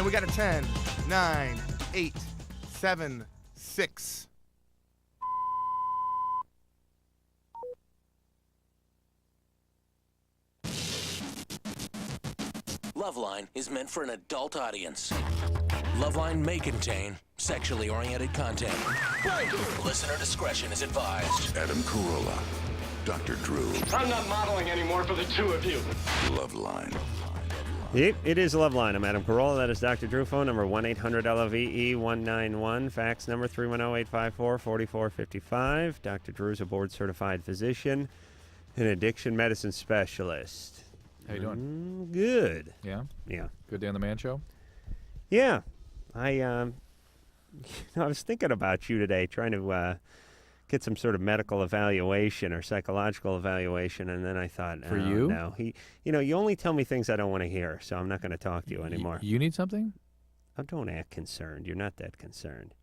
we got a 10, 9, 8, 7, 6. LoveLine is meant for an adult audience. LoveLine may contain sexually oriented content. Listener discretion is advised. Adam Carolla, Dr. Drew. I'm not modeling anymore for the two of you. LoveLine. It is LoveLine. I'm Adam Carolla. That is Dr. Drew. Phone number 1-800-LOVE-191. Fax number 310-854-4455. Dr. Drew is a board-certified physician and addiction medicine specialist. How you doing? Good. Yeah? Yeah. Good day on the Man Show? Yeah. I was thinking about you today, trying to get some sort of medical evaluation or psychological evaluation, and then I thought, For you? No, you only tell me things I don't want to hear, so I'm not going to talk to you anymore. You need something? Oh, don't act concerned. You're not that concerned.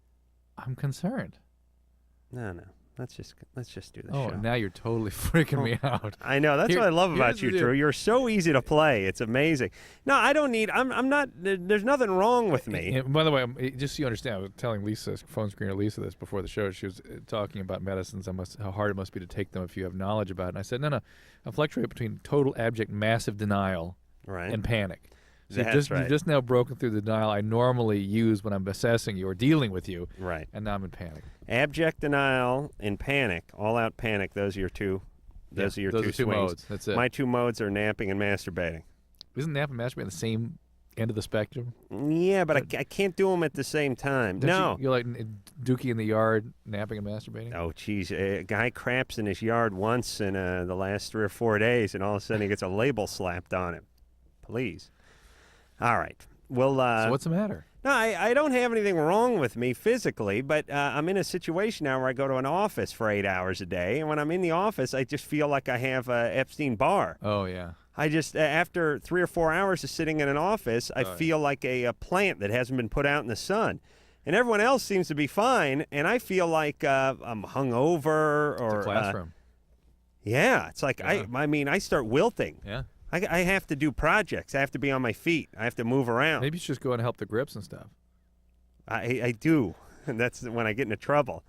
I'm concerned. No. Let's just do the show. Oh, now you're totally freaking me out. I know. That's what I love about you, Drew. You're so easy to play. It's amazing. No, I don't need. I'm not. There's nothing wrong with me. And by the way, just so you understand, I was telling Lisa, phone screener Lisa, this before the show. She was talking about medicines. How hard it must be to take them if you have knowledge about it. And I said, no. I fluctuate between total, abject, massive denial and panic. So you've just now broken through the denial I normally use when I'm assessing you or dealing with you. Right. And now I'm in panic. Abject denial and panic, all-out panic. Those are your two. Those are your two swings. modes. That's it. My two modes are napping and masturbating. Isn't napping and masturbating the same end of the spectrum? Yeah, but I can't do them at the same time. You're like Dookie in the yard, napping and masturbating? Oh, geez. A guy craps in his yard once in the last 3 or 4 days, and all of a sudden he gets a label slapped on him. Please. All right. Well, so what's the matter? No, I don't have anything wrong with me physically, but I'm in a situation now where I go to an office for 8 hours a day, and when I'm in the office, I just feel like I have Epstein-Barr. Oh, yeah. I just, after 3 or 4 hours of sitting in an office, I feel like a plant that hasn't been put out in the sun. And everyone else seems to be fine, and I feel like I'm hungover or... It's a classroom. Yeah, it's like, Yeah. I start wilting. Yeah. I have to do projects. I have to be on my feet. I have to move around. Maybe you should just go and help the grips and stuff. I do. And that's when I get into trouble.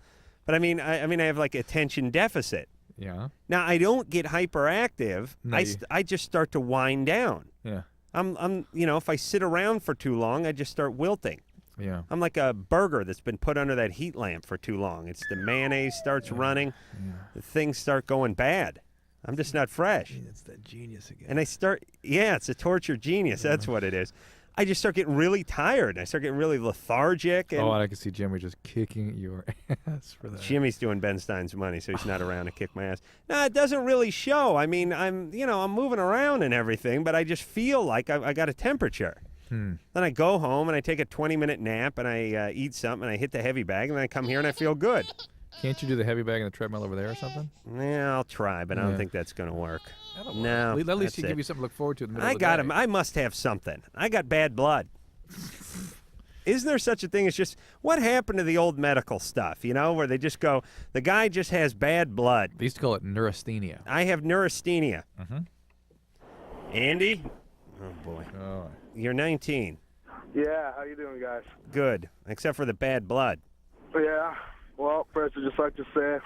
But I have like attention deficit. Yeah. Now I don't get hyperactive. No, I just start to wind down. Yeah. I'm if I sit around for too long, I just start wilting. Yeah. I'm like a burger that's been put under that heat lamp for too long. It's the mayonnaise starts running. Yeah. Things start going bad. I'm just not fresh. It's that genius again. And it's a tortured genius. That's what it is. I just start getting really tired. I start getting really lethargic. And I can see Jimmy just kicking your ass for that. Jimmy's doing Ben Stein's money, so he's not around to kick my ass. No, it doesn't really show. I mean, I'm moving around and everything, but I just feel like I got a temperature. Then I go home and I take a 20-minute nap and I eat something and I hit the heavy bag and then I come here and I feel good. Can't you do the heavy bag in the treadmill over there or something? Yeah, I'll try, but I don't think that's going to work. No, at least you give you something to look forward to in the middle of the day. I got him. I must have something. I got bad blood. Isn't there such a thing as just what happened to the old medical stuff, where they just go, the guy just has bad blood. They used to call it neurasthenia. I have neurasthenia. Mm-hmm. Andy? Oh, boy. Oh. You're 19. Yeah, how you doing, guys? Good, except for the bad blood. Yeah. Well, first, I'd just like to say,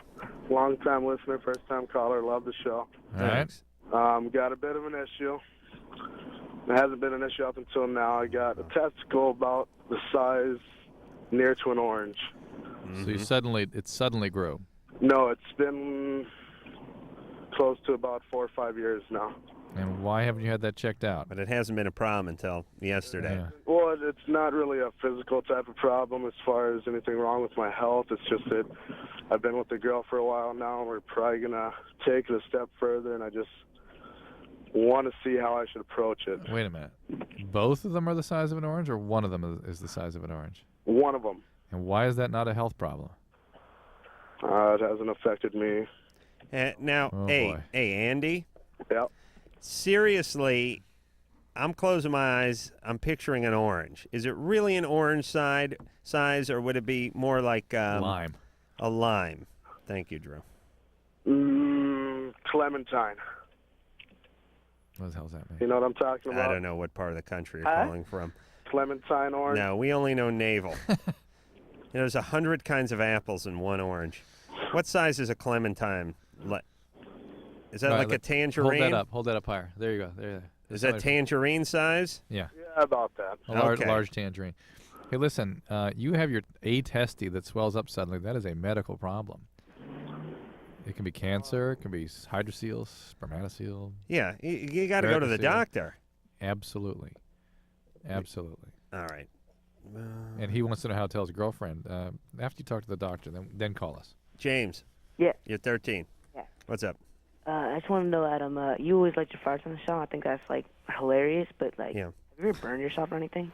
long-time listener, first-time caller, love the show. All right. Got a bit of an issue. It hasn't been an issue up until now. I got a testicle about the size near to an orange. Mm-hmm. So it suddenly grew. No, it's been close to about 4 or 5 years now. And why haven't you had that checked out? But it hasn't been a problem until yesterday. Yeah. Well, it's not really a physical type of problem as far as anything wrong with my health. It's just that I've been with a girl for a while now, and we're probably going to take it a step further, and I just want to see how I should approach it. Wait a minute. Both of them are the size of an orange, or one of them is the size of an orange? One of them. And why is that not a health problem? It hasn't affected me. Now, boy. Hey, Andy? Yep. Seriously, I'm closing my eyes. I'm picturing an orange. Is it really an orange size, or would it be more like lime? A lime. Thank you, Drew. Clementine. What the hell does that mean? You know what I'm talking about? I don't know what part of the country you're calling from. clementine orange. No, we only know navel. There's 100 kinds of apples in one orange. What size is a clementine? Is that like a tangerine? Hold that up higher. There you go. There. Is that tangerine size? Yeah. Yeah, about that. A large tangerine. Hey, listen, you have your atesty that swells up suddenly. That is a medical problem. It can be cancer. It can be hydrocele, spermatocele. Yeah, you got to go to the doctor. Absolutely. Absolutely. All right. And he wants to know how to tell his girlfriend. After you talk to the doctor, then call us. James. Yeah. You're 13. Yeah. What's up? I just want to know, Adam, you always like your farts on the show. I think that's, like, hilarious, but, like, have you ever burned yourself or anything?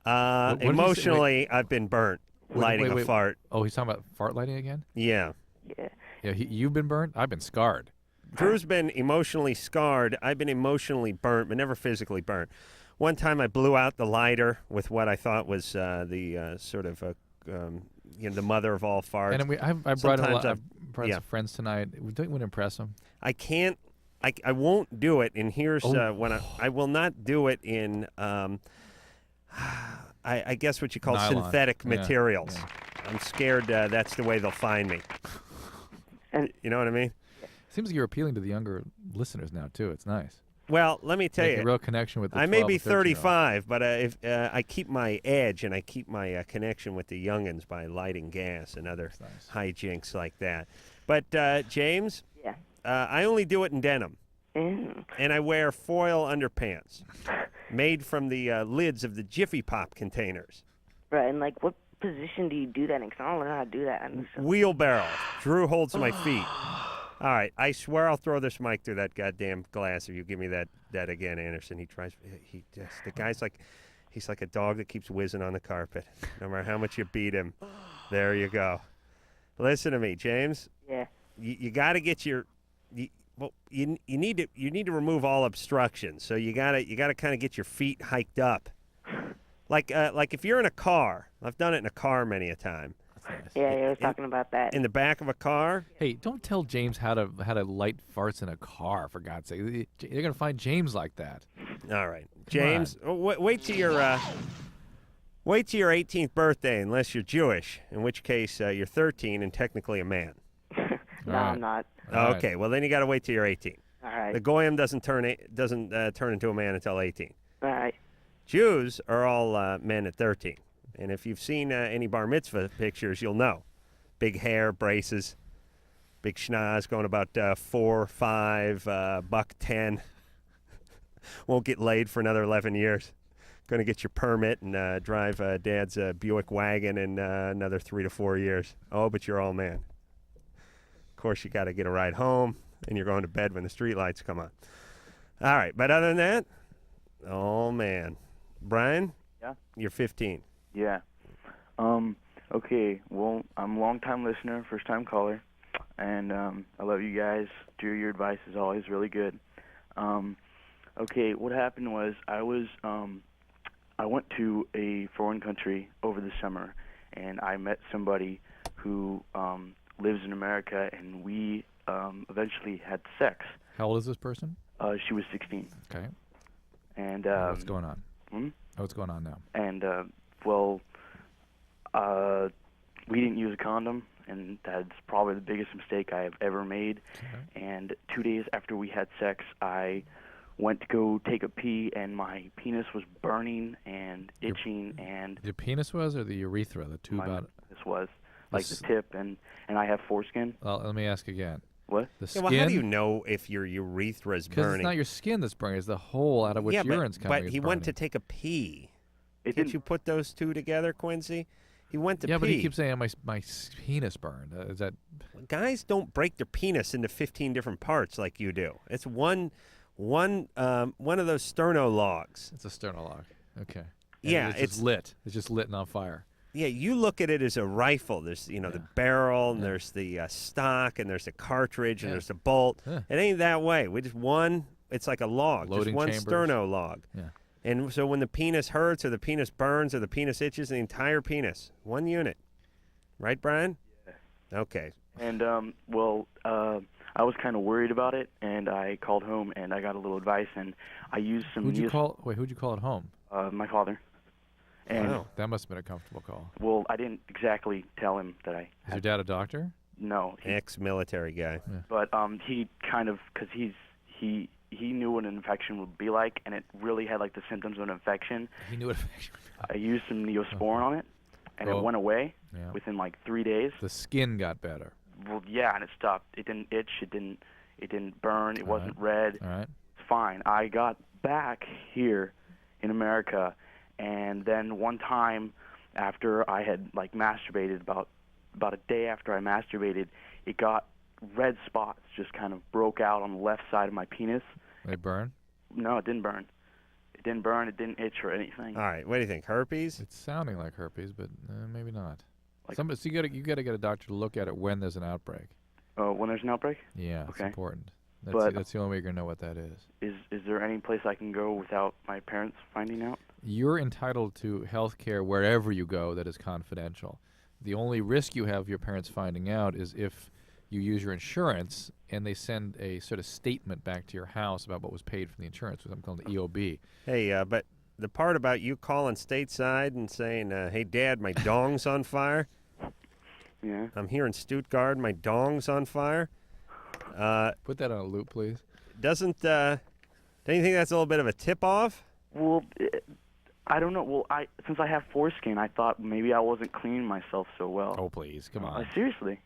Emotionally, I've been burnt lighting a fart. Oh, he's talking about fart lighting again? Yeah. Yeah. Yeah, you've been burnt? I've been scarred. Drew's been emotionally scarred. I've been emotionally burnt, but never physically burnt. One time I blew out the lighter with what I thought was the sort of the mother of all farts. And I brought in some friends tonight. We don't want to impress them. I can't. I won't do it. And here's when I will not do it in. I guess what you call nylon. synthetic materials. Yeah. I'm scared that's the way they'll find me. And you know what I mean? Seems like you're appealing to the younger listeners now too. It's nice. Well, let me tell you, a real connection with the I may be 12 or 35, but if I keep my edge and I keep my connection with the youngins by lighting gas and other hijinks like that. But James, yeah, I only do it in denim, and I wear foil underpants made from the lids of the Jiffy Pop containers. Right, and like, what position do you do that in? Because I don't know how to do that. Wheelbarrow. Drew holds my feet. All right, I swear I'll throw this mic through that goddamn glass if you give me that again, Anderson. The guy's like, he's like a dog that keeps whizzing on the carpet. No matter how much you beat him, there you go. Listen to me, James. Yeah. You got to get your, you need to remove all obstructions. So you gotta kind of get your feet hiked up, like if you're in a car. I've done it in a car many a time. Yeah, I was talking about that. In the back of a car? Hey, don't tell James how to light farts in a car, for God's sake. You're going to find James like that. All right. James, wait till your 18th birthday unless you're Jewish, in which case you're 13 and technically a man. No, I'm not. Okay, well then you got to wait till you're 18. All right. The goyim doesn't turn into a man until 18. All right. Jews are all men at 13. And if you've seen any bar mitzvah pictures, you'll know. Big hair, braces, big schnoz, going about 4, 5, $1.10. Won't get laid for another 11 years. Going to get your permit and drive Dad's Buick wagon in another 3 to 4 years. Oh, but you're all man. Of course, you got to get a ride home, and you're going to bed when the street lights come on. All right, but other than that, oh, man. Brian? Yeah? You're 15. Yeah. Okay, well, I'm a long-time listener, first-time caller, and I love you guys. Drew, your advice is always really good. Okay, what happened was I went to a foreign country over the summer, and I met somebody who lives in America, and we eventually had sex. How old is this person? She was 16. Okay. And what's going on? Hmm? What's going on now? And we didn't use a condom, and that's probably the biggest mistake I have ever made. Okay. And 2 days after we had sex, I went to go take a pee, and my penis was burning and itching. Your penis was, or the urethra, the tube out? This was, like the tip, and I have foreskin. Well, let me ask again. What? The skin? Well, how do you know if your urethra is burning? Because it's not your skin that's burning; it's the hole out of which urine's coming. But he went to take a pee. Can't you put those two together, Quincy? He went to pee. Yeah, but he keeps saying my penis burned. Is that? Guys don't break their penis into 15 different parts like you do. It's one of those sternologs. It's a sternolog. Okay. Yeah, it's lit. It's just lit and on fire. Yeah, you look at it as a rifle. There's the barrel, and there's the stock, and there's the cartridge, and there's the bolt. Yeah. It ain't that way. We just one. It's like a log, loading just one chambers. sternolog. Yeah. And so when the penis hurts or the penis burns or the penis itches, the entire penis, one unit. Right, Brian? Yeah. Okay. And, I was kind of worried about it, and I called home, and I got a little advice, and I used some... Who'd you call at home? My father. And Wow. That must have been a comfortable call. well, I didn't exactly tell him that I. Is your dad a doctor? No. Ex-military guy. But he kind of, because he knew what an infection would be like, and it really had like the symptoms of an infection. He knew what infection would be like. I used some Neosporin on it, and Oh. it went away Yeah. within like 3 days. The skin got better. Well, yeah, and it stopped. It didn't itch. It didn't burn. It wasn't red. All right. It's fine. I got back here in America, and then one time after I had like masturbated, about a day after I masturbated, it got red spots just kind of broke out on the left side of my penis. They burn? No, it didn't burn. It didn't burn. It didn't itch or anything. All right, what do you think? Herpes? It's sounding like herpes, but maybe not. Like- So you got to get a doctor to look at it when there's an outbreak. When there's an outbreak? Yeah, it's Okay. important. But- That's the only way you're going to know what that is. Is there any place I can go without my parents finding out? You're entitled to health care wherever you go that is confidential. The only risk you have of your parents finding out is if you use your insurance and they send a sort of statement back to your house about what was paid from the insurance, something called the EOB. Hey, but the part about you calling stateside and saying, hey, Dad, my dong's on fire. Yeah. I'm here in Stuttgart, my dong's on fire. Put that on a loop, please. Don't you think that's a little bit of a tip-off? Well, I don't know. Well, since I have foreskin, I thought maybe I wasn't cleaning myself so well. Oh, please, come on. Seriously.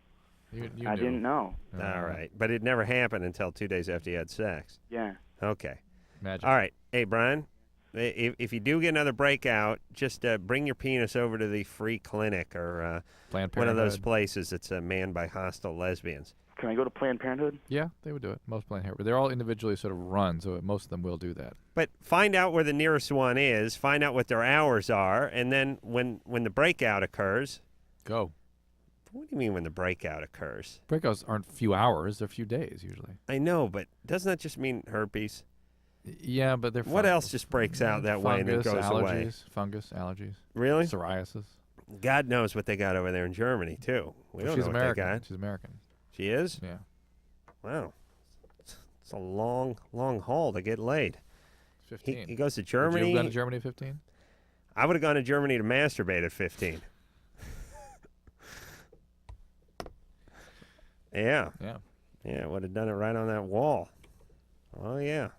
You I didn't know. All right, but it never happened until 2 days after you had sex. Yeah. Okay. Magic. All right. Hey, Brian, if you do get another breakout, just bring your penis over to the free clinic or Planned one of those Parenthood. places that's manned by hostile lesbians. Can I go to Planned Parenthood? Yeah, they would do it. Most Planned Parenthood. They're all individually sort of run, so most of them will do that. But find out where the nearest one is, find out what their hours are, and then when the breakout occurs. Go. What do you mean when the breakout occurs? Breakouts aren't a few hours, they're a few days usually. I know, but doesn't that just mean herpes? Yeah, but they're What else just breaks out that way and then goes away? Fungus, allergies. Really? Psoriasis. God knows what they got over there in Germany, too. We don't She's know American. what they got. She's American. She is? Yeah. Wow. It's a long, long haul to get laid. 15. He goes to Would Germany. you have gone to Germany at 15? I would have gone to Germany to masturbate at 15. Yeah. Yeah. Yeah, would have done it right on that wall. Oh, yeah.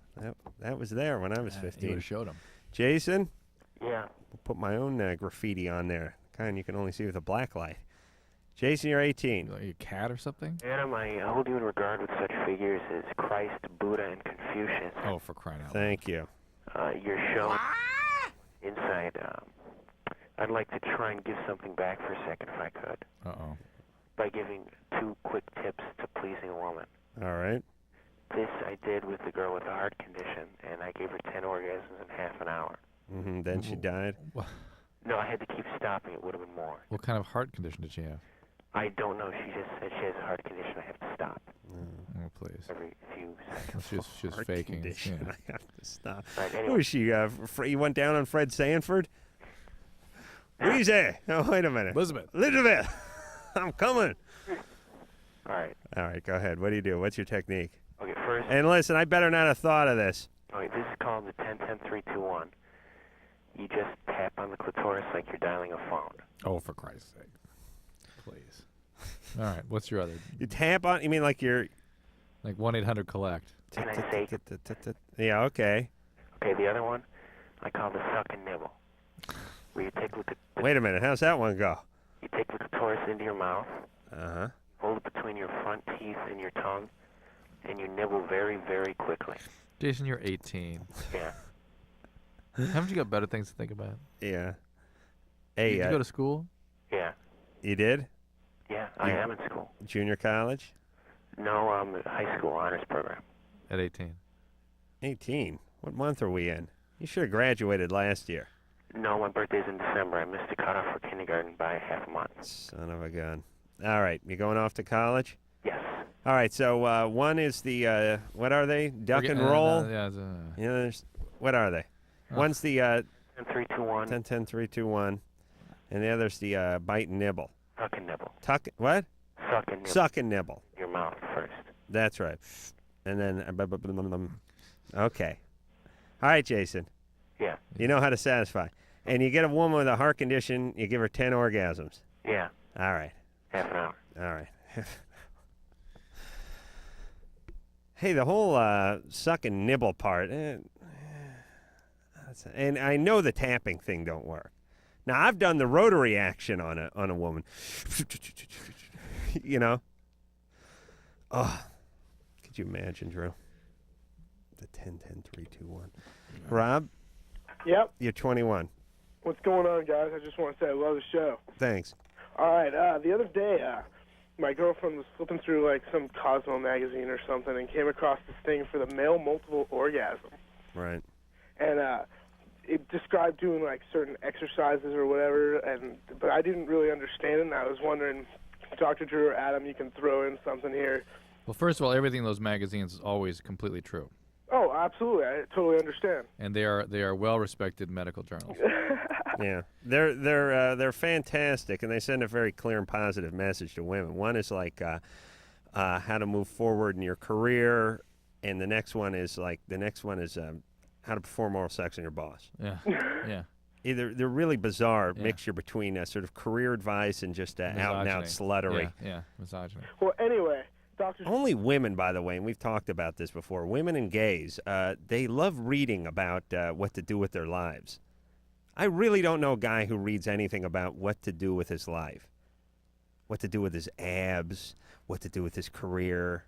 That was there when I was You 15. would have showed him. Jason? Yeah. I'll put my own graffiti on there. Kind you can only see with a black light. Jason, you're 18. Are you a cat or something? Adam, I hold you in regard with such figures as Christ, Buddha, and Confucius. Oh, for crying out loud. Thank you. Your show, Inside, I'd like to try and give something back for a second if I could. Uh-oh. By giving 2 quick tips to pleasing a woman. All right. This I did with the girl with the heart condition, and I gave her 10 orgasms in half an hour. Mm-hmm. Then she died. No, I had to keep stopping. It would have been more. What kind of heart condition did she have? I don't know. She just said she has a heart condition. I have to stop Oh, please. every few seconds. Well, she was Heart faking. condition. Yeah. I have to stop. Right, Who anyway. is she? You went down on Fred Sanford? Who's there? Oh, wait a minute. Elizabeth. Elizabeth. I'm coming. All right. All right, go ahead. What do you do? What's your technique? Okay, first. And listen, I better not have thought of this. Okay, this is called the 10-10-3-2-1. You just tap on the clitoris like you're dialing a phone. Oh, for Christ's sake. Please. All right, what's your other? You tap on, you mean like you're... Like 1-800-COLLECT. Can I say? Yeah, okay. Okay, the other one, I call the suck and nibble. Where you take Wait a minute, how's that one go? you take the clitoris into your mouth, Uh-huh. hold it between your front teeth and your tongue, and you nibble very, very quickly. Jason, you're 18. Yeah. Haven't you got better things to think about? Yeah. Hey, Did you go to school? Yeah. You did? Yeah, I am in school. Junior college? No, high school honors program. At 18. 18? What month are we in? You should have graduated last year. No, my birthday's in December. I missed the cutoff for kindergarten by half a month. Son of a gun. All right, you going off to college? Yes. All right, so one is the, what are they? Duck and roll? Yeah, Yeah, what are they? One's the 10-3-2-1. 10-10-3-2-1, and the other's the bite and nibble. Suck and nibble. Tuck, what? Suck and nibble. Suck and nibble. Your mouth first. That's right. And then, okay. All right, Jason. Yeah. You know how to satisfy. And you get a woman with a heart condition, you give her 10 orgasms. Yeah, All right. half an hour. All right. Hey, the whole suck and nibble part, and I know the tapping thing don't work. Now, I've done the rotary action on a woman. You know? Oh, could you imagine, Drew? The 10, 10, 3, 2, 1. Rob? Yep. You're 21. What's going on, guys? I just want to say I love the show. Thanks. All right. The other day, my girlfriend was flipping through like some Cosmo magazine or something and came across this thing for the male multiple orgasm. Right. And it described doing like certain exercises or whatever, but I didn't really understand it. And I was wondering, Dr. Drew or Adam, you can throw in something here. Well, first of all, everything in those magazines is always completely true. Oh, absolutely. I totally understand. And they are well-respected medical journals. Yeah, they're fantastic, and they send a very clear and positive message to women. One is like how to move forward in your career, and the next one is how to perform oral sex on your boss. Yeah, yeah. They're really bizarre mixture between sort of career advice and just out and out sluttery. Yeah, misogyny. Well, anyway. Only women, by the way, and we've talked about this before, women and gays, they love reading about what to do with their lives. I really don't know a guy who reads anything about what to do with his life, what to do with his abs, what to do with his career.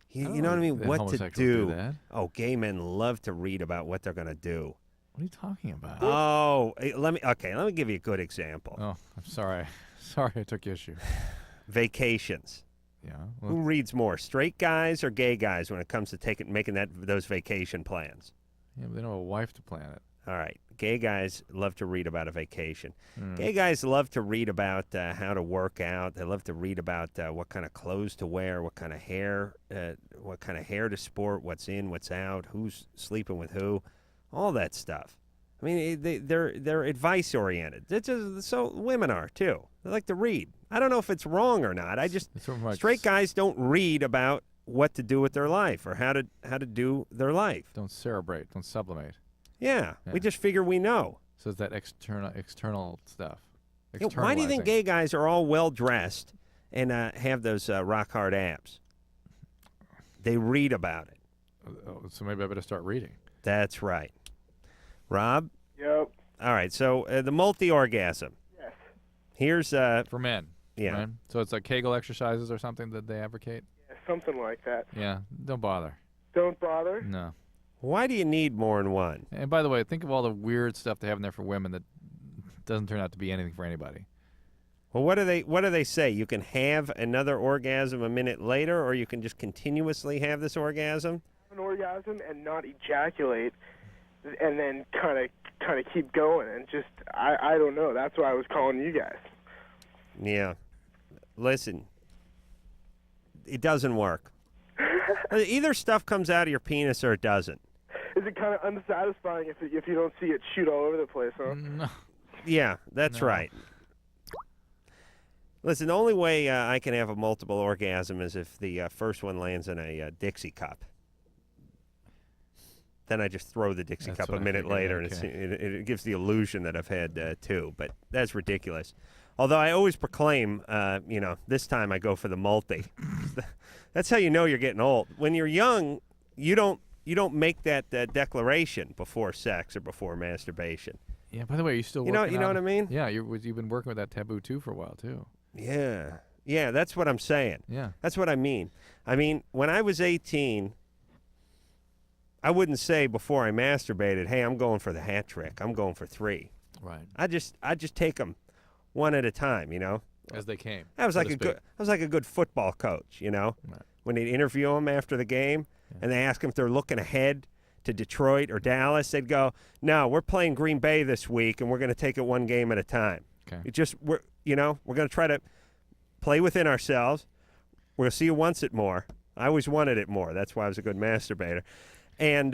You know what I mean? What to do. That? Oh, gay men love to read about what they're going to do. What are you talking about? Oh, let me give you a good example. Oh, I'm sorry. Sorry I took issue. Vacations. Yeah. Well, who reads more, straight guys or gay guys when it comes to making those vacation plans? Yeah, but they don't have a wife to plan it. All right. Gay guys love to read about a vacation. Gay guys love to read about how to work out. They love to read about what kind of clothes to wear, what kind of hair to sport, what's in, what's out, who's sleeping with who, all that stuff. I mean, they're advice oriented. So women are too. They like to read. I don't know if it's wrong or not. Straight guys don't read about what to do with their life or how to do their life. Don't cerebrate. Don't sublimate. Yeah, we just figure we know. So it's that external stuff. Why do you think gay guys are all well dressed and have those rock hard abs? They read about it. So maybe I better start reading. That's right. Rob? Yep. All right, so the multi-orgasm. Yes. Here's for men. Yeah. Right? So it's like Kegel exercises or something that they advocate? Yeah, something like that. Yeah, don't bother. Don't bother? No. Why do you need more than one? And by the way, think of all the weird stuff they have in there for women that doesn't turn out to be anything for anybody. Well, what do they say? You can have another orgasm a minute later, or you can just continuously have this orgasm? An orgasm and not ejaculate, and then kind of keep going, and just I don't know. That's why I was calling you guys. Yeah. Listen, it doesn't work. Either stuff comes out of your penis or it doesn't. Is it kind of unsatisfying if you don't see it shoot all over the place, huh? No. Yeah, that's right. Listen, the only way I can have a multiple orgasm is if the first one lands in a Dixie cup. Then I just throw the Dixie cup a minute later, and it gives the illusion that I've had two. But that's ridiculous. Although I always proclaim, this time I go for the multi. That's how you know you're getting old. When you're young, you don't make that declaration before sex or before masturbation. Yeah. By the way, are you still you know what I mean? Yeah. You've been working with that taboo too for a while too. Yeah. Yeah. That's what I'm saying. Yeah. That's what I mean. I mean, when I was 18. I wouldn't say before I masturbated, hey, I'm going for the hat trick. I'm going for 3. Right. I just take them one at a time, As they came. I was like a good football coach, Right. When they'd interview them after the game and they ask them if they're looking ahead to Detroit or Dallas, they'd go, "No, we're playing Green Bay this week and we're going to take it one game at a time." Okay. We're going to try to play within ourselves. We're going to see who wants it more. I always wanted it more. That's why I was a good masturbator. And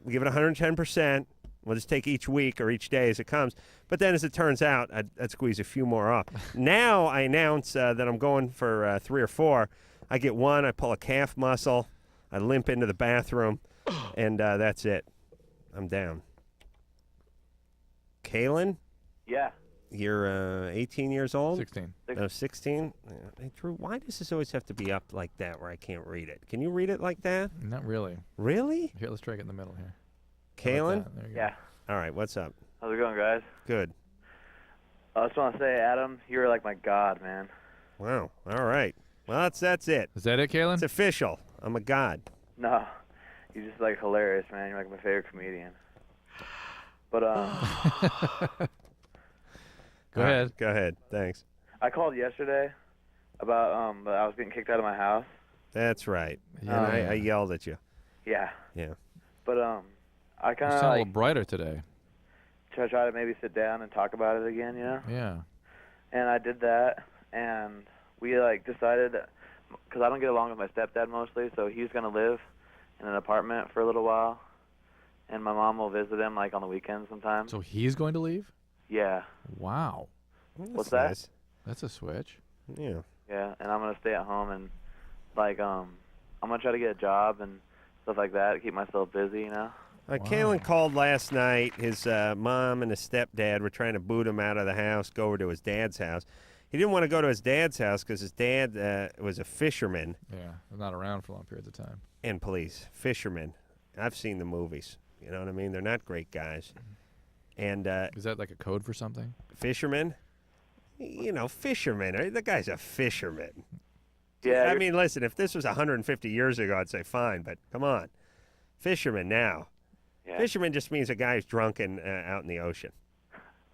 we give it 110%. We'll just take each week or each day as it comes. But then, as it turns out, I'd squeeze a few more off. Now I announce that I'm going for 3 or 4. I get one. I pull a calf muscle. I limp into the bathroom, and that's it. I'm down. Kaylin? Yeah. You're 18 years old? 16. Oh, 16? Hey, Drew, why does this always have to be up like that where I can't read it? Can you read it like that? Not really. Really? Here, let's try it in the middle here. Kalen? There you go. Yeah. All right, what's up? How's it going, guys? Good. I just want to say, Adam, you're like my god, man. Wow. All right. Well, that's it. Is that it, Kalen? It's official. I'm a god. No, you're just like hilarious, man. You're like my favorite comedian. But Go ahead. Go ahead. Thanks. I called yesterday about I was getting kicked out of my house. That's right. Yeah. And I yelled at you. Yeah. Yeah. But I kind You of sound a like little brighter today. try to maybe sit down and talk about it again, you know. Yeah. And I did that, and we like decided, because I don't get along with my stepdad mostly, so he's gonna live in an apartment for a little while, and my mom will visit him like on the weekends sometimes. So he's going to leave? Yeah. Wow. What's that? Nice. That's a switch. Yeah. Yeah, and I'm gonna stay at home and like I'm gonna try to get a job and stuff like that to keep myself busy, you know. Kalen called last night. His mom and his stepdad were trying to boot him out of the house, go over to his dad's house. He didn't want to go to his dad's house because his dad was a fisherman. Yeah, was not around for long periods of time. And police. Fishermen. I've seen the movies. You know what I mean? They're not great guys. And is that like a code for something? Fisherman? You know, fisherman. The guy's a fisherman. Yeah. I mean, listen, if this was 150 years ago, I'd say fine, but come on. Fisherman now. Yeah. Fisherman just means a guy who's drunk and out in the ocean.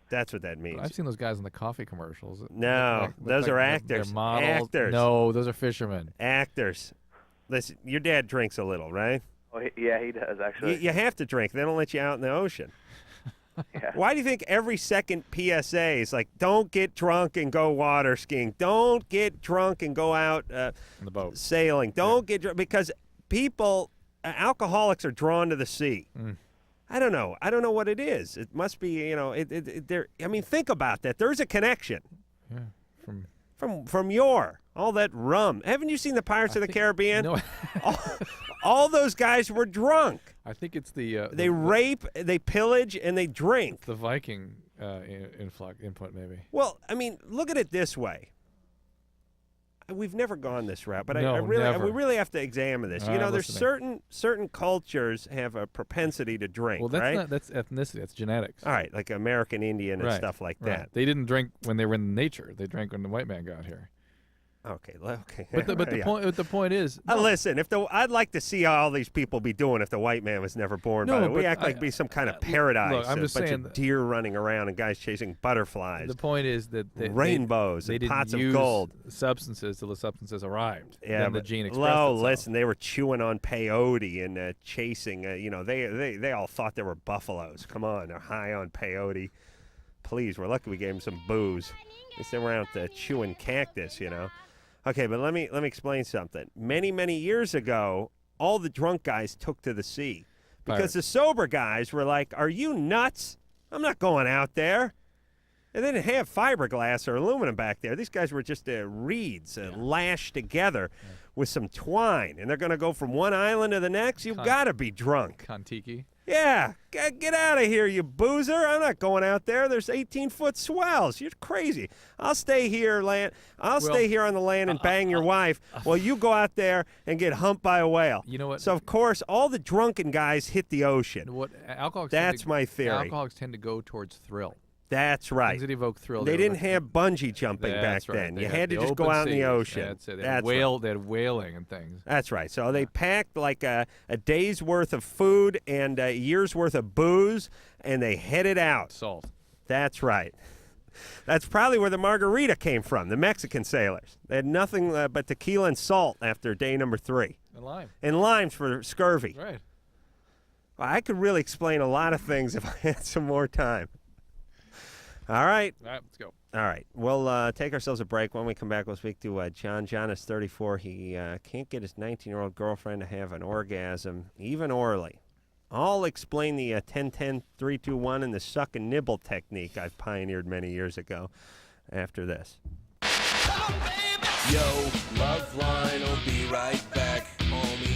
That's what that means. I've seen those guys in the coffee commercials. No, those are actors. They're models. Actors. No, those are fishermen. Actors. Listen, your dad drinks a little, right? Oh, yeah, he does actually. You have to drink. They don't let you out in the ocean. Yeah. Why do you think every second PSA is like, don't get drunk and go water skiing. Don't get drunk and go out on the boat sailing. Don't get drunk because people, alcoholics are drawn to the sea. I don't know. I don't know what it is. It must be, you know, I mean, think about that. There's a connection. Yeah. From all that rum. Haven't you seen the Pirates of the Caribbean? No. all those guys were drunk. I think it's the they rape, they pillage, and they drink. The Viking input, maybe. Well, I mean, look at it this way. We've never gone this route, but No, we never. really have to examine this. You know, there's certain cultures have a propensity to drink, Well, that's right? not, that's ethnicity. That's genetics. All right, like American Indian and Right, stuff like right. that. They didn't drink when they were in nature. They drank when the white man got here. Okay. But the point is, listen. I'd like to see how all these people be doing if the white man was never born. No, by the way. We but act like it'd be some kind of paradise. look, I'm a just bunch saying of deer running around and guys chasing butterflies. The point is that rainbows they and didn't pots of use gold. Substances till the substances arrived. Yeah, then the but gene expressed itself. listen, they were chewing on peyote and chasing. You know, they all thought they were buffaloes. Come on, they're high on peyote. Please, we're lucky we gave them some booze. At least they were out chewing cactus. You know. Okay, but let me explain something. Many years ago, all the drunk guys took to the sea because the sober guys were like, "Are you nuts? I'm not going out there." And they didn't have fiberglass or aluminum back there. These guys were just reeds lashed together with some twine, and they're going to go from one island to the next. You've got to be drunk. Kontiki. Yeah, get out of here, you boozer. I'm not going out there. There's 18-foot swells. You're crazy. I'll stay here, stay here on the land and bang your wife while you go out there and get humped by a whale. You know what? So, of course, all the drunken guys hit the ocean. That's my theory. Alcoholics tend to go towards thrill. That's right. Things that evoke thrill. They didn't have bungee jumping back then. They You had to just go out in the ocean. That's it. They That's had whaling and things. That's right. So they packed like a day's worth of food and a year's worth of booze, and they headed out. Salt. That's right. That's probably where the margarita came from, the Mexican sailors. They had nothing but tequila and salt after day number 3. And lime. And limes for scurvy. Right. Well, I could really explain a lot of things if I had some more time. All right. All right, let's go. All right. We'll take ourselves a break. When we come back, we'll speak to John. John is 34. He can't get his 19-year-old girlfriend to have an orgasm, even orally. I'll explain the 10-10-3-2-1 and the suck and nibble technique I've pioneered many years ago after this. Yo, LoveLine will be right back, homie.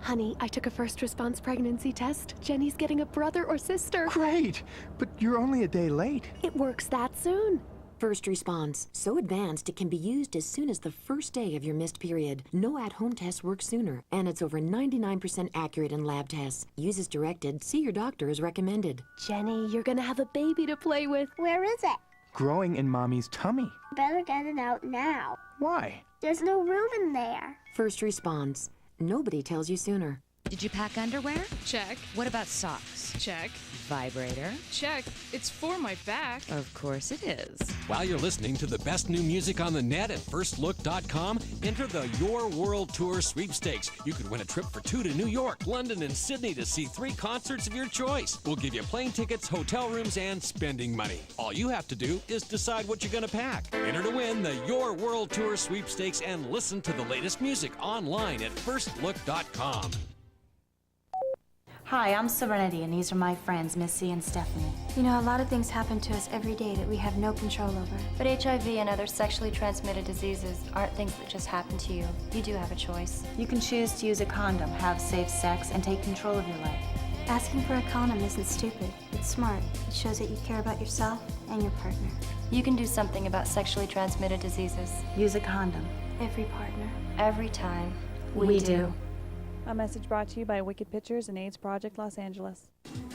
Honey, I took a first response pregnancy test. Jenny's getting a brother or sister. Great, but you're only a day late. It works that soon. First response. So advanced it can be used as soon as the first day of your missed period. No at-home tests work sooner, and it's over 99% accurate in lab tests. Use as directed. See your doctor as recommended. Jenny, you're gonna have a baby to play with. Where is it? Growing in Mommy's tummy. Better get it out now. Why? There's no room in there. First response. Nobody tells you sooner. Did you pack underwear? Check. What about socks? Check. Vibrator? Check. It's for my back. Of course it is. While you're listening to the best new music on the net at firstlook.com, enter the Your World Tour sweepstakes. You could win a trip for 2 to New York, London, and Sydney to see 3 concerts of your choice. We'll give you plane tickets, hotel rooms, and spending money. All you have to do is decide what you're going to pack. Enter to win the Your World Tour sweepstakes and listen to the latest music online at firstlook.com. Hi, I'm Serenity, and these are my friends, Missy and Stephanie. You know, a lot of things happen to us every day that we have no control over. But HIV and other sexually transmitted diseases aren't things that just happen to you. You do have a choice. You can choose to use a condom, have safe sex, and take control of your life. Asking for a condom isn't stupid. It's smart. It shows that you care about yourself and your partner. You can do something about sexually transmitted diseases. Use a condom. Every partner. Every time. We do. A message brought to you by Wicked Pictures and AIDS Project Los Angeles.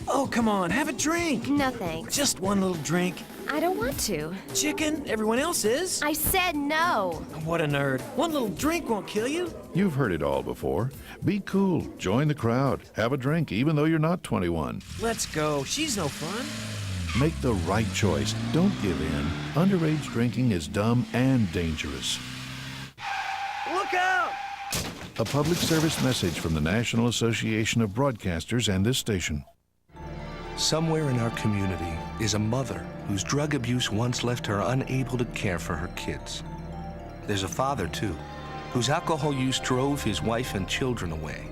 Oh, come on, have a drink. No thanks. Just one little drink. I don't want to. Chicken, everyone else is. I said no. What a nerd. One little drink won't kill you. You've heard it all before. Be cool. Join the crowd. Have a drink even though you're not 21. Let's go. She's no fun. Make the right choice. Don't give in. Underage drinking is dumb and dangerous. Look out! A public service message from the National Association of Broadcasters and this station. Somewhere in our community is a mother whose drug abuse once left her unable to care for her kids. There's a father, too, whose alcohol use drove his wife and children away.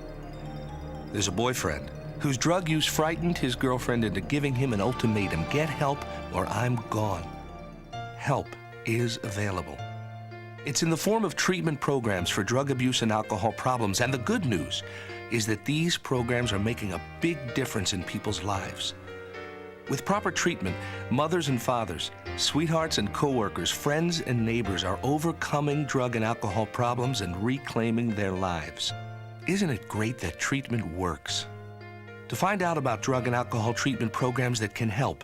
There's a boyfriend whose drug use frightened his girlfriend into giving him an ultimatum: get help or I'm gone. Help is available. It's in the form of treatment programs for drug abuse and alcohol problems, and the good news is that these programs are making a big difference in people's lives. With proper treatment, mothers and fathers, sweethearts and coworkers, friends and neighbors are overcoming drug and alcohol problems and reclaiming their lives. Isn't it great that treatment works? To find out about drug and alcohol treatment programs that can help,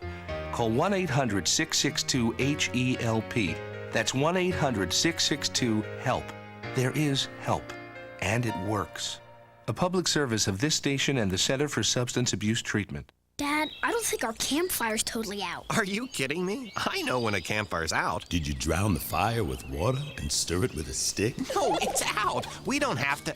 call 1-800-662-HELP. That's 1-800-662-HELP. There is help, and it works. A public service of this station and the Center for Substance Abuse Treatment. Dad, I don't think our campfire's totally out. Are you kidding me? I know when a campfire's out. Did you drown the fire with water and stir it with a stick? No, it's out. We don't have to.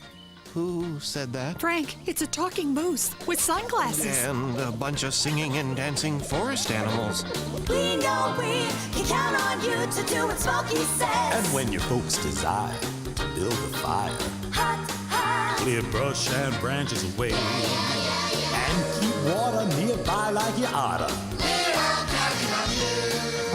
Who said that? Frank, it's a talking moose with sunglasses. And a bunch of singing and dancing forest animals. We know we can count on you to do what Smokey says. And when your folks desire to build a fire, Hot, hot. clear brush and branches away, and keep water nearby like you oughta.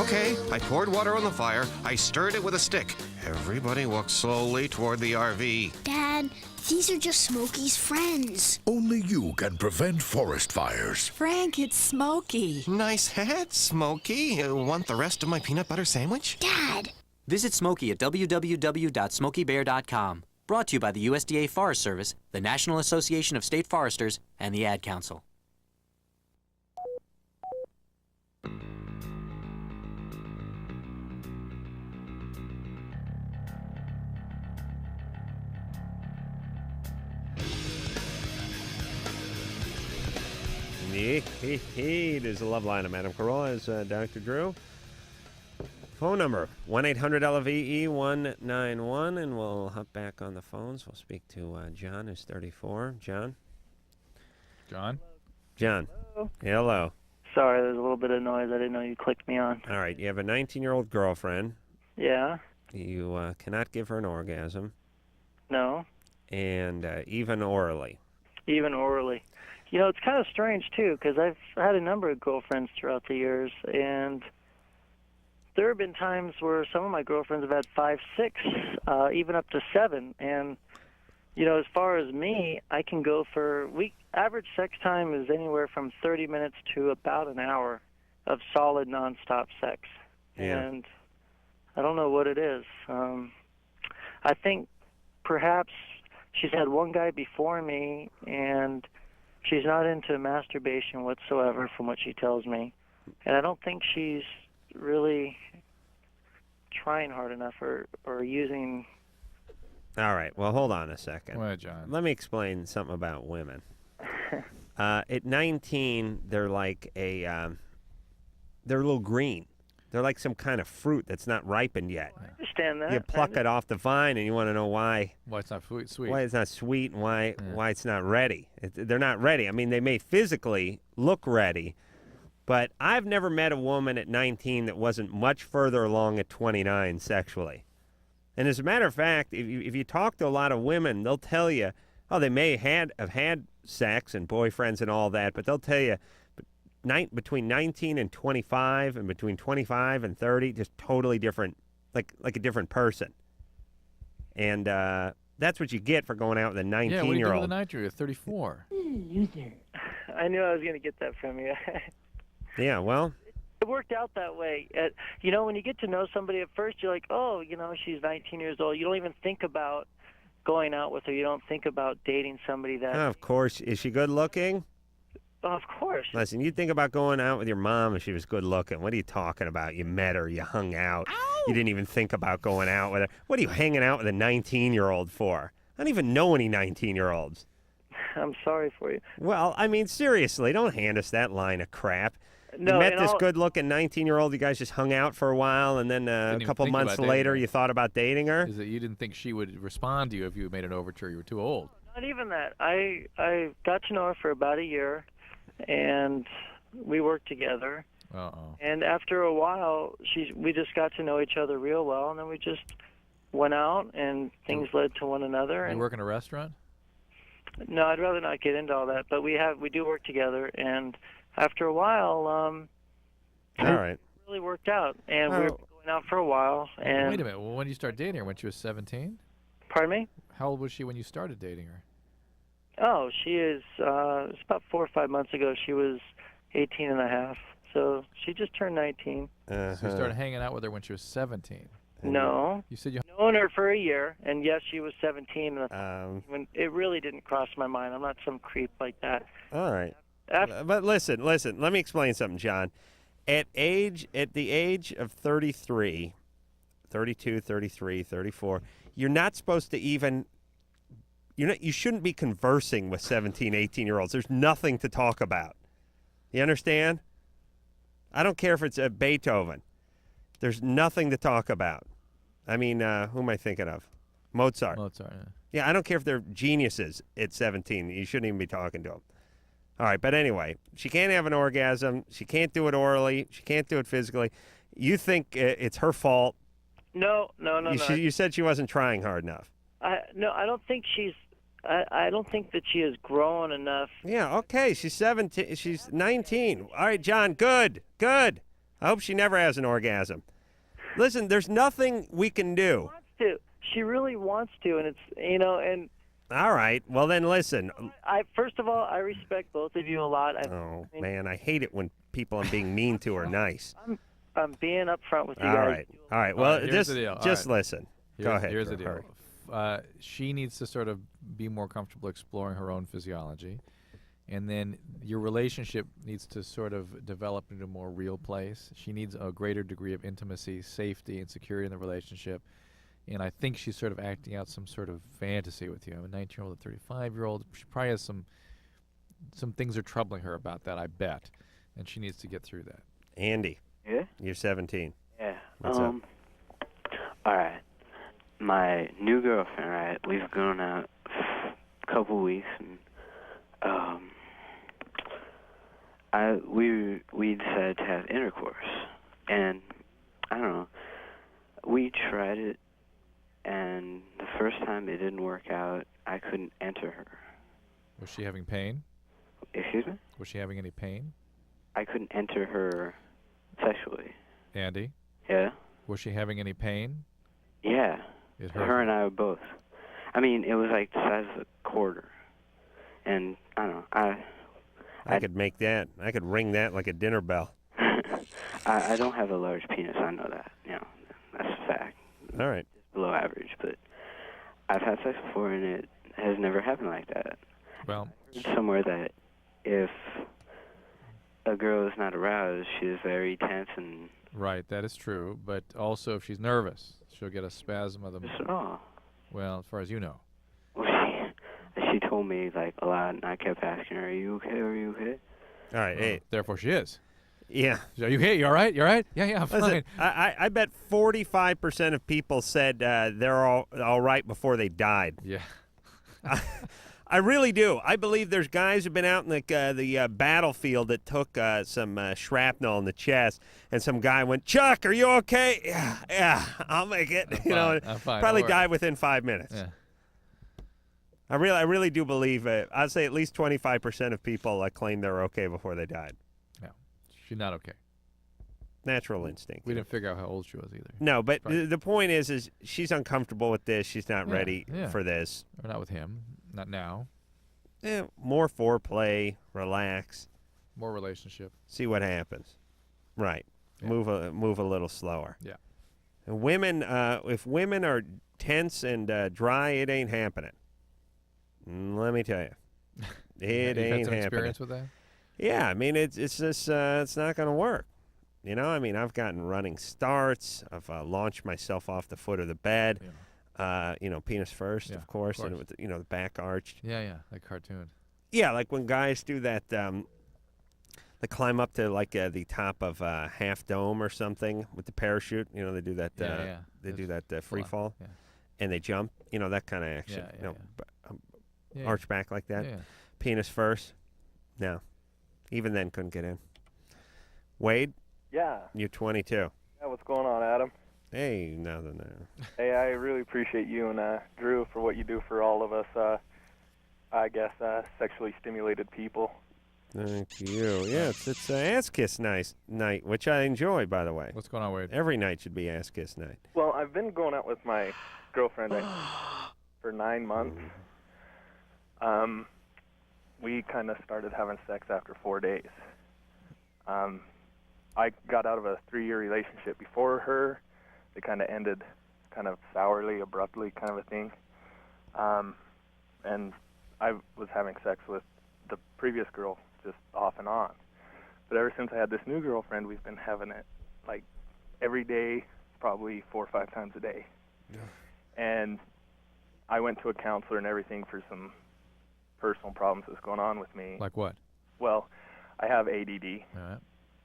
Okay, I poured water on the fire. I stirred it with a stick. Everybody walked slowly toward the RV. Dad, these are just Smokey's friends. Only you can prevent forest fires. Frank, it's Smokey. Nice hat, Smokey. Want the rest of my peanut butter sandwich? Dad! Visit Smokey at www.smokeybear.com. Brought to you by the USDA Forest Service, the National Association of State Foresters, and the Ad Council. It is a love line of Madame Carolla is Dr. Drew. Phone number 1-800-LOVE-191, and we'll hop back on the phones. We'll speak to John, who's 34. John? John? John. Hello. Hello. Sorry, there's a little bit of noise. I didn't know you clicked me on. All right, you have a 19-year-old girlfriend. Yeah? You cannot give her an orgasm. No? And even orally. Even orally. You know, it's kind of strange, too, because I've had a number of girlfriends throughout the years, and there have been times where some of my girlfriends have had 5, 6, even up to 7, and as far as me, I can go for average sex time is anywhere from 30 minutes to about an hour of solid nonstop sex. Yeah. And I don't know what it is. I think perhaps she's had one guy before me, and she's not into masturbation whatsoever, from what she tells me. And I don't think she's really trying hard enough or using... All right. Well, hold on a second. Go ahead, John. Let me explain something about women. At 19, they're like they're a little green. They're like some kind of fruit that's not ripened yet. I understand that. You pluck it off the vine, and you want to know why. Why it's not sweet. Why it's not sweet, and why it's not ready. They're not ready. I mean, they may physically look ready, but I've never met a woman at 19 that wasn't much further along at 29 sexually. And as a matter of fact, if you talk to a lot of women, they'll tell you, they may have had sex and boyfriends and all that, but they'll tell you between 19 and 25 and between 25 and 30, just totally different, like a different person. And that's what you get for going out with a 19-year-old. Yeah, what do you do with a 19-year-old? 34. I knew I was going to get that from you. Yeah, well... It worked out that way. When you get to know somebody at first, you're like, she's 19 years old. You don't even think about going out with her. You don't think about dating somebody that... of course. Is she good looking? Of course. Listen, you'd think about going out with your mom if she was good looking. What are you talking about? You met her, you hung out. Ow! You didn't even think about going out with her. What are you hanging out with a 19-year-old for? I don't even know any 19-year-olds. I'm sorry for you. Well, I mean, seriously, don't hand us that line of crap. No, you met this good-looking 19-year-old, you guys just hung out for a while, and then a couple months later you thought about dating her? Is that you didn't think she would respond to you if you made an overture? You were too old. Not even that. I got to know her for about a year, and we worked together. Uh-oh. And after a while, we just got to know each other real well, and then we just went out, and things led to one another. You work in a restaurant? No, I'd rather not get into all that, but we do work together, and after a while, all right, it really worked out, and we were going out for a while. And wait a minute. Well, when did you start dating her? When she was 17? Pardon me? How old was she when you started dating her? Oh, she is. It's about 4 or 5 months ago. She was 18 and a half, so she just turned 19. So you started hanging out with her when she was 17. No. You said you known her for a year, and yes, she was 17. When it really didn't cross my mind. I'm not some creep like that. All right. But listen, let me explain something, John. At the age of 33, 32, 33, 34, you're not supposed to even, you shouldn't be conversing with 17, 18-year-olds. There's nothing to talk about. You understand? I don't care if it's Beethoven. There's nothing to talk about. I mean, who am I thinking of? Mozart. Mozart, yeah. Yeah, I don't care if they're geniuses at 17. You shouldn't even be talking to them. All right, but anyway, she can't have an orgasm. She can't do it orally. She can't do it physically. You think it's her fault? No. You said she wasn't trying hard enough. No, I don't think she's. I don't think that she has grown enough. Yeah, okay. She's 17. She's 19. All right, John. Good. I hope she never has an orgasm. Listen, there's nothing we can do. She wants to. She really wants to, and it's and. All right. Well, then listen. First of all, I respect both of you a lot. Man, I hate it when people I'm being mean to are nice. I'm being upfront with you guys. All right. Well, here's the deal. Just listen. Go ahead. Here's the deal. She needs to sort of be more comfortable exploring her own physiology, and then your relationship needs to sort of develop into a more real place. She needs a greater degree of intimacy, safety, and security in the relationship. And I think she's sort of acting out some sort of fantasy with you. I'm a 19-year-old, a 35-year-old. She probably has some things are troubling her about that, I bet. And she needs to get through that. Andy. Yeah? You're 17. Yeah. What's up? All right. My new girlfriend, right? We've gone out a couple weeks, and we decided to have intercourse. And I don't know. We tried it. And the first time it didn't work out, I couldn't enter her. Was she having pain? Excuse me? Was she having any pain? I couldn't enter her sexually. Andy? Yeah? Was she having any pain? Yeah. It hurt. Her and I were both. I mean, it was like the size of a quarter. And I don't know. I could make that. I could ring that like a dinner bell. I don't have a large penis. I know that. You know, that's a fact. All right. It's below average, but I've had sex before, and it has never happened like that. Well, I heard somewhere that if a girl is not aroused, she is very tense and. Right, that is true. But also, if she's nervous, she'll get a spasm of the. Just at all. Well, as far as you know. Well, she told me like a lot, and I kept asking her, "Are you okay? Are you okay?" All right. Hey. Therefore, she is. Yeah. Are you okay? You all right? You all right? Yeah, I'm fine. Listen, I bet 45% of people said they're all right before they died. Yeah. I really do. I believe there's guys who've been out in the battlefield that took some shrapnel in the chest, and some guy went, "Chuck, are you okay?" Yeah, I'll make it. I'm fine. Probably Don't worry. died within 5 minutes. Yeah. I really do believe it. I'd say at least 25% of people claim they're okay before they died. No, she's not okay. Natural instinct. We didn't figure out how old she was either. No, but the point is she's uncomfortable with this. She's not ready Yeah. for this. Or not with him. Not now. Yeah, more foreplay, relax, More relationship. see what happens. Right. Yeah. Move a little slower. Yeah. And women, if women are tense and dry, it ain't happening. Let me tell you, it You've ain't had some happening. experience with that? Yeah, I mean it's just it's not going to work. You know, I mean I've gotten running starts. I've launched myself off the foot of the bed. Yeah. Penis first, Yeah, of course, of and course. with the back arched. Yeah, that cartoon. Yeah, like when guys do that, they climb up to the top of Half Dome or something with the parachute. You know, they do that. Yeah. They do that free full on, fall, yeah. and they jump. You know, that kind of action. Yeah. Arch back like that. Yeah. Penis first. No, even then couldn't get in. Wade. Yeah. You're 22. Yeah, what's going on, Adam? Hey, nothing there. Hey, I really appreciate you and Drew for what you do for all of us, I guess, sexually stimulated people. Thank you. Yeah, it's ass kiss night, which I enjoy, by the way. What's going on, Wade? Every night should be ass kiss night. Well, I've been going out with my girlfriend for 9 months. We kind of started having sex after 4 days. I got out of a 3-year relationship before her. It kind of ended kind of sourly, abruptly kind of a thing. And I was having sex with the previous girl just off and on. But ever since I had this new girlfriend, we've been having it like every day, probably 4 or 5 times a day. Yeah. And I went to a counselor and everything for some personal problems that's going on with me. Like what? Well, I have ADD. All right.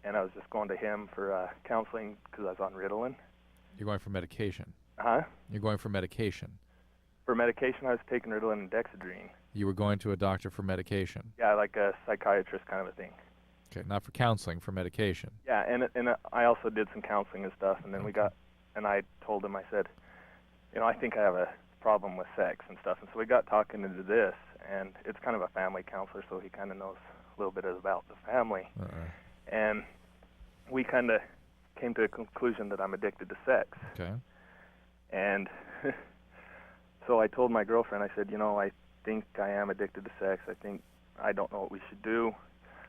And I was just going to him for counseling because I was on Ritalin. You're going for medication. Huh? You're going for medication. For medication, I was taking Ritalin and Dexedrine. You were going to a doctor for medication. Yeah, like a psychiatrist kind of a thing. Okay, not for counseling, for medication. Yeah, and I also did some counseling and stuff, and then and I told him, I said, I think I have a problem with sex and stuff, and so we got talking into this, and it's kind of a family counselor, so he kind of knows a little bit about the family. And we kind of came to a conclusion that I'm addicted to sex. Okay. And so I told my girlfriend, I said, I think I am addicted to sex. I don't know what we should do.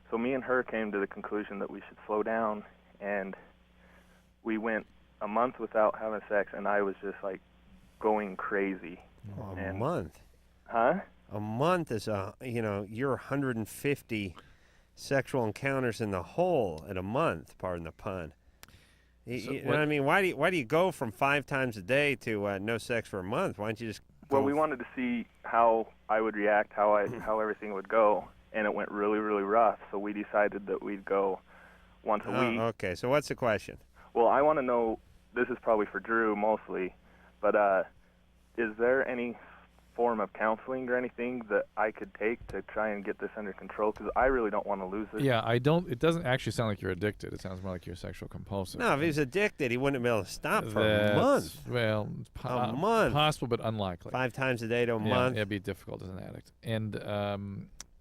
So me and her came to the conclusion that we should slow down, and we went a month without having sex, and I was just like going crazy. A month? Huh? A month is you're 150 sexual encounters in the hole in a month. Pardon the pun. You know what I mean? Why do you go from 5 times a day to no sex for a month? Why don't you just go? Well, we wanted to see how I would react, how everything would go, and it went really, really rough. So we decided that we'd go once a week. Okay. So what's the question? Well, I want to know. This is probably for Drew mostly, but is there any form of counseling or anything that I could take to try and get this under control? Because I really don't want to lose this. Yeah, I don't. It doesn't actually sound like you're addicted. It sounds more like you're sexual compulsive. No, if he's addicted, he wouldn't be able to stop for a month. Well, a month. Possible, but unlikely. 5 times a day to a month. It'd be difficult as an addict. And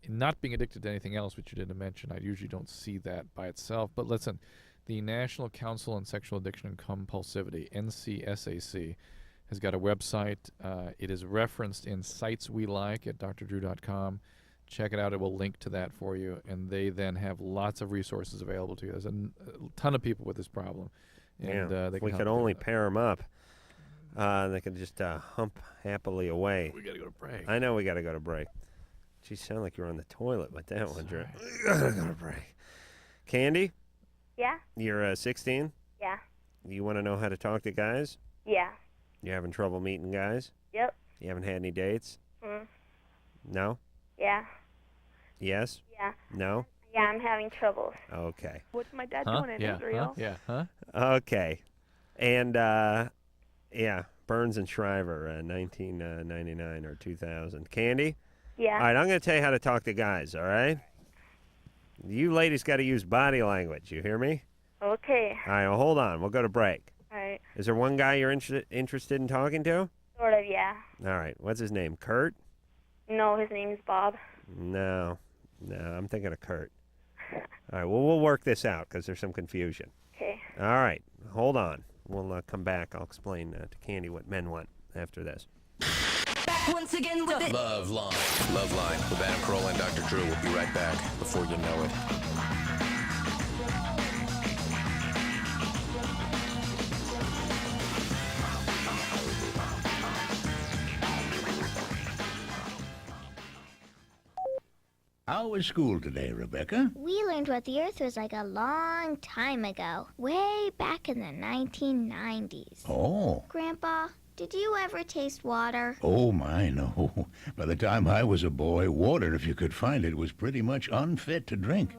not being addicted to anything else, which you didn't mention, I usually don't see that by itself. But listen, the National Council on Sexual Addiction and Compulsivity, NCSAC, has got a website. It is referenced in Sites We Like at drdrew.com. Check it out. It will link to that for you. And they then have lots of resources available to you. There's a ton of people with this problem. And, if we could only pair them up, they could just hump happily away. We got to go to break. I know we got to go to break. Gee, sound like you're on the toilet with that one, Drew. We got to go to break. Candy? Yeah? You're 16? Yeah. You want to know how to talk to guys? Yeah. You having trouble meeting guys? Yep. You haven't had any dates? No? Yeah. Yes? Yeah. No? Yeah, I'm having troubles. Okay. What's my dad doing in Israel? Okay. And, Burns and Shriver, 1999 or 2000. Candy? Yeah. All right, I'm going to tell you how to talk to guys, all right? You ladies got to use body language. You hear me? Okay. All right, well, hold on. We'll go to break. All right. Is there one guy you're interested in talking to? Sort of, yeah. All right. What's his name? Kurt? No, his name's Bob. No, I'm thinking of Kurt. All right, well, we'll work this out because there's some confusion. Okay. All right, hold on. We'll come back. I'll explain to Candy what men want after this. Back once again with it. LoveLine. LoveLine with Adam Carolla and Dr. Drew. We'll be right back before you know it. How was school today, Rebecca? We learned what the Earth was like a long time ago, way back in the 1990s. Oh. Grandpa, did you ever taste water? Oh, my, no. By the time I was a boy, water, if you could find it, was pretty much unfit to drink.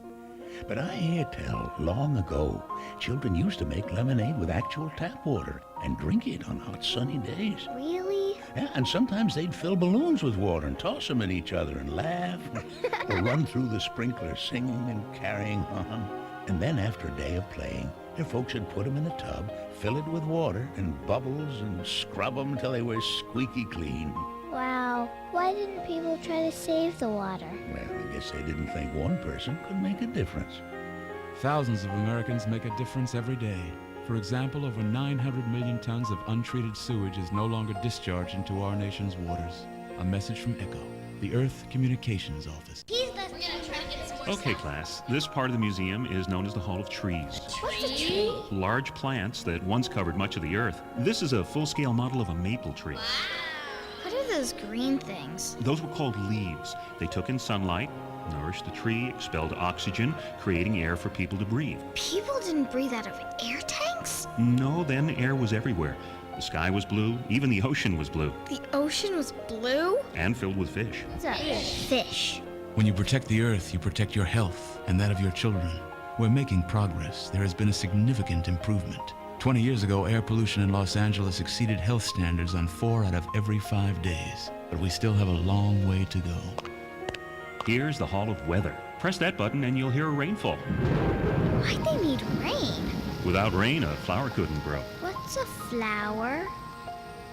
But I hear tell, long ago, children used to make lemonade with actual tap water and drink it on hot, sunny days. Really? Yeah, and sometimes they'd fill balloons with water and toss them at each other and laugh, or run through the sprinkler singing and carrying on. And then after a day of playing, their folks would put them in the tub, fill it with water and bubbles, and scrub them till they were squeaky clean. Wow. Why didn't people try to save the water? Well, I guess they didn't think one person could make a difference. Thousands of Americans make a difference every day. For example, over 900 million tons of untreated sewage is no longer discharged into our nation's waters. A message from ECHO, the Earth Communications Office. Okay, class, this part of the museum is known as the Hall of Trees. What's a tree? Large plants that once covered much of the Earth. This is a full-scale model of a maple tree. What are those green things? Those were called leaves. They took in sunlight, nourished the tree, expelled oxygen, creating air for people to breathe. People didn't breathe out of air tanks? No, then air was everywhere. The sky was blue, even the ocean was blue. The ocean was blue? And filled with fish. What's a fish? When you protect the Earth, you protect your health and that of your children. We're making progress. There has been a significant improvement. 20 years ago, air pollution in Los Angeles exceeded health standards on 4 out of every 5 days. But we still have a long way to go. Here's the Hall of Weather. Press that button and you'll hear a rainfall. Why'd they need rain? Without rain, a flower couldn't grow. What's a flower?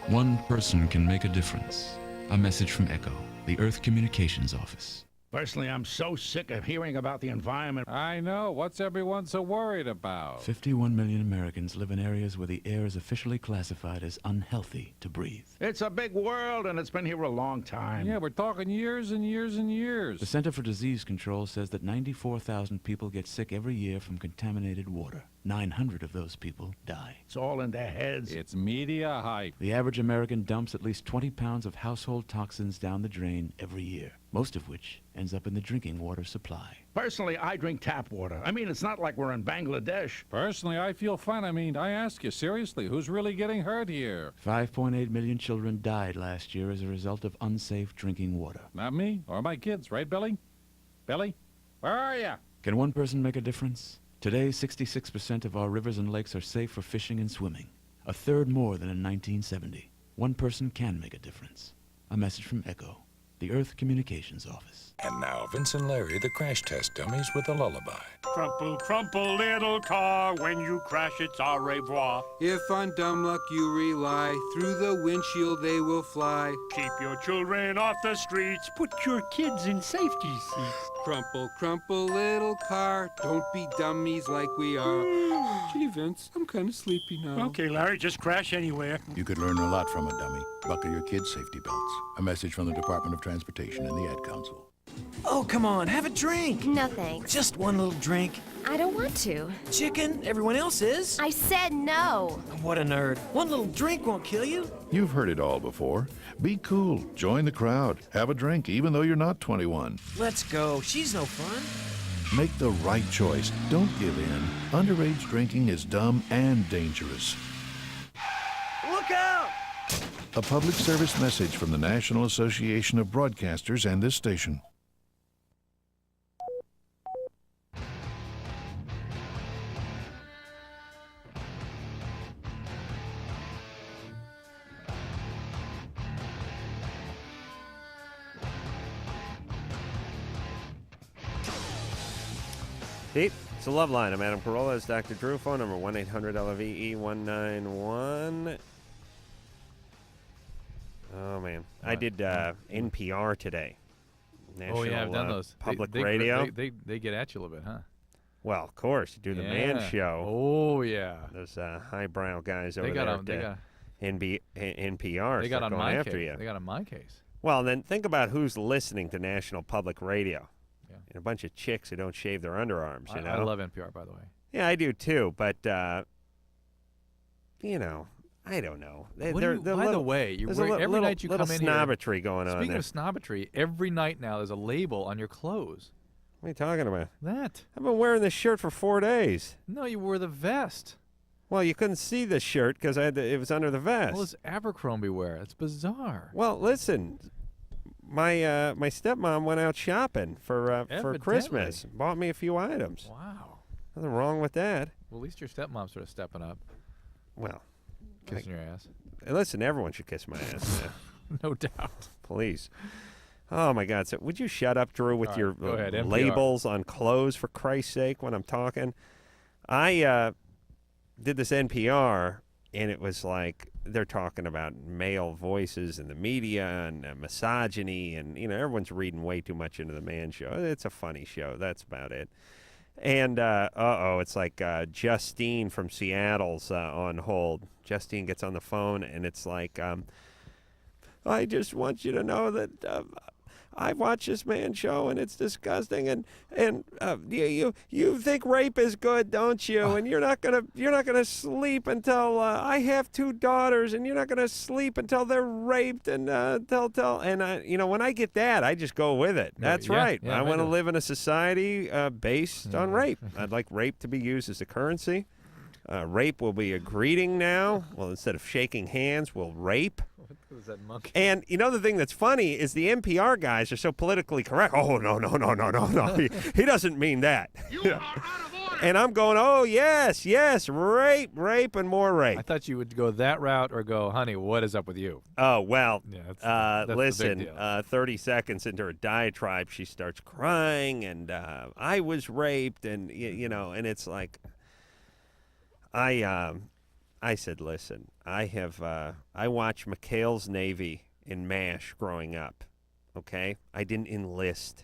One person can make a difference. A message from ECHO, the Earth Communications Office. Personally, I'm so sick of hearing about the environment. I know. What's everyone so worried about? 51 million Americans live in areas where the air is officially classified as unhealthy to breathe. It's a big world, and it's been here a long time. Yeah, we're talking years and years and years. The Center for Disease Control says that 94,000 people get sick every year from contaminated water. 900 of those people die. It's all in their heads. It's media hype. The average American dumps at least 20 pounds of household toxins down the drain every year, most of which ends up in the drinking water supply. Personally, I drink tap water. I mean, it's not like we're in Bangladesh. Personally, I feel fine. I mean, I ask you, seriously, who's really getting hurt here? 5.8 million children died last year as a result of unsafe drinking water. Not me or my kids, right, Billy? Billy, where are you? Can one person make a difference? Today, 66% of our rivers and lakes are safe for fishing and swimming, a third more than in 1970. One person can make a difference. A message from ECHO, the Earth Communications Office. And now, Vince and Larry, the crash test dummies, with a lullaby. Crumple, crumple, little car, when you crash, it's au revoir. If on dumb luck you rely, through the windshield they will fly. Keep your children off the streets, put your kids in safety seats. Crumple, crumple, little car. Don't be dummies like we are. Gee, Vince, I'm kind of sleepy now. Okay, Larry, just crash anywhere. You could learn a lot from a dummy. Buckle your kids' safety belts. A message from the Department of Transportation and the Ad Council. Oh, come on, have a drink. No thanks. Just one little drink. I don't want to. Chicken, everyone else is. I said no. What a nerd. One little drink won't kill you. You've heard it all before. Be cool. Join the crowd. Have a drink, even though you're not 21. Let's go. She's no fun. Make the right choice. Don't give in. Underage drinking is dumb and dangerous. Look out! A public service message from the National Association of Broadcasters and this station. Pete, it's the LoveLine. I'm Adam Carolla. It's Dr. Drew. Phone number 1-800-LOVE-191. Oh, man. I did NPR today. National, I've done those. Public they, radio. They get at you a little bit, huh? Well, of course. You do the man show. Oh, yeah. Those highbrow guys over got there at NPR. They got on my after case. you. They got on my case. Well, then think about who's listening to National Public Radio. Yeah. And a bunch of chicks who don't shave their underarms, you know? I love NPR, by the way. Yeah, I do too, but, you know, I don't know. By the way, every night you come in here. Snobbery going on. Speaking of snobbery, every night now there's a label on your clothes. What are you talking about? That. I've been wearing this shirt for 4 days. No, you wore the vest. Well, you couldn't see the shirt because it was under the vest. Well, it's Abercrombie wear. It's bizarre. Well, listen, my stepmom went out shopping for Christmas. Bought me a few items. Wow. Nothing wrong with that. Well, at least your stepmom's sort of stepping up. Well. Kissing your ass. Listen, everyone should kiss my ass. No doubt. Please. Oh, my God. So would you shut up, Drew, with your ahead, labels on clothes, for Christ's sake, when I'm talking? I did this NPR, and it was like they're talking about male voices in the media and misogyny, and, you know, everyone's reading way too much into the man show. It's a funny show. That's about it. And, it's like Justine from Seattle's on hold. Justine gets on the phone, and it's like, I just want you to know that I watch this man show, and it's disgusting. And you think rape is good, don't you? And you're not gonna sleep until I have 2 daughters, and you're not gonna sleep until they're raped. And when I get that, I just go with it. That's right. I want to live in a society based on rape. I'd like rape to be used as a currency. Rape will be a greeting now. Well, instead of shaking hands, we'll rape. What was that monkey? And you know the thing that's funny is the NPR guys are so politically correct. Oh, no. He doesn't mean that. You are out of order. And I'm going, oh, yes, rape, and more rape. I thought you would go that route or go, honey, what is up with you? Oh, well, that's listen, the big deal. 30 seconds into her diatribe, she starts crying, and I was raped, and, and it's like, I said, listen, I watched McHale's Navy in MASH growing up, okay? I didn't enlist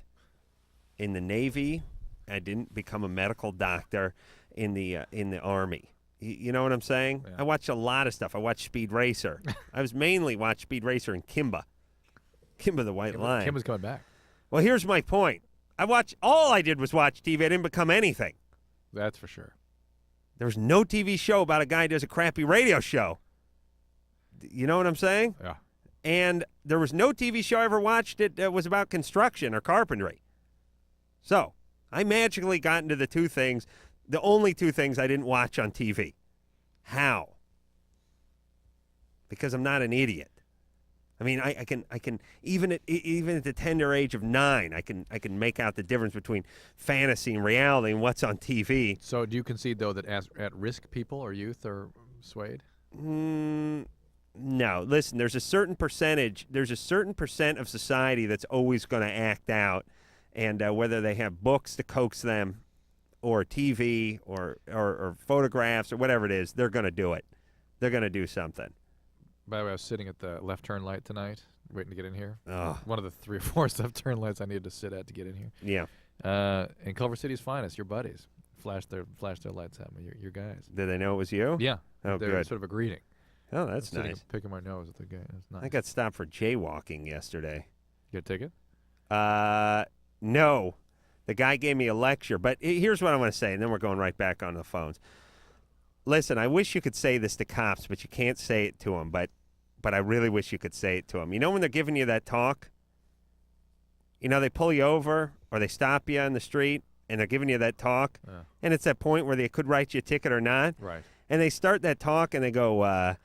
in the Navy. I didn't become a medical doctor in the Army. You know what I'm saying? Yeah. I watched a lot of stuff. I watched Speed Racer. I was mainly watched Speed Racer and Kimba the White Line. Kimba's coming back. Well, here's my point. All I did was watch TV. I didn't become anything. That's for sure. There was no TV show about a guy who does a crappy radio show. You know what I'm saying? Yeah. And there was no TV show I ever watched that was about construction or carpentry. So I magically got into the only 2 things I didn't watch on TV. How? Because I'm not an idiot. I mean, I can even at the tender age of 9, I can make out the difference between fantasy and reality and what's on TV. So, do you concede though that at-risk people or youth are swayed? No. Listen, there's a certain percent of society that's always going to act out, and whether they have books to coax them, or TV, or photographs, or whatever it is, they're going to do it. They're going to do something. By the way, I was sitting at the left turn light tonight, waiting to get in here. Oh. One of the 3 or 4 left turn lights I needed to sit at to get in here. Yeah. And Culver City's finest, your buddies, flashed their lights at me. Your guys. Did they know it was you? Yeah. Oh, They're good. sort of a greeting. Oh, that's Sitting nice. Picking my nose at the guy. That's nice. I got stopped for jaywalking yesterday. You get a ticket? No. The guy gave me a lecture, but here's what I want to say, and then we're going right back on the phones. Listen, I wish you could say this to cops, but you can't say it to them. But I really wish you could say it to them. You know when they're giving you that talk? You know, they pull you over or they stop you on the street, and they're giving you that talk, and it's that point where they could write you a ticket or not. Right. And they start that talk, and they go,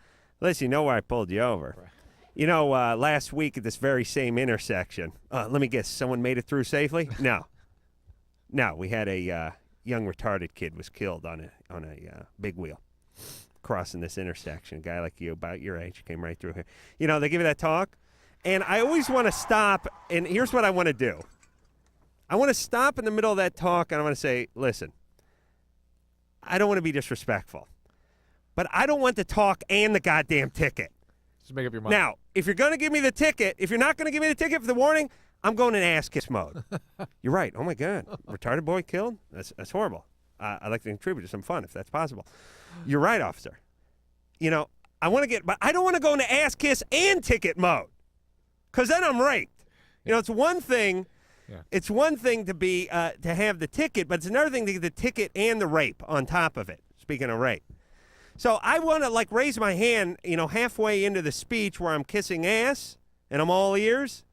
listen, you know why I pulled you over? Right. You know, last week at this very same intersection, let me guess, someone made it through safely? No. No, we had a young retarded kid was killed on a big wheel crossing this intersection. A guy like you, about your age, came right through here. You know, they give you that talk, and I always want to stop, and here's what I want to do. I want to stop in the middle of that talk, and I want to say, listen, I don't want to be disrespectful, but I don't want the talk and the goddamn ticket. Just make up your mind. Now, if you're going to give me the ticket, if you're not going to give me the ticket for the warning, I'm going in ass-kiss mode. You're right. Oh, my God. Retarded boy killed? That's horrible. I'd like to contribute to some fun if that's possible. You're right, officer. You know, I want to get, but I don't want to go into ass-kiss and ticket mode because then I'm raped. You know, it's one thing. Yeah. It's one thing to be to have the ticket, but it's another thing to get the ticket and the rape on top of it. Speaking of rape. So I want to, like, raise my hand, you know, halfway into the speech where I'm kissing ass and I'm all ears.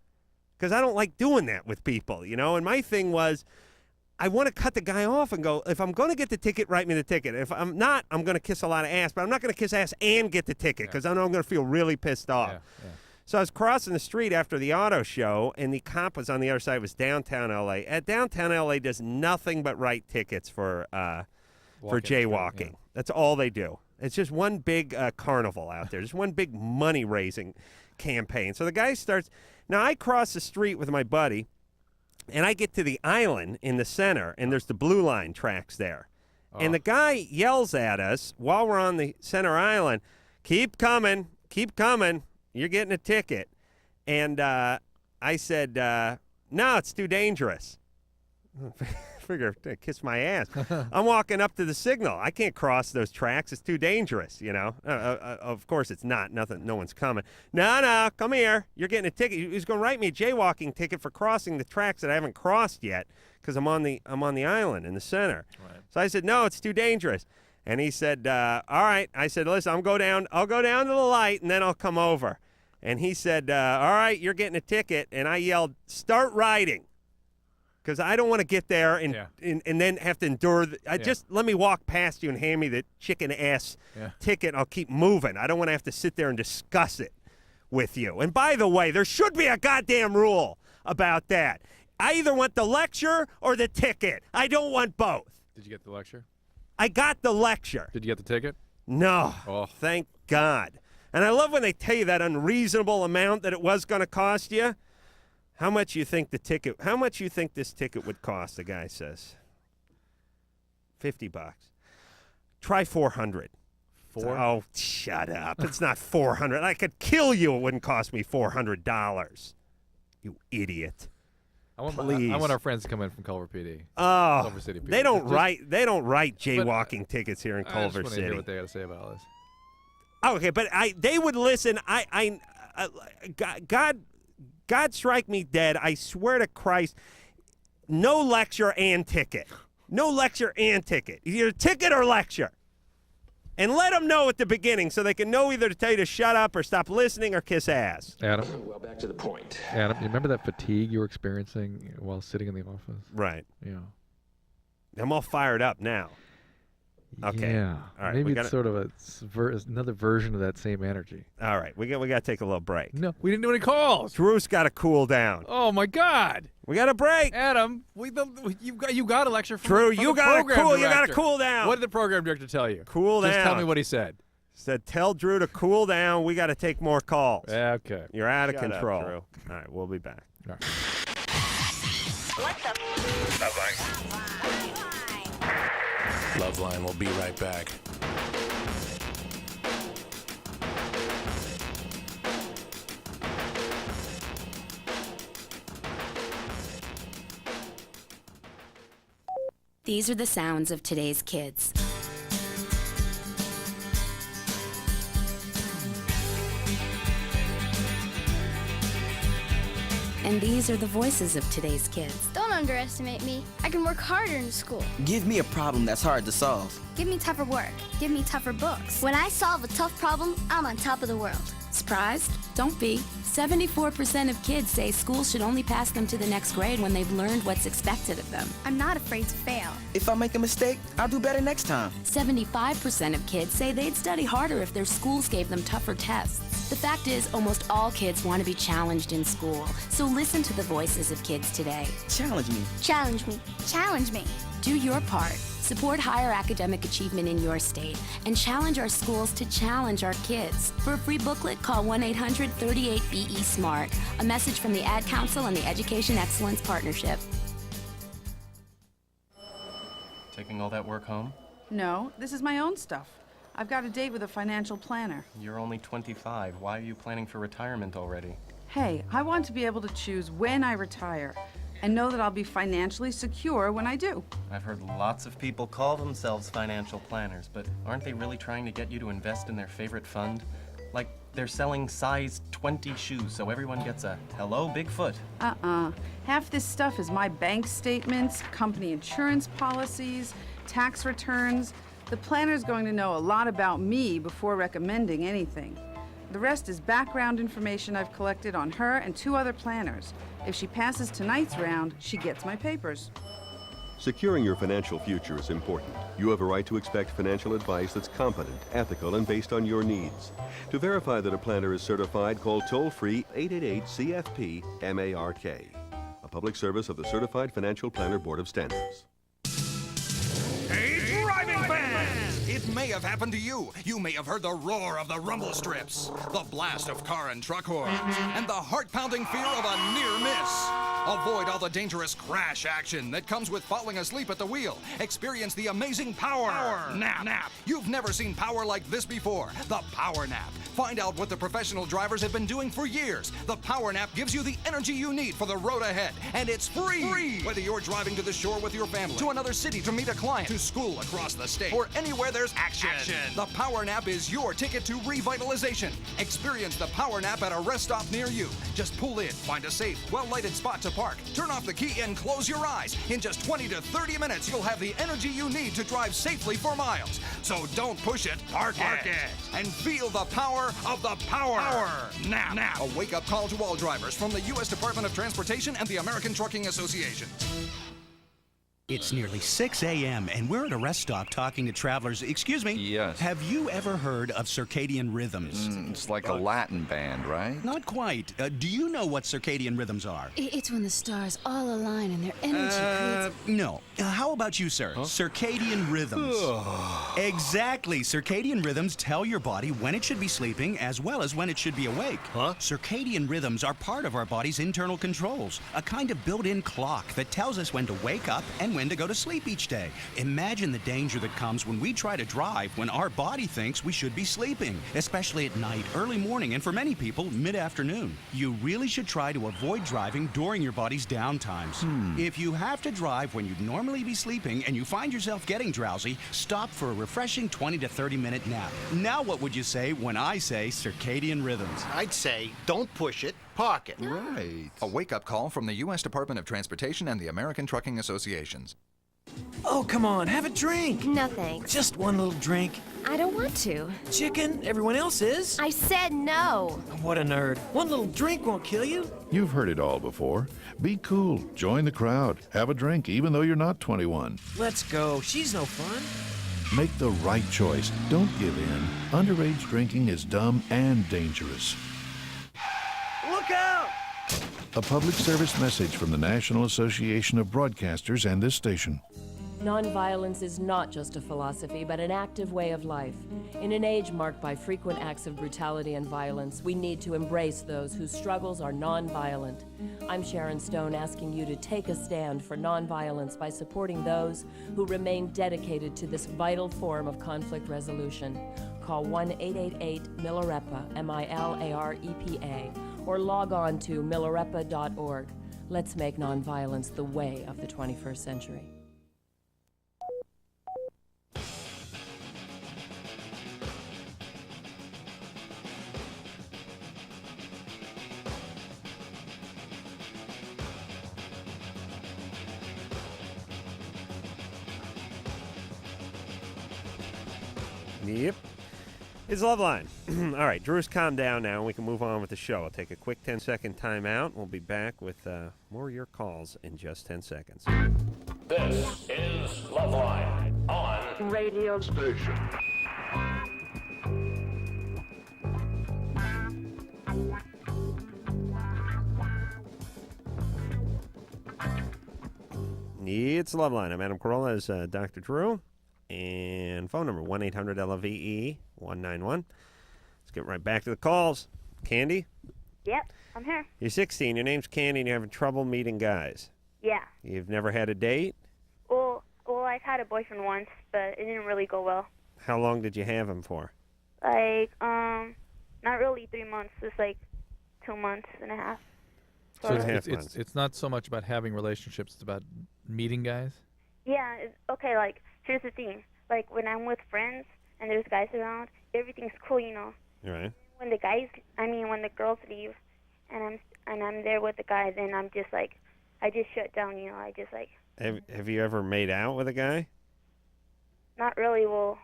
Because I don't like doing that with people, you know. And my thing was, I want to cut the guy off and go, if I'm going to get the ticket, write me the ticket. If I'm not, I'm going to kiss a lot of ass. But I'm not going to kiss ass and get the ticket because I know I'm going to feel really pissed off. Yeah. So I was crossing the street after the auto show, and the cop was on the other side. It was downtown L.A. Downtown L.A. does nothing but write tickets for jaywalking. Yeah. That's all they do. It's just one big carnival out there. Just one big money-raising campaign. So the guy starts... Now, I cross the street with my buddy, and I get to the island in the center, and there's the blue line tracks there. Oh. And the guy yells at us while we're on the center island, keep coming, you're getting a ticket. And I said, no, it's too dangerous. Figure, kiss my ass. I'm walking up to the signal. I can't cross those tracks. It's too dangerous, you know. Of course it's not. Nothing. No one's coming. No, come here. You're getting a ticket. He's going to write me a jaywalking ticket for crossing the tracks that I haven't crossed yet because I'm on the island in the center. Right. So I said, no, it's too dangerous. And he said, all right. I said, listen, I'll go down to the light and then I'll come over. And he said, all right, you're getting a ticket. And I yelled, start riding. Because I don't want to get there and then have to endure. Just let me walk past you and hand me the chicken ass ticket. And I'll keep moving. I don't want to have to sit there and discuss it with you. And by the way, there should be a goddamn rule about that. I either want the lecture or the ticket. I don't want both. Did you get the lecture? I got the lecture. Did you get the ticket? No. Oh. Thank God. And I love when they tell you that unreasonable amount that it was going to cost you. How much you think this ticket would cost? The guy says. $50. Try $400. Oh, shut up! It's not $400. I could kill you. It wouldn't cost me $400. You idiot! I want our friends to come in from Culver PD. Oh, Culver City PD. They don't write jaywalking tickets here in Culver I just City. Hear what they got to say about all this. Okay, but they would listen. God strike me dead. I swear to Christ, no lecture and ticket. No lecture and ticket. Either ticket or lecture. And let them know at the beginning so they can know either to tell you to shut up or stop listening or kiss ass. Adam? Well, back to the point. Adam, you remember that fatigue you were experiencing while sitting in the office? Right. Yeah. I'm all fired up now. Okay. Yeah. All right. Maybe it's sort of another version of that same energy. All right. We got to take a little break. No, we didn't do any calls. Drew's got to cool down. Oh my God. We got a break. Adam, you got a lecture from Drew, from you the got program to director. You got to cool down. What did the program director tell you? Cool down. Just tell me what he said. Said, tell Drew to cool down. We got to take more calls. Yeah, okay. You're out of Shut control. up, Drew. All right, we'll be back. All right. What's up? LoveLine will be right back. These are the sounds of today's kids. And these are the voices of today's kids. Don't underestimate me. I can work harder in school. Give me a problem that's hard to solve. Give me tougher work. Give me tougher books. When I solve a tough problem, I'm on top of the world. Surprised? Don't be. 74% of kids say school should only pass them to the next grade when they've learned what's expected of them. I'm not afraid to fail. If I make a mistake, I'll do better next time. 75% of kids say they'd study harder if their schools gave them tougher tests. The fact is, almost all kids want to be challenged in school. So listen to the voices of kids today. Challenge me. Challenge me. Challenge me. Do your part. Support higher academic achievement in your state and challenge our schools to challenge our kids. For a free booklet, call 1-800-38-BE-SMART. A message from the Ad Council and the Education Excellence Partnership. Taking all that work home? No, this is my own stuff. I've got a date with a financial planner. You're only 25. Why are you planning for retirement already? Hey, I want to be able to choose when I retire and know that I'll be financially secure when I do. I've heard lots of people call themselves financial planners, but aren't they really trying to get you to invest in their favorite fund? Like they're selling size 20 shoes so everyone gets a hello Bigfoot. Half this stuff is my bank statements, company insurance policies, tax returns. The planner's going to know a lot about me before recommending anything. The rest is background information I've collected on her and 2 other planners. If she passes tonight's round, she gets my papers. Securing your financial future is important. You have a right to expect financial advice that's competent, ethical, and based on your needs. To verify that a planner is certified, call toll-free 888-CFP-MARK. A public service of the Certified Financial Planner Board of Standards. Hey, driving fans! It may have happened to you. You may have heard the roar of the rumble strips, the blast of car and truck horns, and the heart-pounding fear of a near miss. Avoid all the dangerous crash action that comes with falling asleep at the wheel. Experience the amazing power nap. You've never seen power like this before. The Power Nap. Find out what the professional drivers have been doing for years. The Power Nap gives you the energy you need for the road ahead, and it's free. Whether you're driving to the shore with your family, to another city to meet a client, to school across the state, or anywhere there's action. The Power Nap is your ticket to revitalization. Experience the Power Nap at a rest stop near you. Just pull in, find a safe, well-lighted spot to park, turn off the key, and close your eyes. In just 20 to 30 minutes, you'll have the energy you need to drive safely for miles. So don't push it, park it, and feel the power of the Power Nap. A wake-up call to all drivers from the U.S. Department of Transportation and the American Trucking Association. It's nearly 6 a.m. and we're at a rest stop talking to travelers. Excuse me? Yes. Have you ever heard of circadian rhythms? It's like a Latin band, right? Not quite. Do you know what circadian rhythms are? It's when the stars all align and their energy creates... No. How about you, sir? Huh? Circadian rhythms. Exactly. Circadian rhythms tell your body when it should be sleeping as well as when it should be awake. Huh? Circadian rhythms are part of our body's internal controls, a kind of built-in clock that tells us when to wake up and when to go to sleep each day. Imagine the danger that comes when we try to drive when our body thinks we should be sleeping, especially at night, early morning, and for many people, mid-afternoon. You really should try to avoid driving during your body's downtimes. If you have to drive when you'd normally be sleeping and you find yourself getting drowsy, stop for a refreshing 20 to 30-minute nap. Now what would you say when I say circadian rhythms? I'd say don't push it, park it. Right. A wake-up call from the U.S. Department of Transportation and the American Trucking Associations. Oh, come on, have a drink. No thanks. Just one little drink. I don't want to. Chicken, everyone else is. I said no. What a nerd. One little drink won't kill you. You've heard it all before. Be cool. Join the crowd. Have a drink even though you're not 21. Let's go. She's no fun. Make the right choice. Don't give in. Underage drinking is dumb and dangerous. Look out! A public service message from the National Association of Broadcasters and this station. Nonviolence is not just a philosophy, but an active way of life. In an age marked by frequent acts of brutality and violence, we need to embrace those whose struggles are nonviolent. I'm Sharon Stone, asking you to take a stand for nonviolence by supporting those who remain dedicated to this vital form of conflict resolution. Call 1-888-MILAREPA, M-I-L-A-R-E-P-A, or log on to milarepa.org. Let's make nonviolence the way of the 21st century. Yep. It's LoveLine. All right, Drew's calmed down now, and we can move on with the show. I'll take a quick 10-second timeout. We'll be back with more of your calls in just 10 seconds. This is LoveLine on radio station. It's LoveLine. I'm Adam Carolla as Dr. Drew. And phone number 1-800-LOVE-191. Let's get right back to the calls. Candy? Yep, I'm here. You're 16. Your name's Candy, and you're having trouble meeting guys. Yeah. You've never had a date? Well, I've had a boyfriend once, but it didn't really go well. How long did you have him for? Like, not really 3 months. Just like 2 months and a half. So it's not so much about having relationships; it's about meeting guys. Yeah. Okay. Like, here's the thing. Like, when I'm with friends and there's guys around, everything's cool, you know. Right. When the girls leave, and I'm there with the guys, and I'm just like, I just shut down, you know. I just like. Have you ever made out with a guy? Not really. Well,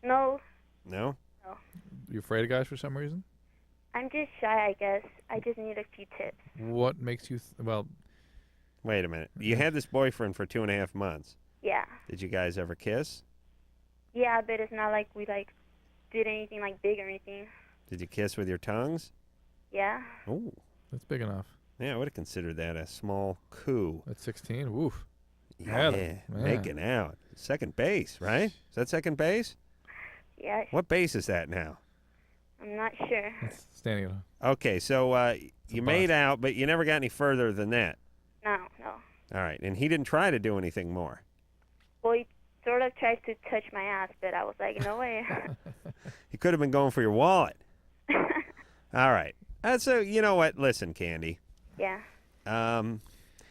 no. No? No. You afraid of guys for some reason? I'm just shy, I guess. I just need a few tips. What makes you Wait a minute. You had this boyfriend for 2.5 months. Yeah. Did you guys ever kiss? Yeah, but it's not like we did anything big or anything. Did you kiss with your tongues? Yeah. Oh. That's big enough. Yeah, I would have considered that a small coup. At 16? Woof. Yeah, making out. Second base, right? Is that second base? Yeah. What base is that now? I'm not sure. It's standing on. Okay, so you made out, but you never got any further than that. No. All right, and he didn't try to do anything more. Well, he sort of tried to touch my ass, but I was like, no way. He could have been going for your wallet. All right. So, you know what? Listen, Candy. Yeah.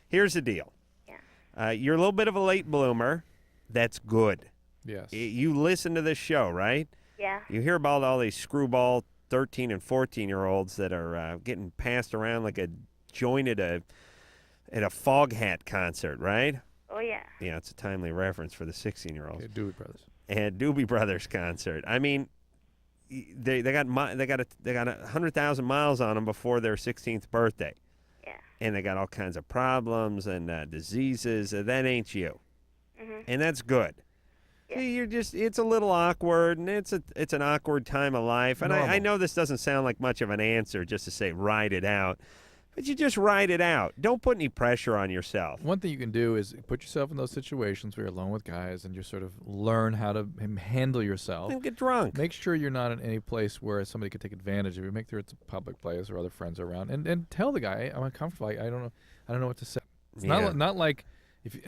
Here's the deal. Yeah. You're a little bit of a late bloomer. That's good. Yes. You listen to this show, right? Yeah. You hear about all these screwball 13 and 14-year-olds that are getting passed around like a joint at a Fog Hat concert, right? Oh, yeah. Yeah, it's a timely reference for the 16-year-olds. Okay, Doobie Brothers. And Doobie Brothers concert. I mean, they got 100,000 miles on them before their 16th birthday. Yeah. And they got all kinds of problems and diseases. That ain't you. Mm-hmm. And that's good. Yeah. See, it's a little awkward, and it's an awkward time of life. And I know this doesn't sound like much of an answer just to say ride it out. But you just ride it out. Don't put any pressure on yourself. One thing you can do is put yourself in those situations where you're alone with guys and you sort of learn how to handle yourself. And get drunk. Make sure you're not in any place where somebody could take advantage of you. Make sure it's a public place or other friends are around. And tell the guy, I'm uncomfortable. I don't know what to say. It's not like,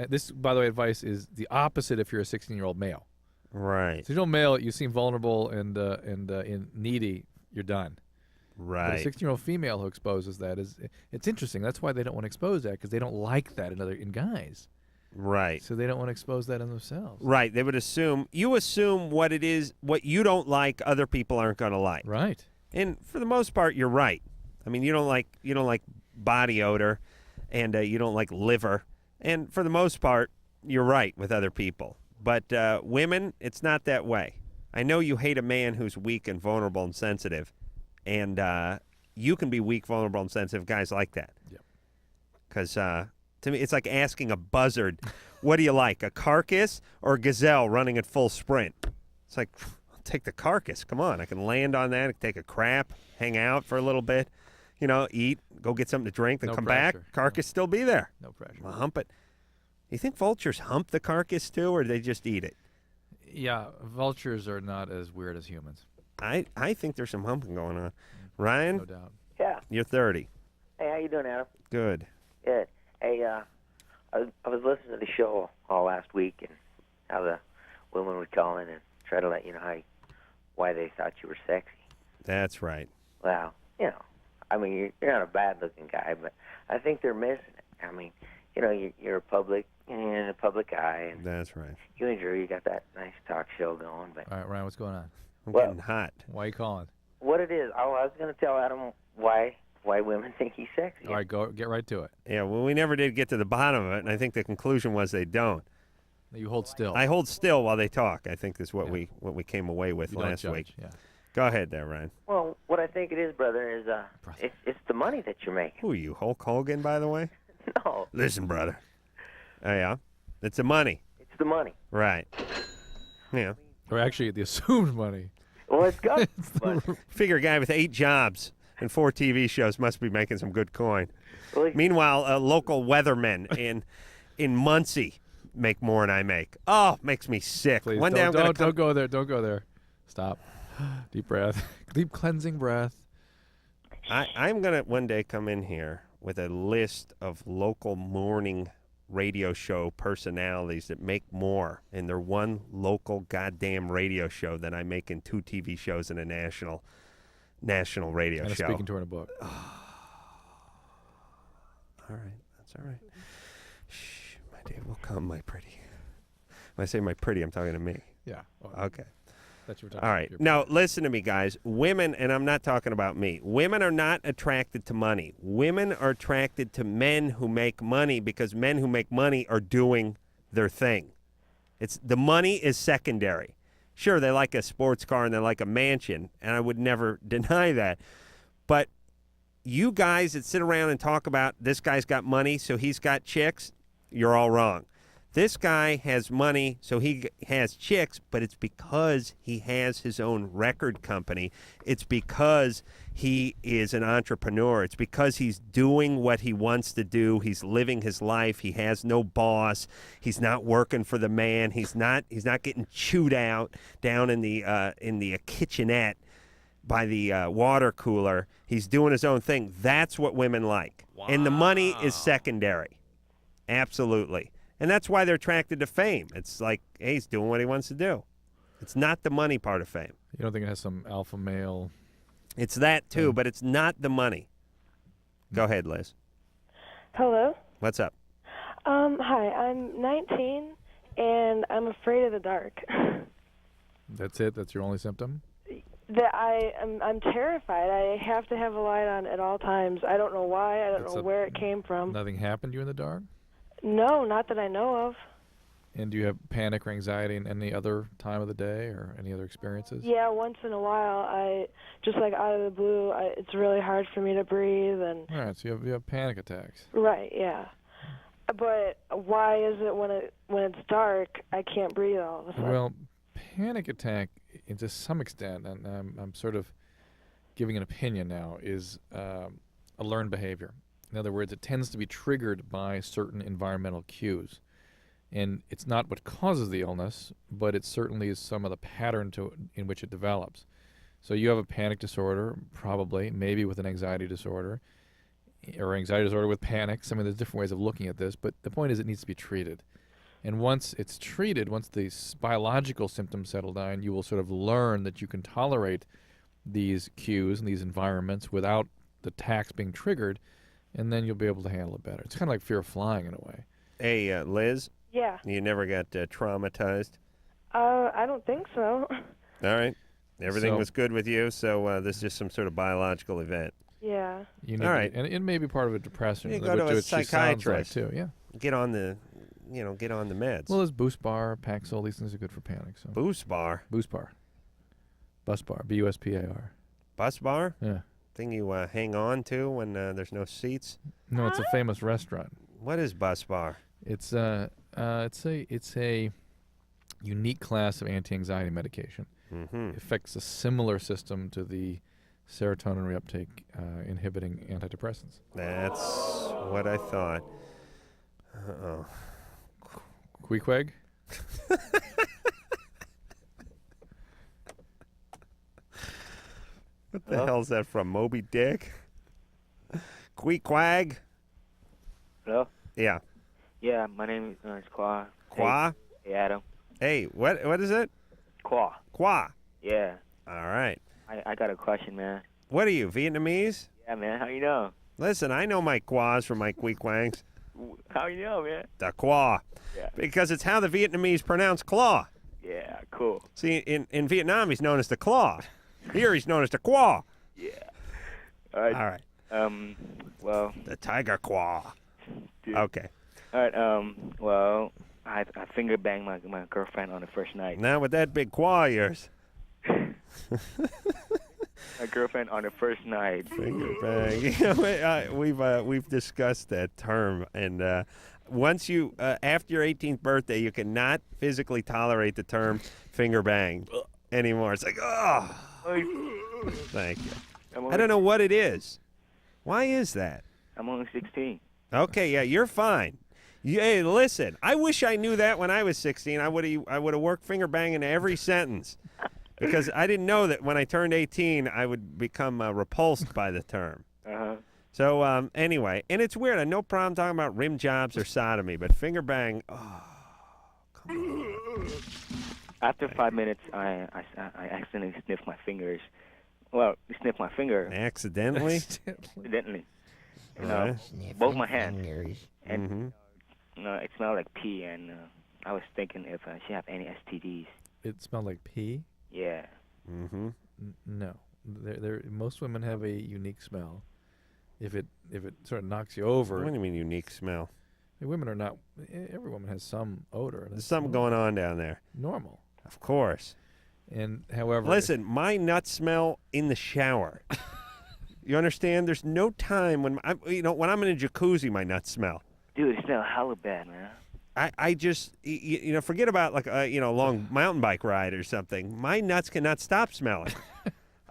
this, by the way, advice is the opposite if you're a 16-year-old male. Right. So you don't male, you seem vulnerable and needy, you're done. Right. But a 16-year-old female who exposes that it's interesting. That's why they don't want to expose that, because they don't like that in guys. Right. So they don't want to expose that in themselves. Right. They would assume what it is, what you don't like, other people aren't going to like. Right. And for the most part, you're right. I mean, you don't like body odor, and you don't like liver, and for the most part, you're right with other people. But women, it's not that way. I know you hate a man who's weak and vulnerable and sensitive. And you can be weak, vulnerable, and sensitive. Guys like that. Yep. Because to me, it's like asking a buzzard, what do you like, a carcass or a gazelle running at full sprint? It's like, I'll take the carcass. Come on. I can land on that, I can take a crap, hang out for a little bit, eat, go get something to drink, then come pressure. back. Carcass still be there. No pressure. I'll hump it. You think vultures hump the carcass too, or do they just eat it? Yeah, vultures are not as weird as humans. I think there's some humping going on. Ryan? No doubt. Yeah. You're 30. Hey, how you doing, Adam? Good. Good. Hey, I was listening to the show all last week and how the women would call in and try to let you know why they thought you were sexy. That's right. Well, I mean, you're not a bad-looking guy, but I think they're missing it. I mean, you're in the public eye. And that's right. You and Drew, you got that nice talk show going. But all right, Ryan, what's going on? I'm getting hot. Why are you calling? What it is, I was going to tell Adam why women think he's sexy. All right, get right to it. Yeah, well, we never did get to the bottom of it, and I think the conclusion was they don't. You hold still. I hold still while they talk. I think is what we came away with You don't last judge, week. yeah. Go ahead there, Ryan. Well, what I think it is, brother, is it's the money that you're making. Who are you, Hulk Hogan, by the way? No. Listen, brother. Oh, yeah? It's the money. It's the money. Right. Yeah. Or actually, the assumed money. Well, it's got Figure a guy with 8 jobs and 4 TV shows must be making some good coin. Well, Meanwhile, local weathermen in Muncie make more than I make. Oh, makes me sick. Please, One day I'm gonna don't go there. Don't go there. Stop. Deep breath. Deep cleansing breath. I'm going to one day come in here with a list of local morning radio show personalities that make more in their one local goddamn radio show than I make in 2 TV shows and a national radio And show. speaking to her in a book. All right. That's all right. Shh. My day will come, my pretty. When I say my pretty, I'm talking to me. Yeah. Okay. That's what we're talking All right. Now, listen to me, guys. Women, and I'm not talking about me, women are not attracted to money. Women are attracted to men who make money because men who make money are doing their thing. The money is secondary. Sure, they like a sports car and they like a mansion, and I would never deny that. But you guys that sit around and talk about this guy's got money, so he's got chicks, you're all wrong. This guy has money, so he has chicks, but it's because he has his own record company. It's because he is an entrepreneur. It's because he's doing what he wants to do. He's living his life. He has no boss. He's not working for the man. He's not getting chewed out down in the kitchenette by the water cooler. He's doing his own thing. That's what women like. Wow. And the money is secondary. Absolutely. And that's why they're attracted to fame. It's like, hey, he's doing what he wants to do. It's not the money part of fame. You don't think it has some alpha male? It's that too, but it's not the money. Go ahead, Liz. Hello. What's up? Hi, I'm 19 and I'm afraid of the dark. That's it? That's your only symptom? I'm terrified. I have to have a light on at all times. I don't know why. I don't know where it came from. Nothing happened to you in the dark? No, not that I know of. And do you have panic or anxiety in any other time of the day or any other experiences? Yeah, once in a while, I just like out of the blue, it's really hard for me to breathe and. All right, so you have panic attacks. Right, yeah. But why is it when it's dark I can't breathe all of a sudden? Well, panic attack, to some extent, and I'm sort of giving an opinion now, is a learned behavior. In other words, it tends to be triggered by certain environmental cues. And it's not what causes the illness, but it certainly is some of the pattern in which it develops. So you have a panic disorder, probably, maybe with an anxiety disorder, or anxiety disorder with panics. I mean, there's different ways of looking at this, but the point is it needs to be treated. And once it's treated, once the biological symptoms settle down, you will sort of learn that you can tolerate these cues and these environments without the attacks being triggered, and then you'll be able to handle it better. It's kind of like fear of flying in a way. Hey, Liz? Yeah. You never got traumatized? I don't think so. All right. Everything was good with you, so this is just some sort of biological event. Yeah. You need All right. And it may be part of a depression. You go to a which she sounds like psychiatrist too, yeah. Get on the meds. Well, there's Boost Bar, Paxil. These things are good for panic. So. Boost Bar? Boost Bar. Bus Bar. B-U-S-P-A-R. Bus bar? Yeah. Thing you hang on to when there's no seats? No, it's a famous restaurant. What is Bus Bar? It's a unique class of anti-anxiety medication. Mm-hmm. It affects a similar system to the serotonin reuptake inhibiting antidepressants. That's what I thought. Uh-oh. Queequeg? What the hell's that from? Moby Dick? Queequeg? Hello? Yeah. Yeah, my name is Qua. Qua? Hey, Adam. Hey, what is it? Qua. Qua. Yeah. All right. I got a question, man. What are you, Vietnamese? Yeah, man. How you know? Listen, I know my quas from my queequangs. How you know, man? The qua. Yeah. Because it's how the Vietnamese pronounce claw. Yeah, cool. See, in Vietnam, he's known as the claw. Here, he's known as the qua. Yeah. All right. All right. Well. The tiger qua. Dude. Okay. All right. Well, I finger banged my girlfriend on the first night. Now with that big quaw of yours. My girlfriend on the first night. Finger bang. We've discussed that term, and once you after your 18th birthday, you cannot physically tolerate the term finger bang anymore. It's like, oh. Thank you. I don't know what it is. Why is that? I'm only 16. Okay, yeah, you're fine. Hey, listen, I wish I knew that when I was 16. I would have worked finger banging every sentence. Because I didn't know that when I turned 18, I would become repulsed by the term. Uh-huh. So anyway, and it's weird. I have no problem talking about rim jobs or sodomy, but finger bang, oh, come on. After 5 minutes, I accidentally sniffed my fingers. Well, sniffed my finger. Accidentally? Accidentally. You Right. know, both my hands. And it smelled like pee, and I was thinking if she have any STDs. It smelled like pee? Yeah. Mm-hmm. No. Most women have a unique smell. If it sort of knocks you over. What do you mean unique smell? Women are not. Every woman has some odor. There's something going on down there. Normal. Of course. And however, listen, my nuts smell in the shower. You understand? There's no time when when I'm in a jacuzzi, my nuts smell. Dude, it smells hella bad, man. I just forget about like a long mountain bike ride or something. My nuts cannot stop smelling.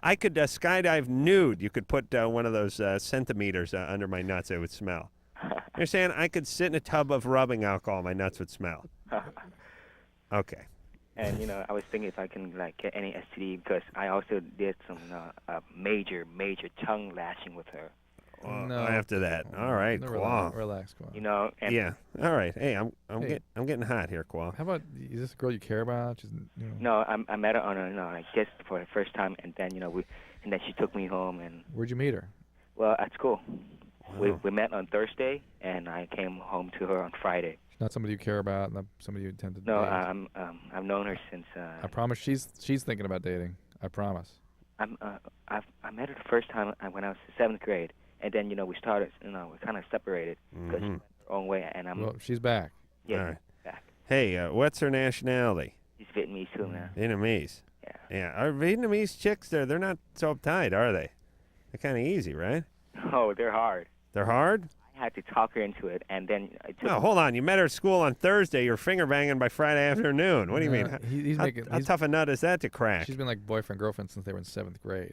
I could skydive nude. You could put one of those centimeters under my nuts. It would smell. You understand? I could sit in a tub of rubbing alcohol. My nuts would smell. Okay. And I was thinking if I can get any STD because I also did some major tongue lashing with her. No. After that, all right, Qua. Relax, Qua. And yeah, all right. Hey, I'm getting hot here, Qua. How about, is this a girl you care about? No, I met her on I guess for the first time, and then and then she took me home. And where'd you meet her? Well, at school. Wow. We met on Thursday, and I came home to her on Friday. She's not somebody you care about, not somebody you intend to date. No, I've known her since. I promise she's thinking about dating. I promise. I met her the first time when I was in 7th grade. And then, we started, we kind of separated because she went her own way, and I'm... Well, she's back. Yeah, all right. Back. Hey, what's her nationality? She's Vietnamese too now. Vietnamese? Yeah. Yeah. Are Vietnamese chicks, they're not so uptight, are they? They're kind of easy, right? Oh, they're hard. They're hard? I had to talk her into it, and then... No, hold on. You met her at school on Thursday. You're finger banging by Friday afternoon. What do you mean? How tough a nut is that to crack? She's been like boyfriend, girlfriend since they were in 7th grade.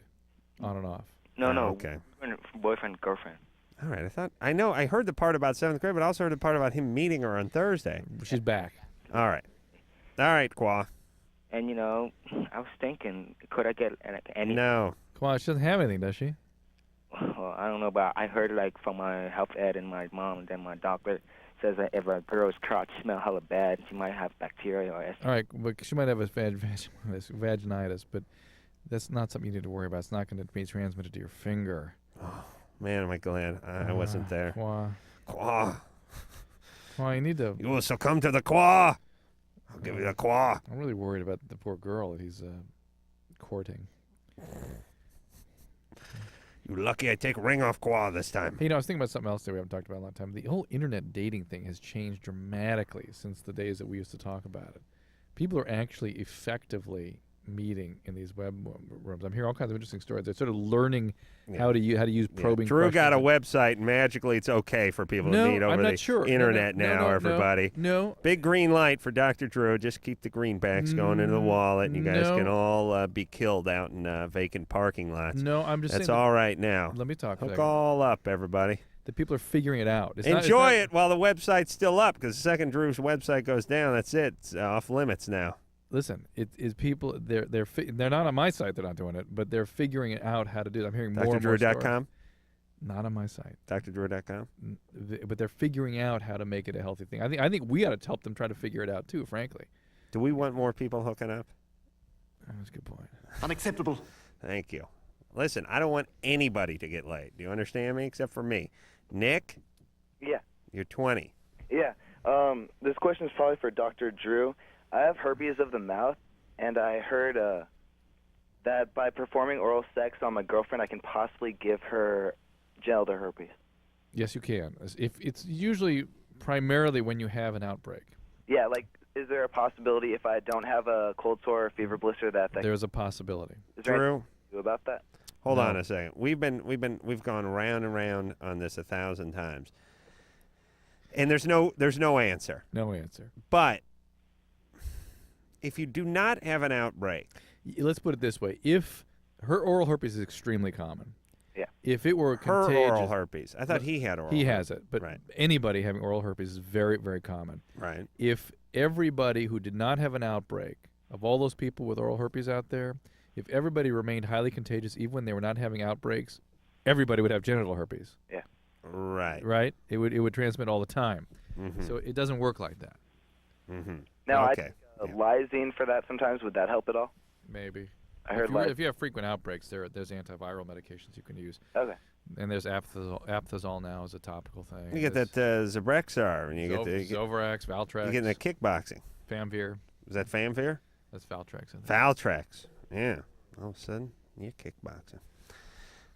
On and off. No. Okay. Boyfriend, girlfriend. All right. I heard the part about 7th grade, but I also heard the part about him meeting her on Thursday. She's back. All right, Qua. And, I was thinking, could I get any... No. Qua, she doesn't have anything, does she? Well, I don't know, but I heard, from my health ed and my mom, and then my doctor says that if a girl's crotch smell hella bad, she might have bacteria or STD. All right, but she might have a vaginitis, but that's not something you need to worry about. It's not going to be transmitted to your finger. Oh, man, am I glad I wasn't there. Qua. Qua, you need to... You will succumb to the Qua. I'll give you the Qua. I'm really worried about the poor girl that he's courting. You lucky I take ring off Qua this time. Hey, I was thinking about something else that we haven't talked about in a long time. The whole internet dating thing has changed dramatically since the days that we used to talk about it. People are actually effectively meeting in these web rooms. I'm hearing all kinds of interesting stories. They're sort of learning how to use probing. Drew questions. got a website, and magically it's okay for people to meet over the internet now, everybody. No. Big green light for Dr. Drew. Just keep the greenbacks going into the wallet, and you guys can all be killed out in vacant parking lots. No, I'm just saying. That's all right now. Let me talk. Hook all up, everybody. The people are figuring it out. Enjoy it while the website's still up, because the second Drew's website goes down, that's it. It's off limits now. Listen, it is people. They're not on my site. They're not doing it, but they're figuring out how to do it. I'm hearing more and more stories. DrDrew.com? Not on my site. DrDrew.com? But they're figuring out how to make it a healthy thing. I think we ought to help them try to figure it out too. Frankly. Do we want more people hooking up? That's a good point. Unacceptable. Thank you. Listen, I don't want anybody to get laid. Do you understand me? Except for me. Nick? Yeah. You're 20. Yeah. This question is probably for Dr. Drew. I have herpes of the mouth, and I heard that by performing oral sex on my girlfriend, I can possibly give her genital herpes. Yes, you can. If it's usually primarily when you have an outbreak. Yeah, like, is there a possibility if I don't have a cold sore or fever blister that There's a possibility. is there Drew? anything to do about that? Hold on a second. We've gone round and round on this 1,000 times, and there's no answer. No answer. But if you do not have an outbreak, Let's put it this way: if her oral herpes is extremely common. Yeah. If it were her contagious, oral herpes. I thought he had oral. He herpes. has it, but right. anybody having oral herpes is very, very common. Right. If everybody who did not have an outbreak, of all those people with oral herpes out there, if everybody remained highly contagious even when they were not having outbreaks, everybody would have genital herpes. Yeah. Right. Right? It would transmit all the time. Mhm. So it doesn't work like that. Mm-hmm. Now, Okay. I take lysine for that sometimes. Would that help at all? Maybe. I heard if you have frequent outbreaks, there's antiviral medications you can use. Okay. And there's Aphthazol now as a topical thing. You get that Zabrexar, and you get the Zovirax, Valtrex. You get in the kickboxing. Famvir. Is that Famvir? That's Valtrex. Valtrex. Yeah. All of a sudden, you're kickboxing.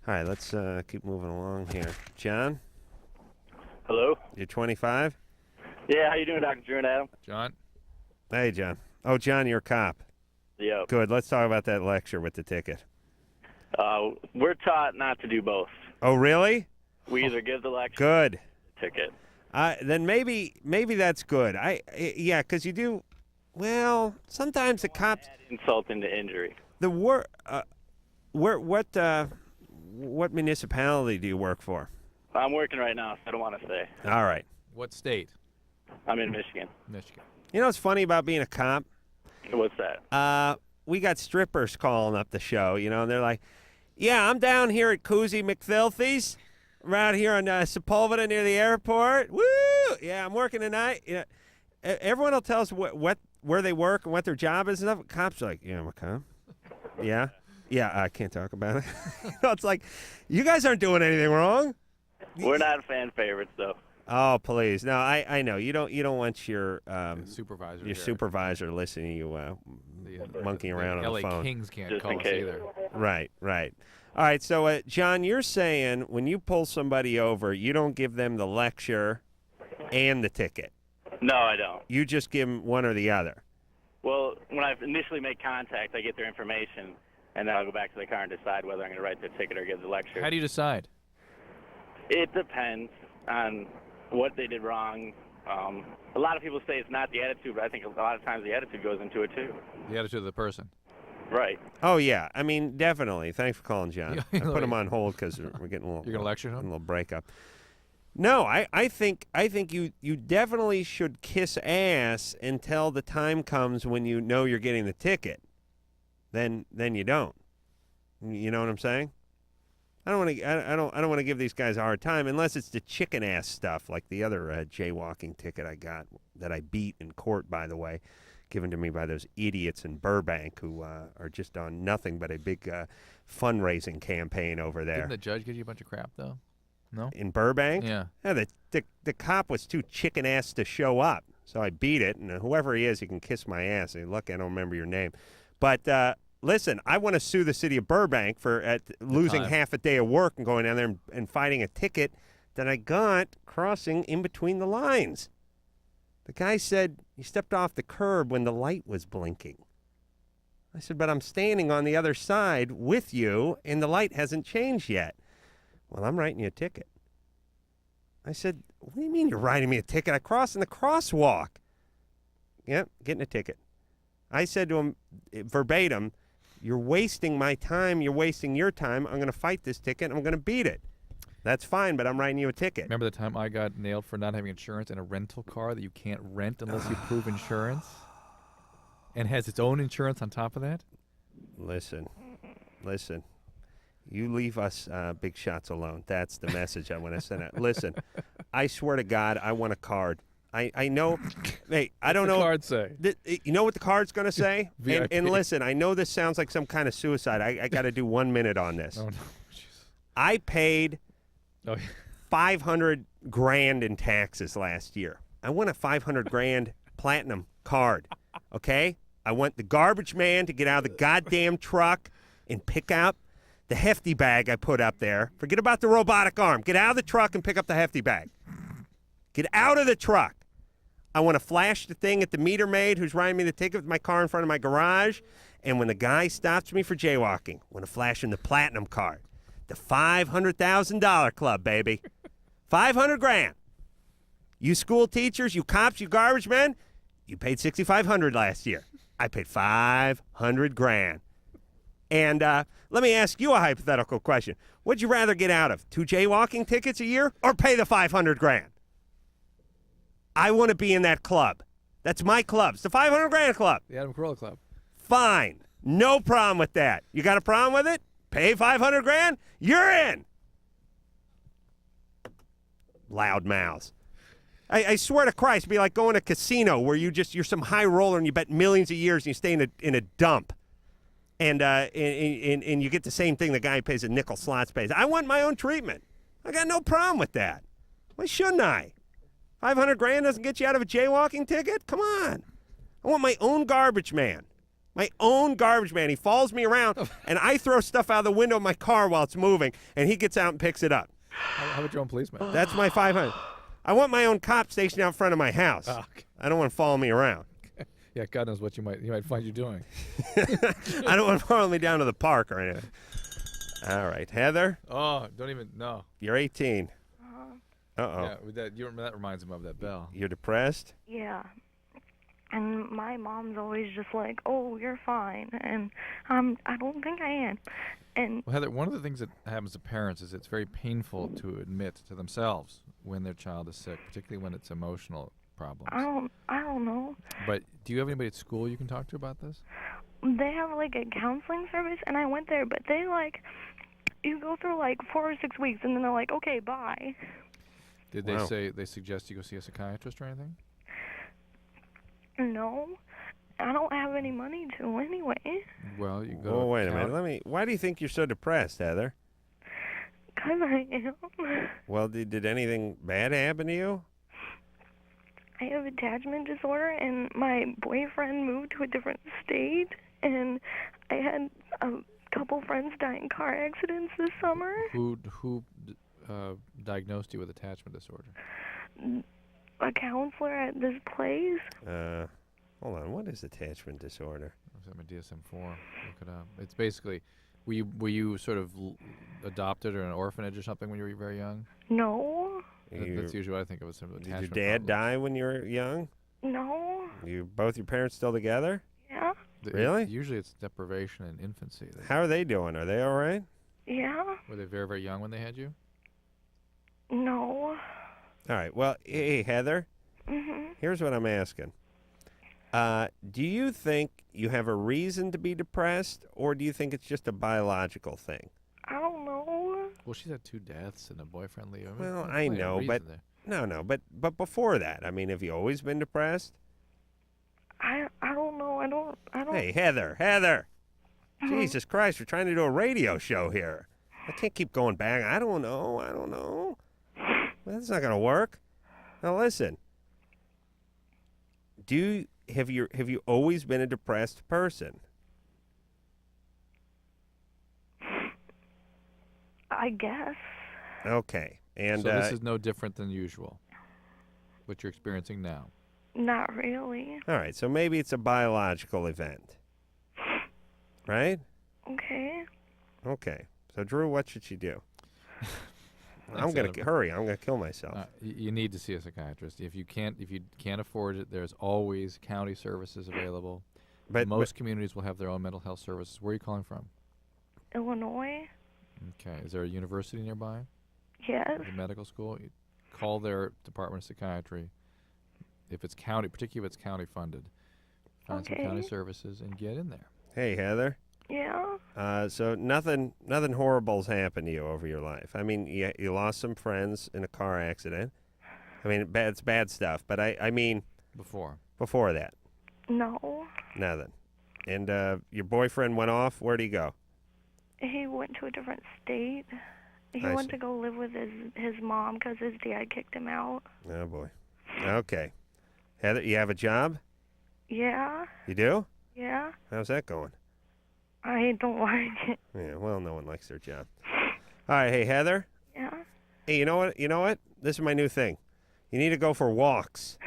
All right, let's keep moving along here. John? Hello? You're 25? Yeah, how you doing, Dr. Drew and Adam? John? Hey, John. Oh, John, you're a cop. Yep. Good. Let's talk about that lecture with the ticket. We're taught not to do both. Oh, really? We either give the lecture Good. or the ticket. Then maybe that's good. Yeah, because you do. Well, sometimes the cops. Insult into injury. The what municipality do you work for? I'm working right now, so I don't want to say. All right. What state? I'm in Michigan. Michigan. You know what's funny about being a cop? What's that? We got strippers calling up the show, and they're like, "Yeah, I'm down here at Koozie McFilthy's, right here on Sepulveda near the airport. Woo! Yeah, I'm working tonight." Everyone will tell us where they work and what their job is and stuff. Cops are like, "Yeah, I'm a cop." Yeah, I can't talk about it. It's like, you guys aren't doing anything wrong. We're not fan favorites, though. Oh, please. No, I know. You don't want your supervisor your here. supervisor listening to you monkeying around on LA the phone. Kings can't Just call in us case. either. Right. All right, so, John, you're saying when you pull somebody over, you don't give them the lecture and the ticket. No, I don't. You just give them one or the other. Well, when I initially make contact, I get their information, and then I'll go back to the car and decide whether I'm going to write the ticket or give the lecture. How do you decide? It depends on what they did wrong. A lot of people say it's not the attitude, but I think a lot of times the attitude goes into it, too. The attitude of the person. Right. Oh, yeah. I mean, definitely. Thanks for calling, John. Yeah, I put him on hold because we're getting a little. You're going to lecture him? A little breakup. No, I think you definitely should kiss ass until the time comes when you know you're getting the ticket. Then you don't. You know what I'm saying? I don't want to give these guys a hard time unless it's the chicken ass stuff like the other jaywalking ticket I got that I beat in court, by the way, given to me by those idiots in Burbank who are just on nothing but a big fundraising campaign over there. Didn't the judge give you a bunch of crap, though? No? In Burbank? Yeah. The cop was too chicken ass to show up, so I beat it, and whoever he is, he can kiss my ass. Hey, look, I don't remember your name. But listen, I want to sue the city of Burbank for losing half a day of work and going down there and fighting a ticket that I got crossing in between the lines. The guy said he stepped off the curb when the light was blinking. I said, but I'm standing on the other side with you, and the light hasn't changed yet. Well, I'm writing you a ticket. I said, what do you mean you're writing me a ticket? I crossed in the crosswalk. Yep, getting a ticket. I said to him verbatim, you're wasting my time. You're wasting your time. I'm going to fight this ticket. I'm going to beat it. That's fine, but I'm writing you a ticket. Remember the time I got nailed for not having insurance in a rental car that you can't rent unless you prove insurance? And has its own insurance on top of that? Listen. You leave us big shots alone. That's the message I want to send out. Listen, I swear to God, I want a card. I know. Hey, I don't know. What's the card say? You know what the card's going to say? VIP. And listen, I know this sounds like some kind of suicide. I got to do 1 minute on this. Oh, no. I paid Oh, $500,000 in taxes last year. I want a $500,000 platinum card. Okay? I want the garbage man to get out of the goddamn truck and pick up the hefty bag I put up there. Forget about the robotic arm. Get out of the truck and pick up the hefty bag. Get out of the truck. I want to flash the thing at the meter maid who's writing me the ticket with my car in front of my garage. And when the guy stops me for jaywalking, I want to flash him the platinum card. The $500,000 club, baby. 500 grand. You school teachers, you cops, you garbage men, you paid $6,500 last year. I paid 500 grand. And let me ask you a hypothetical question. Would you rather get out of 2 jaywalking tickets a year or pay the 500 grand? I want to be in that club. That's my club. It's the 500 grand club. The Adam Carolla Club. Fine. No problem with that. You got a problem with it? Pay 500 grand? You're in. Loud mouths. I swear to Christ, it'd be like going to a casino where you're some high roller and you bet millions of years and you stay in a dump. And you get the same thing the guy who pays a nickel slots pays. I want my own treatment. I got no problem with that. Why shouldn't I? 500 grand doesn't get you out of a jaywalking ticket? Come on. I want my own garbage man. My own garbage man. He follows me around, and I throw stuff out of the window of my car while it's moving, and he gets out and picks it up. How about your own policeman? That's my 500. I want my own cop stationed out front of my house. Oh, okay. I don't want to follow me around. Yeah, God knows what he might find you doing. I don't want to follow me down to the park or anything. All right, Heather. Oh, don't even no. You're 18. Uh-oh. Yeah, that reminds him of that bell. You're depressed? Yeah. And my mom's always just like, "Oh, you're fine," and I don't think I am. And well, Heather, one of the things that happens to parents is it's very painful to admit to themselves when their child is sick, particularly when it's emotional problems. I don't know. But do you have anybody at school you can talk to about this? They have like a counseling service, and I went there, but they you go through like 4 or 6 weeks, and then they're like, "Okay, bye." Did they suggest you go see a psychiatrist or anything? No, I don't have any money to anyway. Well, you go. Oh, wait a minute. Why do you think you're so depressed, Heather? 'Cause I am. Well, did anything bad happen to you? I have attachment disorder, and my boyfriend moved to a different state, and I had a couple friends die in car accidents this summer. Who diagnosed you with attachment disorder? A counselor at this place. Hold on. What is attachment disorder? I'm a DSM-4. Look it up. It's basically, were you sort of adopted or in an orphanage or something when you were very young? No. That's usually what I think of as attachment. Did your dad die when you were young? No. Both your parents still together? Yeah. Really? Usually it's deprivation in infancy. How are they doing? Are they all right? Yeah. Were they very, very young when they had you? No. All right. Well, hey, Heather. Mm-hmm. Here's what I'm asking. Do you think you have a reason to be depressed, or do you think it's just a biological thing? I don't know. Well, she's had 2 deaths and a boyfriend leaving. Well, I know, but but before that, I mean, have you always been depressed? I don't know. I don't. Hey, Heather. Jesus Christ, we're trying to do a radio show here. I can't keep going back. I don't know. Well, that's not gonna work. Now listen. Have you always been a depressed person? I guess. Okay. And so this is no different than usual, what you're experiencing now. Not really. All right, so maybe it's a biological event. Right? Okay. Okay. So Drew, what should she do? I'm going to hurry. I'm going to kill myself. You need to see a psychiatrist. If you can't afford it, there's always county services available. But most communities will have their own mental health services. Where are you calling from? Illinois. Okay. Is there a university nearby? Yes. A medical school? You call their Department of Psychiatry. If it's county, particularly if it's county funded, find some county services and get in there. Hey, Heather. Yeah. So nothing horrible's happened to you over your life. I mean, you lost some friends in a car accident. I mean, it's bad stuff. But I mean, before that. No. Nothing. And your boyfriend went off. Where'd he go? He went to a different state. He I went see. to go live with his mom because his dad kicked him out. Oh boy. Okay. Heather, you have a job? Yeah. You do? Yeah. How's that going? I don't like it. Yeah, well, no one likes their job. All right, hey, Heather. Yeah. Hey, you know what? This is my new thing. You need to go for walks.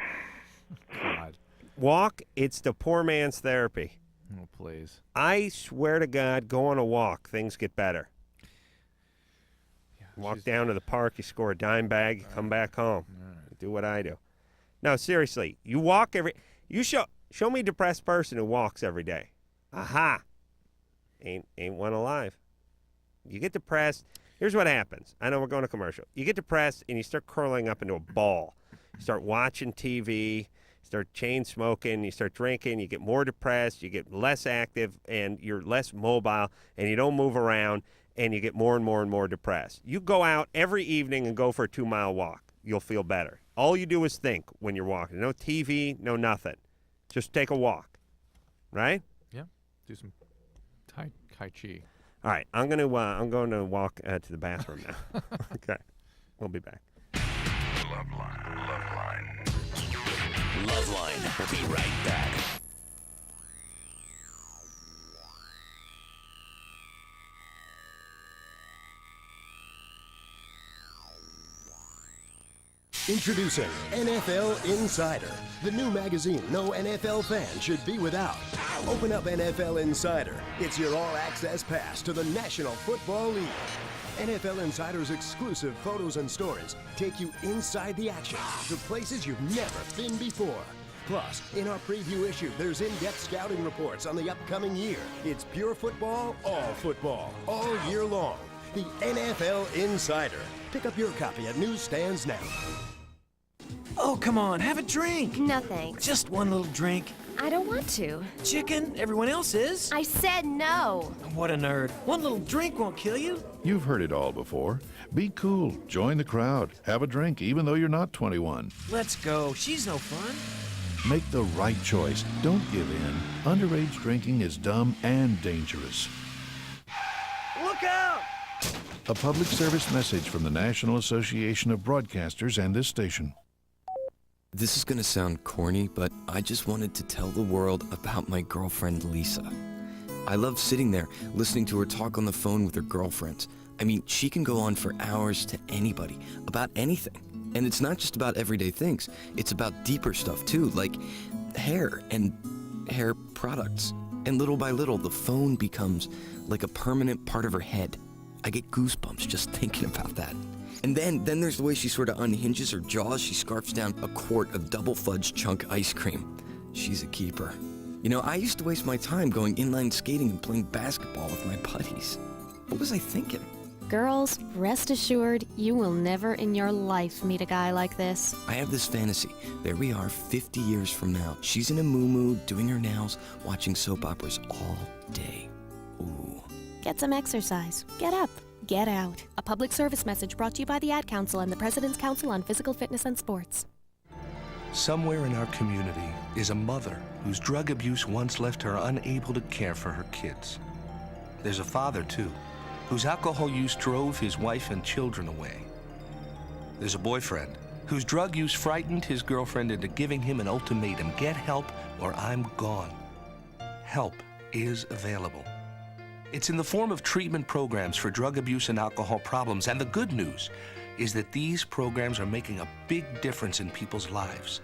Walk, it's the poor man's therapy. Oh, please. I swear to God, go on a walk. Things get better. Walk down to the park, you score a dime bag, you come back home. You do what I do. No, seriously, you walk you show me a depressed person who walks every day. Aha. Ain't one alive. You get depressed. Here's what happens. I know we're going to commercial. You get depressed and you start curling up into a ball. You start watching TV, start chain smoking, you start drinking, you get more depressed, you get less active, and you're less mobile, and you don't move around, and you get more and more and more depressed. You go out every evening and go for a 2-mile walk. You'll feel better. All you do is think when you're walking. No TV, no nothing. Just take a walk. Right? Yeah. Do some Tai Chi. All right. I'm going to walk to the bathroom now. Okay. We'll be back. LoveLine. We'll be right back. Introducing NFL Insider, the new magazine no NFL fan should be without. Open up NFL Insider. It's your all-access pass to the National Football League. NFL Insider's exclusive photos and stories take you inside the action to places you've never been before. Plus, in our preview issue, there's in-depth scouting reports on the upcoming year. It's pure football, all year long. The NFL Insider. Pick up your copy at newsstands now. Oh, come on, have a drink. No thanks. Just one little drink. I don't want to. Chicken, everyone else is. I said no. What a nerd. One little drink won't kill you. You've heard it all before. Be cool. Join the crowd. Have a drink, even though you're not 21. Let's go. She's no fun. Make the right choice. Don't give in. Underage drinking is dumb and dangerous. Look out! A public service message from the National Association of Broadcasters and this station. This is gonna sound corny, but I just wanted to tell the world about my girlfriend, Lisa. I love sitting there, listening to her talk on the phone with her girlfriends. I mean, she can go on for hours to anybody, about anything. And it's not just about everyday things. It's about deeper stuff, too, like hair and hair products. And little by little, the phone becomes like a permanent part of her head. I get goosebumps just thinking about that. And then there's the way she sort of unhinges her jaws. She scarfs down a quart of double fudge chunk ice cream. She's a keeper. You know, I used to waste my time going inline skating and playing basketball with my buddies. What was I thinking? Girls, rest assured, you will never in your life meet a guy like this. I have this fantasy. There we are, 50 years from now. She's in a moo-moo, doing her nails, watching soap operas all day. Ooh. Get some exercise. Get up. Get out. A public service message brought to you by the Ad Council and the President's Council on Physical Fitness and Sports. Somewhere in our community is a mother whose drug abuse once left her unable to care for her kids. There's a father, too, whose alcohol use drove his wife and children away. There's a boyfriend whose drug use frightened his girlfriend into giving him an ultimatum: get help or I'm gone. Help is available. It's in the form of treatment programs for drug abuse and alcohol problems, and the good news is that these programs are making a big difference in people's lives.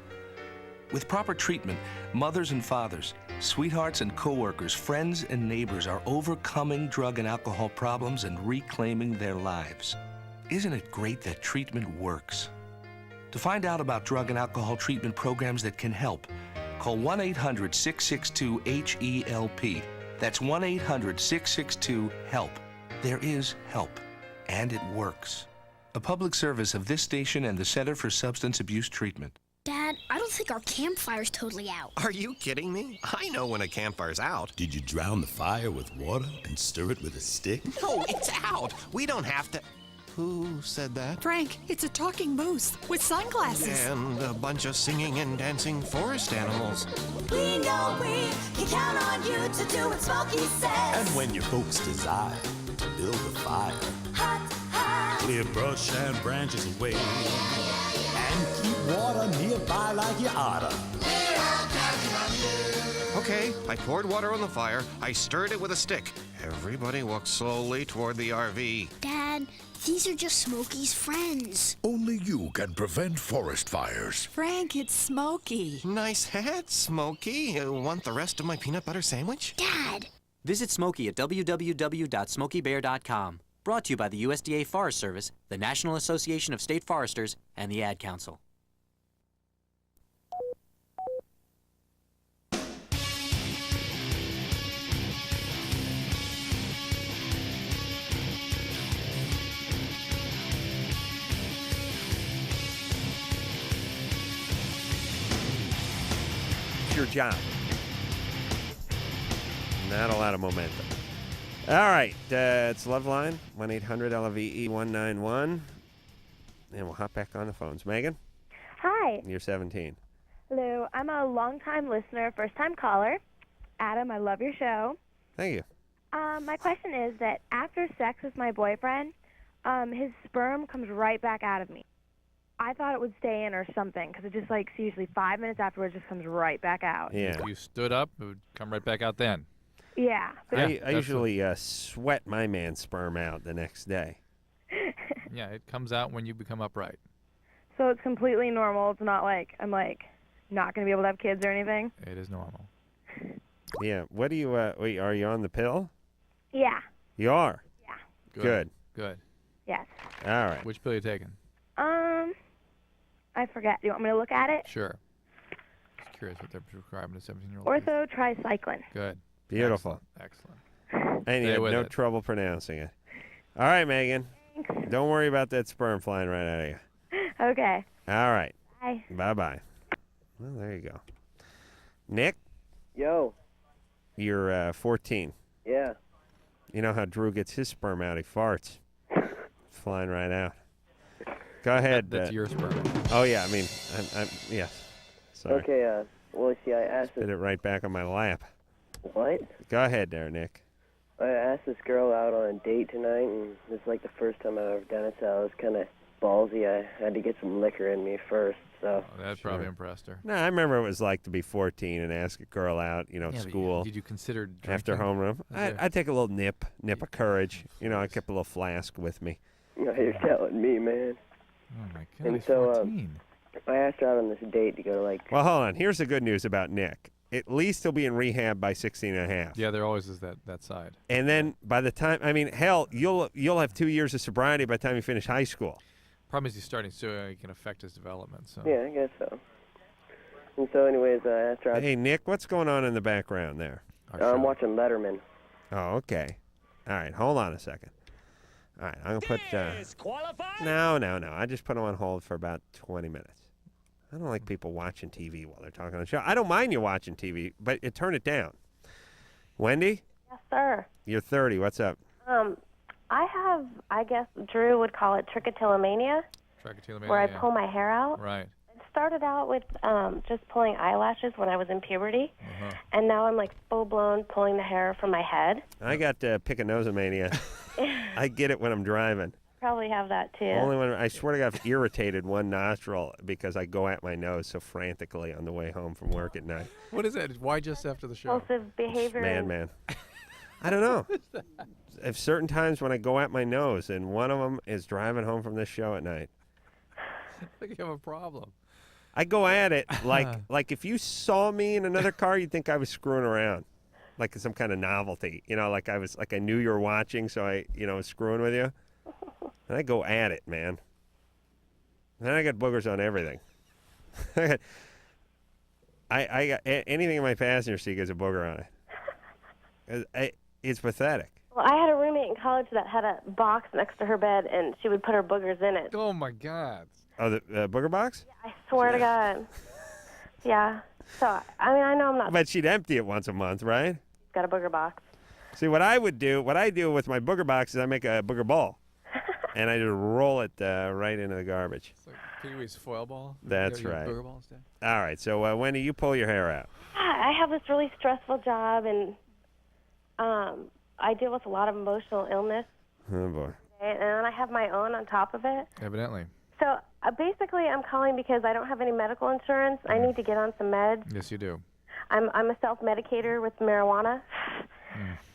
With proper treatment, mothers and fathers, sweethearts and coworkers, friends and neighbors are overcoming drug and alcohol problems and reclaiming their lives. Isn't it great that treatment works? To find out about drug and alcohol treatment programs that can help, call 1-800-662-HELP. That's 1-800-662-HELP. There is help, and it works. A public service of this station and the Center for Substance Abuse Treatment. Dad, I don't think our campfire's totally out. Are you kidding me? I know when a campfire's out. Did you drown the fire with water and stir it with a stick? No, it's out. We don't have to... Who said that? Frank, it's a talking moose with sunglasses. And a bunch of singing and dancing forest animals. We know we can count on you to do what Smokey says. And when your folks desire to build a fire, hot, hot. Clear brush and branches away. And keep water nearby like you oughta. We're all counting on you. Okay, I poured water on the fire. I stirred it with a stick. Everybody walked slowly toward the RV. Dad, These are just Smokey's friends. Only you can prevent forest fires. Frank, it's Smokey. Nice hat, Smokey. Want the rest of my peanut butter sandwich? Dad! Visit Smokey at www.smokeybear.com. Brought to you by the USDA Forest Service, the National Association of State Foresters, and the Ad Council. Your job. Not a lot of momentum. All right, it's LoveLine, 1-800-LOVE-191. And we'll hop back on the phones. Megan? Hi. You're 17. Hello. I'm a long-time listener, first-time caller. Adam, I love your show. Thank you. My question is that after sex with my boyfriend, his sperm comes right back out of me. I thought it would stay in or something, because it just, like, usually 5 minutes afterwards, just comes right back out. Yeah. If you stood up, it would come right back out then. Yeah. I usually sweat my man's sperm out the next day. Yeah, it comes out when you become upright. So it's completely normal. It's not like I'm, like, not going to be able to have kids or anything? It is normal. Yeah. What do you, wait, are you on the pill? Yeah. You are? Yeah. Good. Good. Yes. All right. Which pill are you taking? I forget. Do you want me to look at it? Sure. Just curious what they're prescribing to 17-year-old. Ortho tricycline. Good. Beautiful. Excellent. And you Stay had with no it. trouble pronouncing it. All right, Megan. Thanks. Don't worry about that sperm flying right out of you. Okay. All right. Bye. Bye-bye. Well, there you go. Nick? Yo. You're 14. Yeah. You know how Drew gets his sperm out? He farts. Flying right out. Go ahead. That's your sperm. Oh, yeah. I mean, I'm yes. Sorry. Okay, well, see, I asked Spit it right back on my lap. What? Go ahead there, Nick. I asked this girl out on a date tonight, and it's like the first time I've ever done it, so I was kind of ballsy. I had to get some liquor in me first, so. Oh, that probably impressed her. No, I remember what it was like to be 14 and ask a girl out, Yeah, but school. did you consider drinking? After homeroom? Was I'd take a little nip of courage. I kept a little flask with me. No, you're telling me, man. Oh, my God, And he's so, 14. I asked her out on this date to go to, like... Well, hold on. Here's the good news about Nick. At least he'll be in rehab by 16 and a half. Yeah, there always is that side. And then by the time, hell, you'll have 2 years of sobriety by the time you finish high school. Problem is he's starting so he can affect his development. So. Yeah, I guess so. And so, anyways, I asked her out... Hey, Nick, what's going on in the background there? I'm watching Letterman. Oh, okay. All right, hold on a second. All right, I'm going to put... No. I just put him on hold for about 20 minutes. I don't like people watching TV while they're talking on the show. I don't mind you watching TV, but you turn it down. Wendy? Yes, sir. You're 30. What's up? I have, I guess Drew would call it trichotillomania, Trichotillomania. where I pull my hair out. Right. It started out with just pulling eyelashes when I was in puberty, and now I'm like full-blown pulling the hair from my head. I got picanosomania. I get it when I'm driving. Probably have that too. Only when I swear to God, I've irritated one nostril because I go at my nose so frantically on the way home from work at night. What is that? Why just after the show? Compulsive behavior. Man. I don't know. There's certain times when I go at my nose, and one of them is driving home from this show at night. I think you have a problem. I go at it like if you saw me in another car, you'd think I was screwing around, like some kind of novelty. Like I knew you were watching, so I was screwing with you. And I go at it, man. Then I got boogers on everything. I got anything in my passenger seat gets a booger on it. It's pathetic. Well, I had a roommate in college that had a box next to her bed, and she would put her boogers in it. Oh, my God. Oh, the booger box? I swear to God. Yeah. So, I know I'm not... But she'd empty it once a month, right? Got a booger box. See, what I do with my booger box is I make a booger ball. And I just roll it right into the garbage. It's like Pee-wee's foil ball? That's You have right. booger balls, Dad? All right. So, Wendy, you pull your hair out. I have this really stressful job, and I deal with a lot of emotional illness, Oh, boy. and then I have my own on top of it. Evidently. So basically, I'm calling because I don't have any medical insurance. I need to get on some meds. Yes, you do. I'm a self-medicator with marijuana,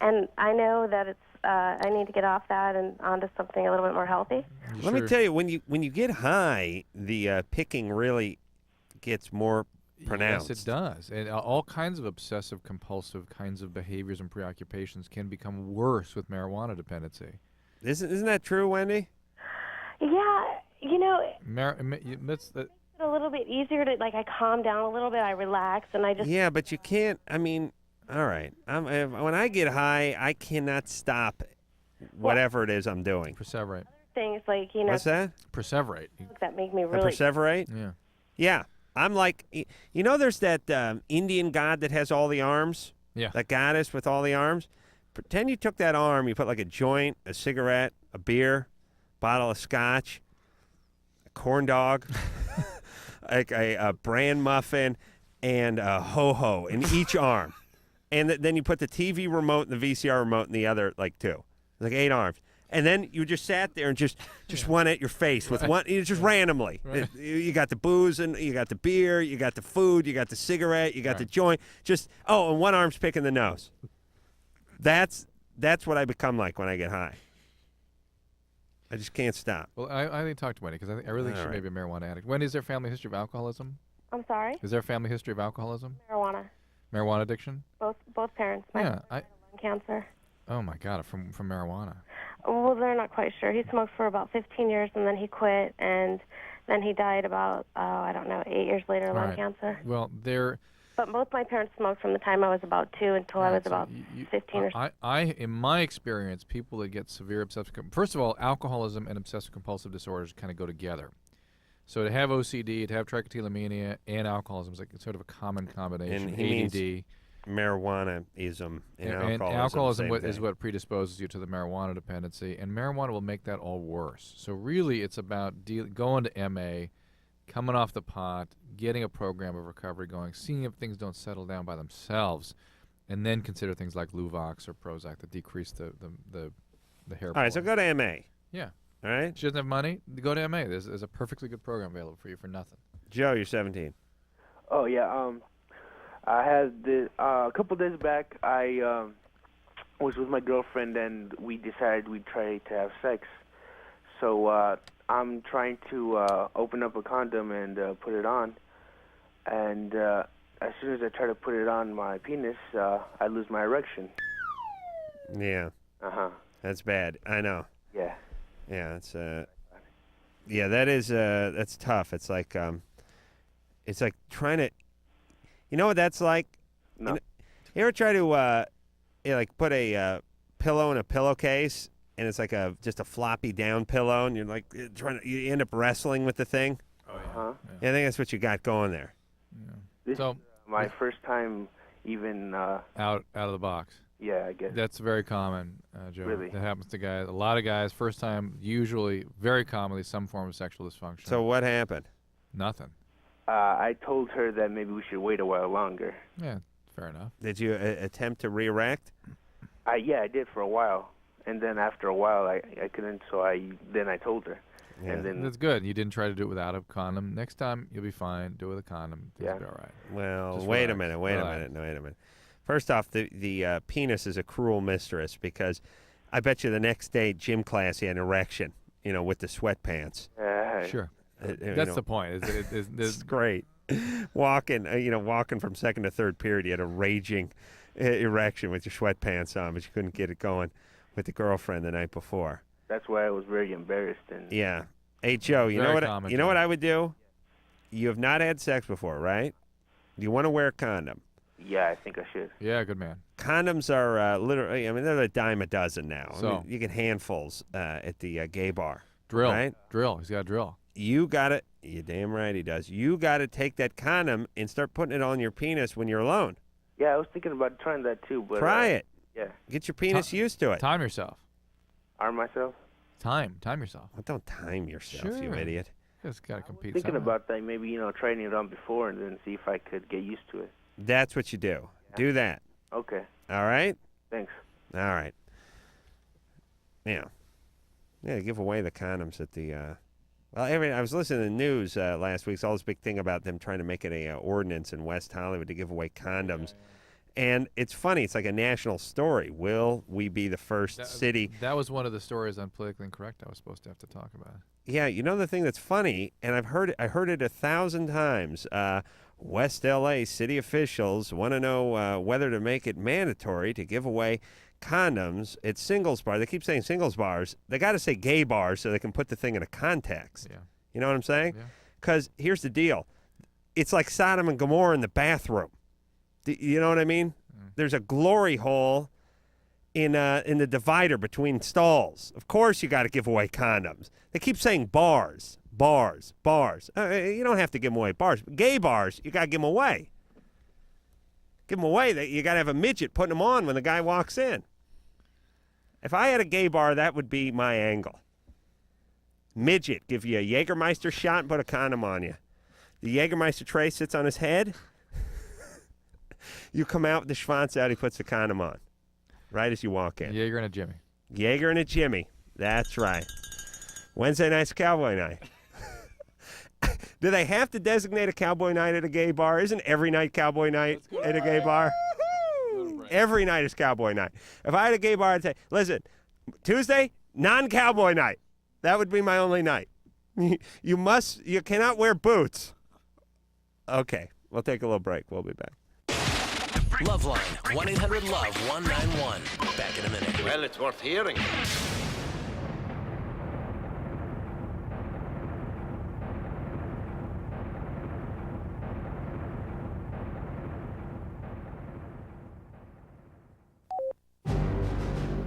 and I know that it's I need to get off that and onto something a little bit more healthy. Let me tell you, when you get high, the picking really gets more pronounced. Yes, it does. And all kinds of obsessive compulsive kinds of behaviors and preoccupations can become worse with marijuana dependency. Isn't that true, Wendy? Yeah, you know, That's it's a little bit easier to, like, I calm down a little bit, I relax, and I just... Yeah, but you can't, I mean, all right. When I get high, I cannot stop whatever it is I'm doing. Perseverate. Things like, you know... What's that? Perseverate. That make me really... Perseverate? Yeah. Yeah. I'm like, you know, there's that Indian god that has all the arms? Yeah. That goddess with all the arms? Pretend you took that arm, you put like a joint, a cigarette, a beer, bottle of scotch, a corn dog, like a bran muffin, and a ho-ho in each arm. And then you put the TV remote and the VCR remote in the other, like, two. Like 8 arms. And then you just sat there and just one at your face with one, just randomly. Right. You got the booze and you got the beer, you got the food, you got the cigarette, you got the joint. And one arm's picking the nose. That's what I become like when I get high. I just can't stop. Well, I need to talk to Wendy because I really think she may be a marijuana addict. Wendy, is there a family history of alcoholism? I'm sorry? Is there a family history of alcoholism? Marijuana. Marijuana addiction? Both parents. My Yeah. husband had lung cancer. Oh, my God, from marijuana. Well, they're not quite sure. He smoked for about 15 years, and then he quit, and then he died about, 8 years later of lung cancer. Well, But both my parents smoked from the time I was about 2 until I was about 15 or so. In my experience, people that get severe obsessive... First of all, alcoholism and obsessive-compulsive disorders kind of go together. So to have OCD, to have trichotillomania, and alcoholism is like sort of a common combination. And he ADD. means marijuana-ism and alcoholism. And alcoholism same is thing. what predisposes you to the marijuana dependency, and marijuana will make that all worse. So really, it's about going to MA, coming off the pot, getting a program of recovery going, seeing if things don't settle down by themselves, and then consider things like Luvox or Prozac that decrease the hair. All right, so go to MA. Yeah. All right. She doesn't have money? Go to MA. There's a perfectly good program available for you for nothing. Joe, you're 17. Oh, yeah. I had this, a couple days back, I was with my girlfriend, and we decided we'd try to have sex. So I'm trying to open up a condom and put it on. And as soon as I try to put it on my penis, I lose my erection. Yeah. Uh-huh. That's bad. I know. Yeah. Yeah, it's yeah, that's tough. It's like trying to, you know what that's like? No. You ever try to like put a pillow in a pillowcase and it's like just a floppy down pillow and you're like you end up wrestling with the thing? Oh, yeah. Uh-huh. Yeah, I think that's what you got going there. This is my first time even... out of the box. Yeah, I guess. That's very common, Joe. Really? That happens to guys. A lot of guys, first time, usually, very commonly, some form of sexual dysfunction. So what happened? Nothing. I told her that maybe we should wait a while longer. Yeah, fair enough. Did you attempt to re-erect? Yeah, I did for a while. And then after a while, I couldn't, so I told her. Yeah. And then That's good. You didn't try to do it without a condom. Next time, you'll be fine. Do it with a condom. Things will be all right. Well, Just wait a relax. minute. Wait a minute. First off, the penis is a cruel mistress because I bet you the next day gym class he had an erection, with the sweatpants. Sure. That's the point. It's great. Walking from second to third period, you had a raging erection with your sweatpants on, but you couldn't get it going with the girlfriend the night before. that's why I was very embarrassed. And Yeah. Hey, Joe, you know what I would do? You have not had sex before, right? Do you want to wear a condom? Yeah, I think I should. Yeah, good man. Condoms are literally, they're a dime a dozen now. So? You get handfuls at the gay bar. Drill. Right? Drill. He's got a drill. You got it. You're damn right he does. You got to take that condom and start putting it on your penis when you're alone. Yeah, I was thinking about trying that too. But Try it. Yeah. Get your penis used to it. Time yourself. Arm myself? Time yourself. Well, don't time yourself, you Sure. idiot. Just got to compete. Thinking somehow. about that, maybe, trying it on before and then see if I could get used to it. That's what you do. Do that. Okay. All right? Thanks. All right. Yeah. Yeah, they give away the condoms at the... I was listening to the news last week. It's all this big thing about them trying to make it a ordinance in West Hollywood to give away condoms. And it's funny. It's like a national story. Will we be the first city? That was one of the stories on Politically Incorrect I was supposed to have to talk about. Yeah, you know the thing that's funny, and I heard it 1,000 times. West L.A. city officials want to know whether to make it mandatory to give away condoms at singles bars. They keep saying singles bars. They got to say gay bars so they can put the thing in a context. Yeah. You know what I'm saying? Because here's the deal. It's like Sodom and Gomorrah in the bathroom. You know what I mean? There's a glory hole in the divider between stalls. Of course you got to give away condoms. They keep saying bars. You don't have to give them away. Bars. Gay bars, you got to give them away. Give them away. You got to have a midget putting them on when the guy walks in. If I had a gay bar, that would be my angle. Midget, give you a Jägermeister shot and put a condom on you. The Jägermeister tray sits on his head. You come out with the schwanz out, he puts the condom on. Right as you walk in. Jaeger and a Jimmy. Jaeger and a Jimmy. That's right. Wednesday night's cowboy night. Do they have to designate a cowboy night at a gay bar? Isn't every night cowboy night at a gay bar? Every night is cowboy night. If I had a gay bar, I'd say, listen, Tuesday, non-cowboy night. That would be my only night. You cannot wear boots. Okay, we'll take a little break. We'll be back. LoveLine, 1-800-LOVE-191. Back in a minute. Well, it's worth hearing.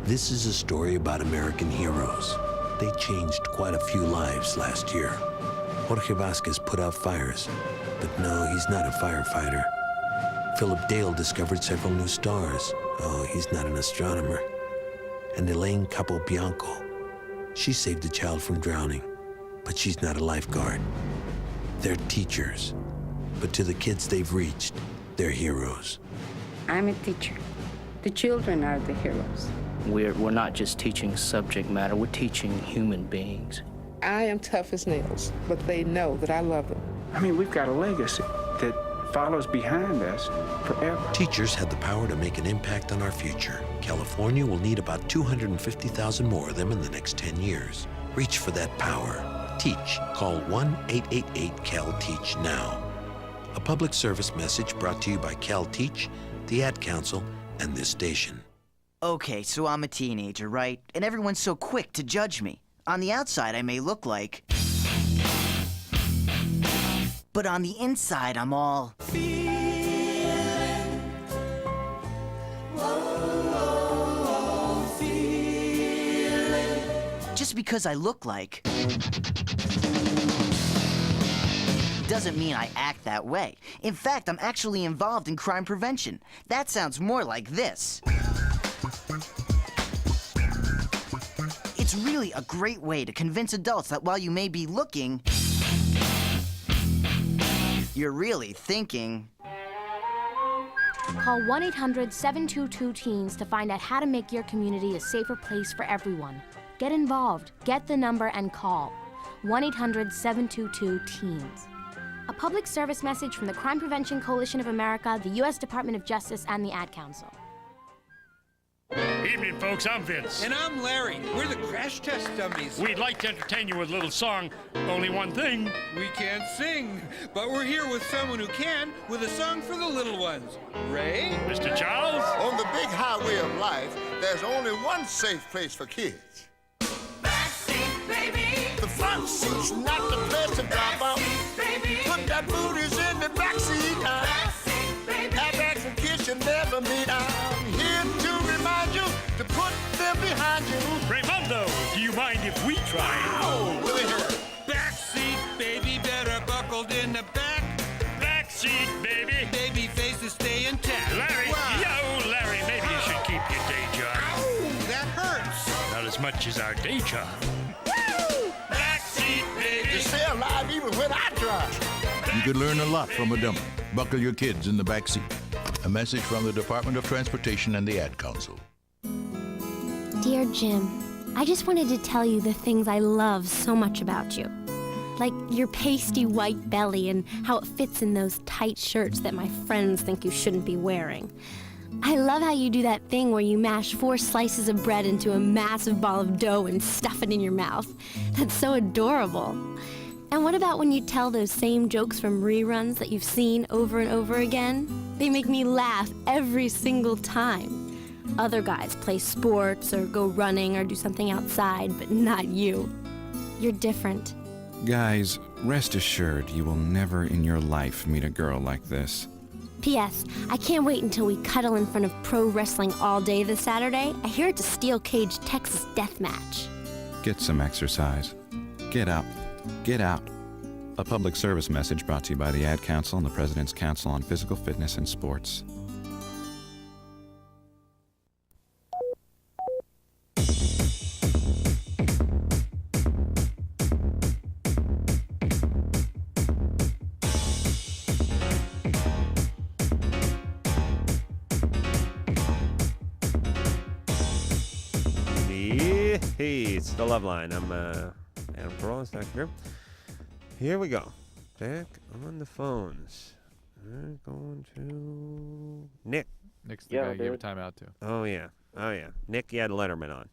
This is a story about American heroes. They changed quite a few lives last year. Jorge Vasquez put out fires, but no, he's not a firefighter. Philip Dale discovered several new stars. Oh, he's not an astronomer. And Elaine Capobianco, she saved a child from drowning, but she's not a lifeguard. They're teachers, but to the kids they've reached, they're heroes. I'm a teacher. The children are the heroes. We're not just teaching subject matter, we're teaching human beings. I am tough as nails, but they know that I love them. I mean, we've got a legacy that follows behind us forever. Teachers have the power to make an impact on our future. California will need about 250,000 more of them in the next 10 years. Reach for that power. Teach. Call 1-888-CAL-TEACH now. A public service message brought to you by CalTeach, the Ad Council, and this station. Okay, so I'm a teenager, right? And everyone's so quick to judge me. On the outside, I may look like... But on the inside, I'm all... Just because I look like... doesn't mean I act that way. In fact, I'm actually involved in crime prevention. That sounds more like this. It's really a great way to convince adults that while you may be looking, you're really thinking. Call 1-800-722-TEENS to find out how to make your community a safer place for everyone. Get involved, get the number, and call 1-800-722-TEENS. A public service message from the Crime Prevention Coalition of America, the U.S. Department of Justice, and the Ad Council. Evening, folks. I'm Vince. And I'm Larry. We're the crash test dummies. We'd like to entertain you with a little song. Only one thing. We can't sing, but we're here with someone who can, with a song for the little ones. Ray? Mr. Charles? On the big highway of life, there's only one safe place for kids. Backseat, baby. The front seat's not the place to drop off. Baby. Put that booties in the backseat. Backseat, baby. Airbags and kids you never meet. I'm here to remind you to put them behind you. Raymundo, do you mind if we try? Oh, really hurt. Backseat, baby, better buckled in the back. Backseat, baby. Baby faces stay intact. Larry, wow. Yo, Larry, maybe you should keep your day job. Ow, that hurts. Not as much as our day job. Woo! Backseat, baby. You stay alive even when I drive. You could learn a lot from a dummy. Buckle your kids in the back seat. A message from the Department of Transportation and the Ad Council. Dear Jim, I just wanted to tell you the things I love so much about you. Like your pasty white belly and how it fits in those tight shirts that my friends think you shouldn't be wearing. I love how you do that thing where you mash 4 slices of bread into a massive ball of dough and stuff it in your mouth. That's so adorable. And what about when you tell those same jokes from reruns that you've seen over and over again? They make me laugh every single time. Other guys play sports or go running or do something outside, but not you. You're different. Guys, rest assured you will never in your life meet a girl like this. P.S. I can't wait until we cuddle in front of pro wrestling all day this Saturday. I hear it's a steel cage Texas death match. Get some exercise. Get up. Get out. A public service message brought to you by the Ad Council and the President's Council on Physical Fitness and Sports. Hey, it's the LoveLine. I'm Adam Carolla, Dr. Grimm. Here we go. Back on the phones. We're going to Nick. Nick's the guy you gave a timeout to. Oh, yeah. Nick, you had Letterman on.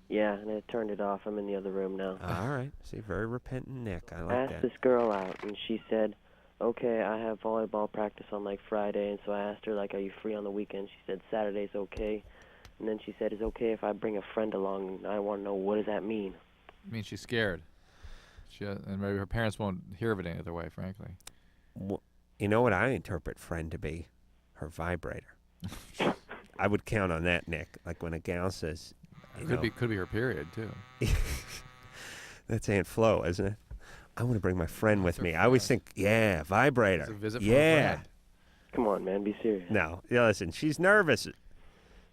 Yeah, and I turned it off. I'm in the other room now. All right. See, very repentant Nick. I I like asked that. this girl out, and she said, okay, I have volleyball practice on, like, Friday, and so I asked her, like, are you free on the weekend? She said, Saturday's okay. And then she said, it's okay if I bring a friend along, and I want to know, what does that mean? I mean, she's scared. And maybe her parents won't hear of it any other way, frankly. Well, you know what I interpret friend to be? Her vibrator. I would count on that, Nick. Like when a gal says... Could be her period, too. That's Aunt Flo, isn't it? I want to bring my friend with me. I always think, yeah, vibrator. It's a visit from a friend. Come on, man, be serious. No, yeah, listen, she's nervous.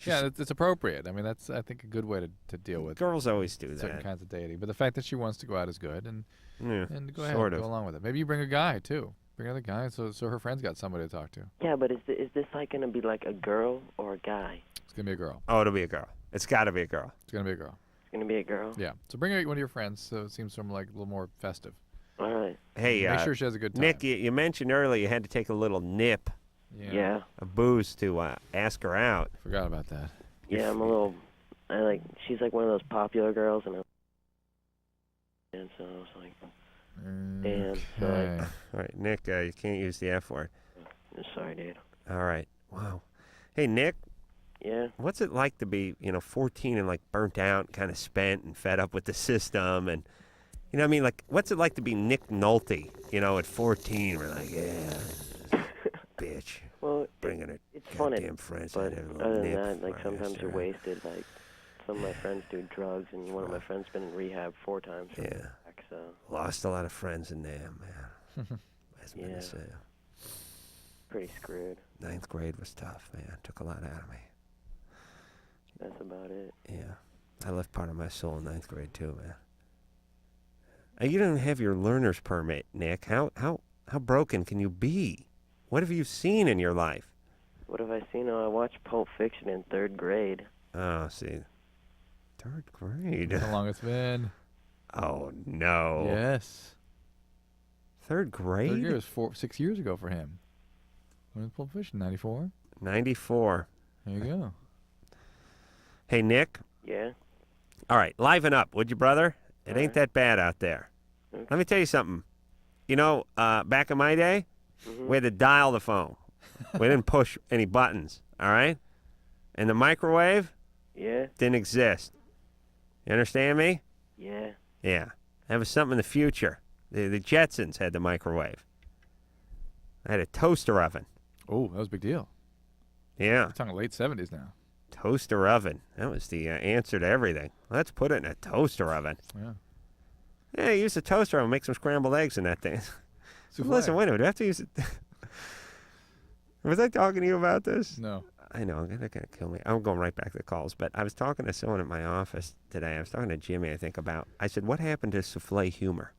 Yeah, it's appropriate. I mean, that's, I think, a good way to deal with girls always do certain that. kinds of dating. But the fact that she wants to go out is good, and go ahead, sort of. go along with it. Maybe you bring a guy, too. Bring another guy so her friend's got somebody to talk to. Yeah, but is this like going to be like a girl or a guy? It's going to be a girl. Oh, it'll be a girl. It's got to be a girl. It's going to be a girl. It's going to be a girl? Yeah. So bring one of your friends so it seems like a little more festive. All right. Hey, make sure she has a good time. Nick, you mentioned earlier you had to take a little nip Yeah. of booze to ask her out. Forgot about that. Yeah, I'm a little... she's like one of those popular girls, and so I was like... Damn. So All right, Nick, you can't use the F word. I'm sorry, dude. All right. Wow. Hey, Nick. Yeah? What's it like to be, 14 and, like, burnt out, kind of spent and fed up with the system? And, you know what I mean? Like, what's it like to be Nick Nolte, at 14? We're like, yeah, bitch. Well, bringing it. It's fun, friends. but I'd have a little other than nip that, like, before I sometimes asked you're her. wasted. Like, some of my friends do drugs, and one of my friends been in rehab 4 times. For crack, so. Lost a lot of friends in there, man. Yeah. Pretty screwed. 9th grade was tough, man. Took a lot out of me. That's about it. Yeah. I left part of my soul in 9th grade, too, man. You don't have your learner's permit, Nick. How broken can you be? What have you seen in your life? What have I seen? Oh, I watched Pulp Fiction in 3rd grade. Oh, see. 3rd grade? How long it's been? Oh, no. Yes. 3rd grade? 3rd grade was 6 years ago for him. When was Pulp Fiction? 94? 94. There you go. Hey, Nick. Yeah? All right, liven up, would you, brother? It ain't that bad out there. Okay. Let me tell you something. Back in my day, we had to dial the phone. We didn't push any buttons, all right? And the microwave didn't exist. You understand me? Yeah. Yeah. That was something in the future. The Jetsons had the microwave. I had a toaster oven. Oh, that was a big deal. Yeah. We're talking late 70s now. Toaster oven. That was the answer to everything. Let's put it in a toaster oven. Yeah. Yeah, use the toaster oven. Make some scrambled eggs in that thing. Souffle. Listen, wait a minute. Do I have to use it? Was I talking to you about this? No. I know. They're going to kill me. I'm going right back to the calls. But I was talking to someone at my office today. I was talking to Jimmy, I think, I said, what happened to souffle humor?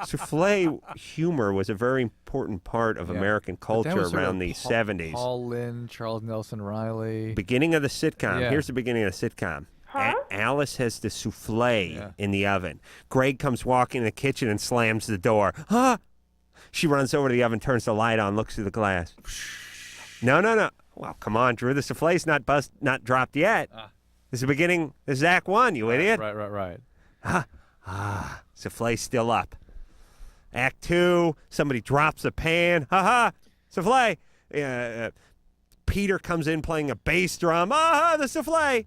Souffle humor was a very important part of American culture around the 70s. Paul Lynde, Charles Nelson Riley. Beginning of the sitcom. Yeah. Here's the beginning of the sitcom. Alice has the souffle in the oven. Greg comes walking in the kitchen and slams the door. Huh? She runs over to the oven, turns the light on, looks through the glass. No. Well, come on, Drew. The souffle's not dropped yet. This is the beginning. This is Act 1, you idiot. Right. Souffle's still up. Act 2, somebody drops a pan. Souffle. Peter comes in playing a bass drum. The souffle.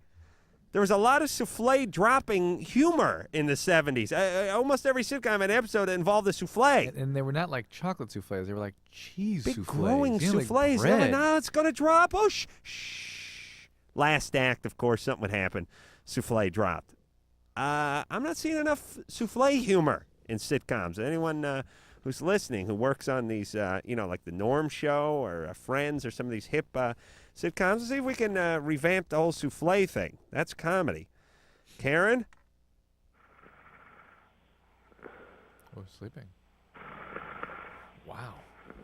There was a lot of souffle dropping humor in the 70s. Almost every sitcom had an episode that involved a souffle. And they were not like chocolate souffles. They were like cheese Big souffles. glowing souffles. Like They're like, bread. no, it's going to drop. Oh, shh. Last act, of course, something would happen. Souffle dropped. I'm not seeing enough souffle humor in sitcoms. Anyone who's listening who works on these, like The Norm Show or Friends or some of these hip sitcoms, let's see if we can revamp the whole souffle thing. That's comedy. Karen? Oh, sleeping. Wow.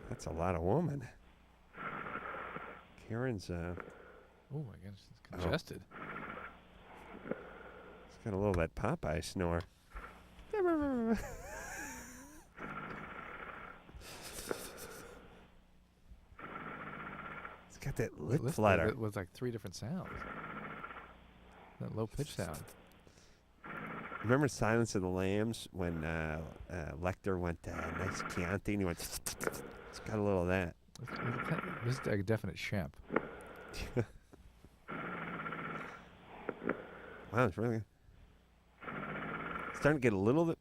That's a lot of woman. Karen's... Oh, I guess it's congested. It's got a little of that Popeye snore. It's got that lip flutter. It was like 3 different sounds. That low-pitched sound. Remember Silence of the Lambs when Lecter went nice Chianti and he went... It's got a little of that. This is a definite champ. Wow, it's really... Starting to get a little...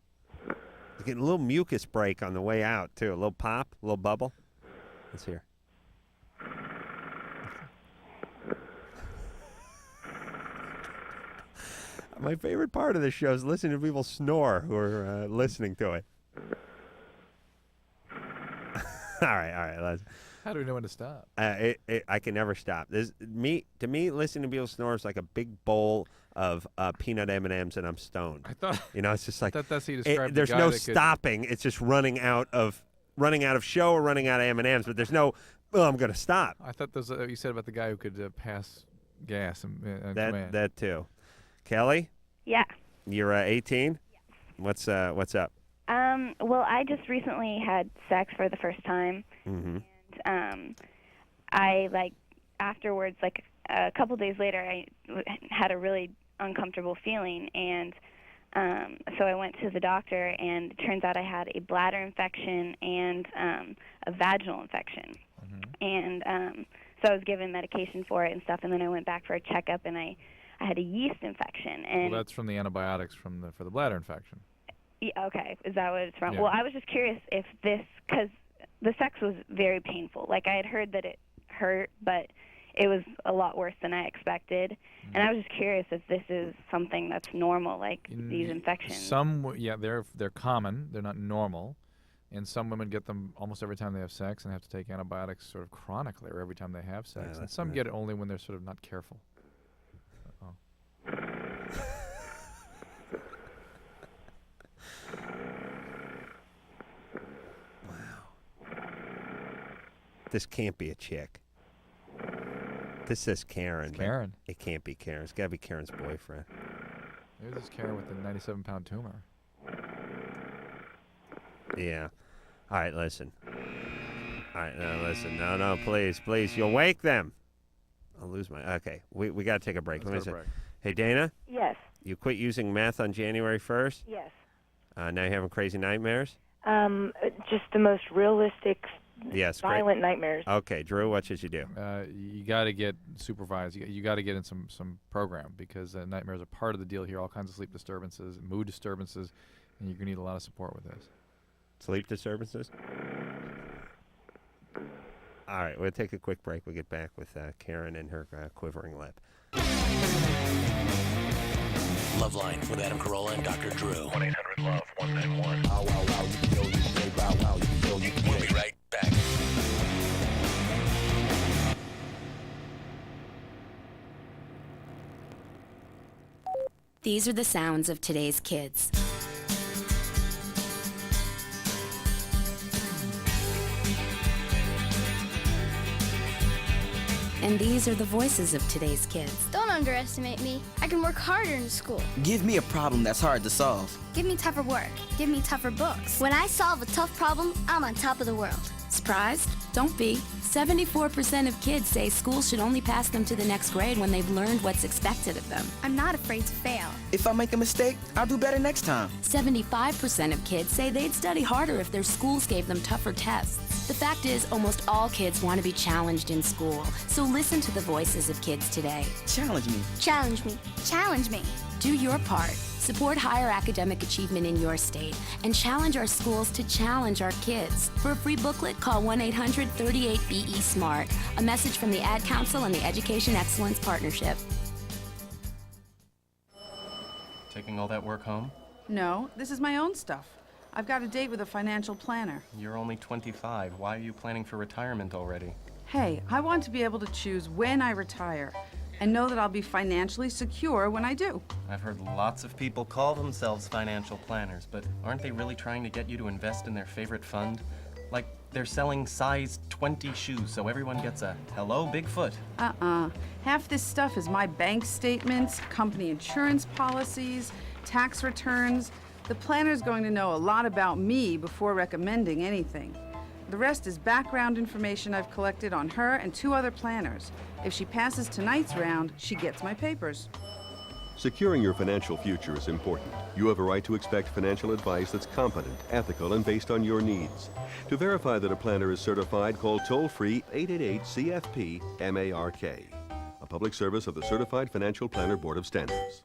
Getting a little mucus break on the way out, too. A little pop, a little bubble. Let's hear. My favorite part of this show is listening to people snore who are listening to it. All right. Let's. How do we know when to stop? I can never stop. To me, listening to people snore is like a big bowl of peanut M&Ms, and I'm stoned. I thought. It's just like that's how you describe. There's no stopping. It's just running out of show or running out of M&Ms. But there's no. Oh, I'm gonna stop. I thought those you said about the guy who could pass gas and command. That too. Kelly? Yeah. You're 18? What's up? Well, I just recently had sex for the first time. Mm-hmm. And, I, afterwards, a couple days later, I had a really uncomfortable feeling. And so I went to the doctor, and it turns out I had a bladder infection and a vaginal infection. Mm-hmm. And so I was given medication for it and stuff, and then I went back for a checkup, and I had a yeast infection. And well, that's from the antibiotics for the bladder infection. Yeah, okay, is that what it's from? Yeah. Well, I was just curious if this, because the sex was very painful. I had heard that it hurt, but it was a lot worse than I expected. Mm-hmm. And I was just curious if this is something that's normal, these infections. They're common. They're not normal. And some women get them almost every time they have sex and have to take antibiotics sort of chronically or every time they have sex. Yeah, and some get it only when they're sort of not careful. This can't be a chick. This says Karen. It's Karen. It can't be Karen. It's got to be Karen's boyfriend. Maybe this is Karen with the 97-pound tumor. Yeah. All right, listen. All right, no, listen. No, please. You'll wake them. I'll lose my... Okay, we got to take a break. Let's go to break. Hey, Dana? Yes. You quit using meth on January 1st? Yes. Now you're having crazy nightmares? Just the most realistic, violent nightmares. Okay, Drew, what should you do? You got to get supervised. You got to get in some program because nightmares are part of the deal here. All kinds of sleep disturbances, mood disturbances, and you're going to need a lot of support with this. Sleep disturbances? All right, we'll take a quick break. We'll get back with Karen and her quivering lip. LoveLine with Adam Carolla and Dr. Drew. 1-800-LOVE-191. We'll be right back. These are the sounds of today's kids. And these are the voices of today's kids. Don't underestimate me. I can work harder in school. Give me a problem that's hard to solve. Give me tougher work. Give me tougher books. When I solve a tough problem, I'm on top of the world. Surprised? Don't be. 74% of kids say school should only pass them to the next grade when they've learned what's expected of them. I'm not afraid to fail. If I make a mistake, I'll do better next time. 75% of kids say they'd study harder if their schools gave them tougher tests. The fact is, almost all kids want to be challenged in school. So listen to the voices of kids today. Challenge me. Challenge me. Challenge me. Do your part. Support higher academic achievement in your state and challenge our schools to challenge our kids. For a free booklet, call 1-800-38-BE-SMART. A message from the Ad Council and the Education Excellence Partnership. Taking all that work home? No, this is my own stuff. I've got a date with a financial planner. You're only 25. Why are you planning for retirement already? Hey, I want to be able to choose when I retire and know that I'll be financially secure when I do. I've heard lots of people call themselves financial planners, but aren't they really trying to get you to invest in their favorite fund? Like they're selling size 20 shoes so everyone gets a hello Bigfoot. Half this stuff is my bank statements, company insurance policies, tax returns. The planner's going to know a lot about me before recommending anything. The rest is background information I've collected on her and 2 other planners. If she passes tonight's round, she gets my papers. Securing your financial future is important. You have a right to expect financial advice that's competent, ethical, and based on your needs. To verify that a planner is certified, call toll-free 888-CFP-MARK. A public service of the Certified Financial Planner Board of Standards.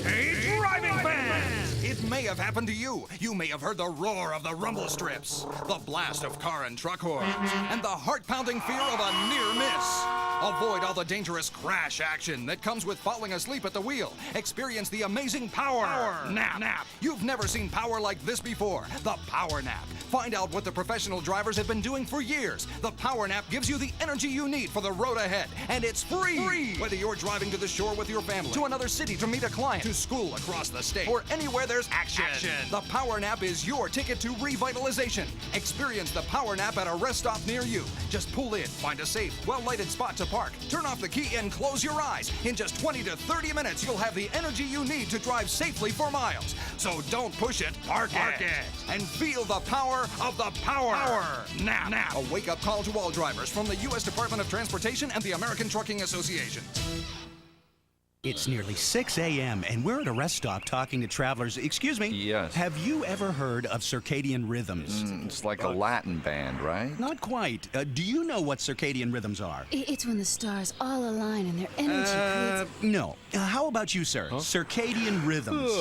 Hey, driving fans! It may have happened to you. You may have heard the roar of the rumble strips, the blast of car and truck horns, and the heart-pounding fear of a near miss. Avoid all the dangerous crash action that comes with falling asleep at the wheel. Experience the amazing power nap. You've never seen power like this before. The Power Nap. Find out what the professional drivers have been doing for years. The Power Nap gives you the energy you need for the road ahead, and it's free. Whether you're driving to the shore with your family, to another city to meet a client, to school across the state, or anywhere there's action. The Power Nap is your ticket to revitalization. Experience the Power Nap at a rest stop near you. Just pull in, find a safe, well-lighted spot to park, turn off the key, and close your eyes. In just 20 to 30 minutes, you'll have the energy you need to drive safely for miles. So don't push it, park it, and feel the power of the Power Nap. A wake-up call to all drivers from the U.S. Department of Transportation and the American Trucking Association. It's nearly 6 a.m. and we're at a rest stop talking to travelers. Excuse me? Yes. Have you ever heard of circadian rhythms? It's like a Latin band, right? Not quite. Do you know what circadian rhythms are? It's when the stars all align and their energy creates... No. How about you, sir? Huh? Circadian rhythms.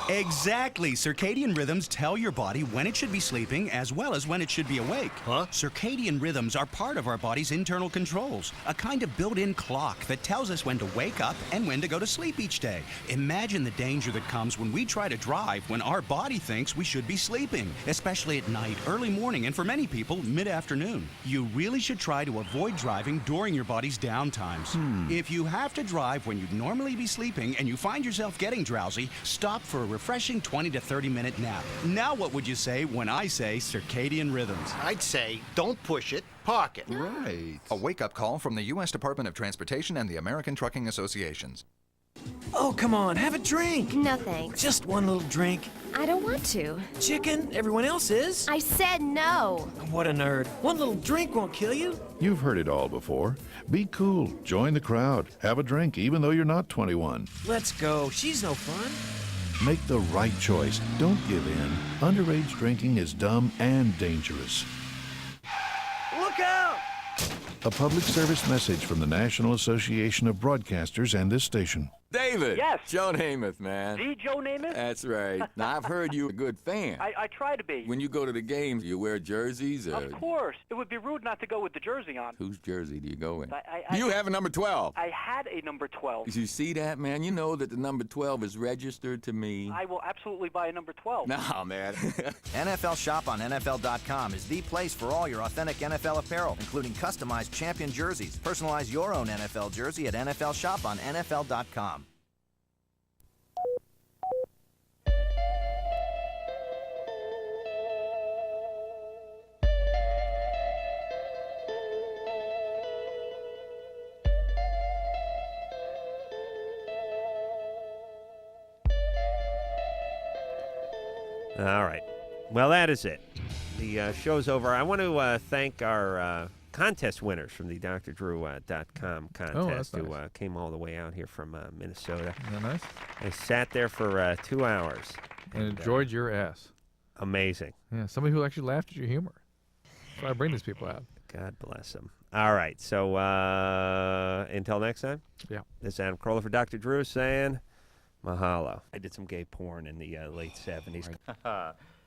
Exactly. Circadian rhythms tell your body when it should be sleeping as well as when it should be awake. Huh? Circadian rhythms are part of our body's internal controls, a kind of built-in clock that tells us when to wake up and when to go to sleep each day. Imagine the danger that comes when we try to drive when our body thinks we should be sleeping, especially at night, early morning, and for many people, mid-afternoon. You really should try to avoid driving during your body's downtimes. If you have to drive when you'd normally be sleeping and you find yourself getting drowsy, stop for a refreshing 20 to 30-minute nap. Now what would you say when I say circadian rhythms? I'd say, don't push it, park it. Right. A wake-up call from the U.S. Department of Transportation and the American Trucking Associations. Oh, come on, have a drink. No thanks. Just one little drink. I don't want to. Chicken, everyone else is. I said no. What a nerd. One little drink won't kill you. You've heard it all before. Be cool. Join the crowd. Have a drink even though you're not 21. Let's go. She's no fun. Make the right choice. Don't give in. Underage drinking is dumb and dangerous. Look out! A public service message from the National Association of Broadcasters and this station. David. Yes. Joe Namath, man. The Joe Namath? That's right. Now, I've heard you're a good fan. I try to be. When you go to the games, you wear jerseys? Or... Of course. It would be rude not to go with the jersey on. Whose jersey do you go in? I you have a number 12. I had a number 12. Did you see that, man? You know that the number 12 is registered to me. I will absolutely buy a number 12. No, man. NFL Shop on NFL.com is the place for all your authentic NFL apparel, including customized champion jerseys. Personalize your own NFL jersey at NFL Shop on NFL.com. All right. Well, that is it. The show's over. I want to thank our contest winners from the drdrew.com contest nice. who came all the way out here from Minnesota. Isn't that nice? They sat there for 2 hours. And enjoyed your ass. Amazing. Yeah, somebody who actually laughed at your humor. That's why I bring these people out. God bless them. All right, so until next time. Yeah. This is Adam Carolla for Dr. Drew saying mahalo. I did some gay porn in the late 70s.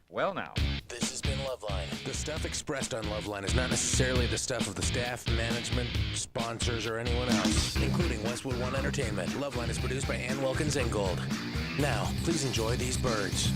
Well, now. This has been LoveLine. The stuff expressed on LoveLine is not necessarily the stuff of the staff, management, sponsors, or anyone else, including Westwood One Entertainment. LoveLine is produced by Ann Wilkins Ingold. Now, please enjoy these birds.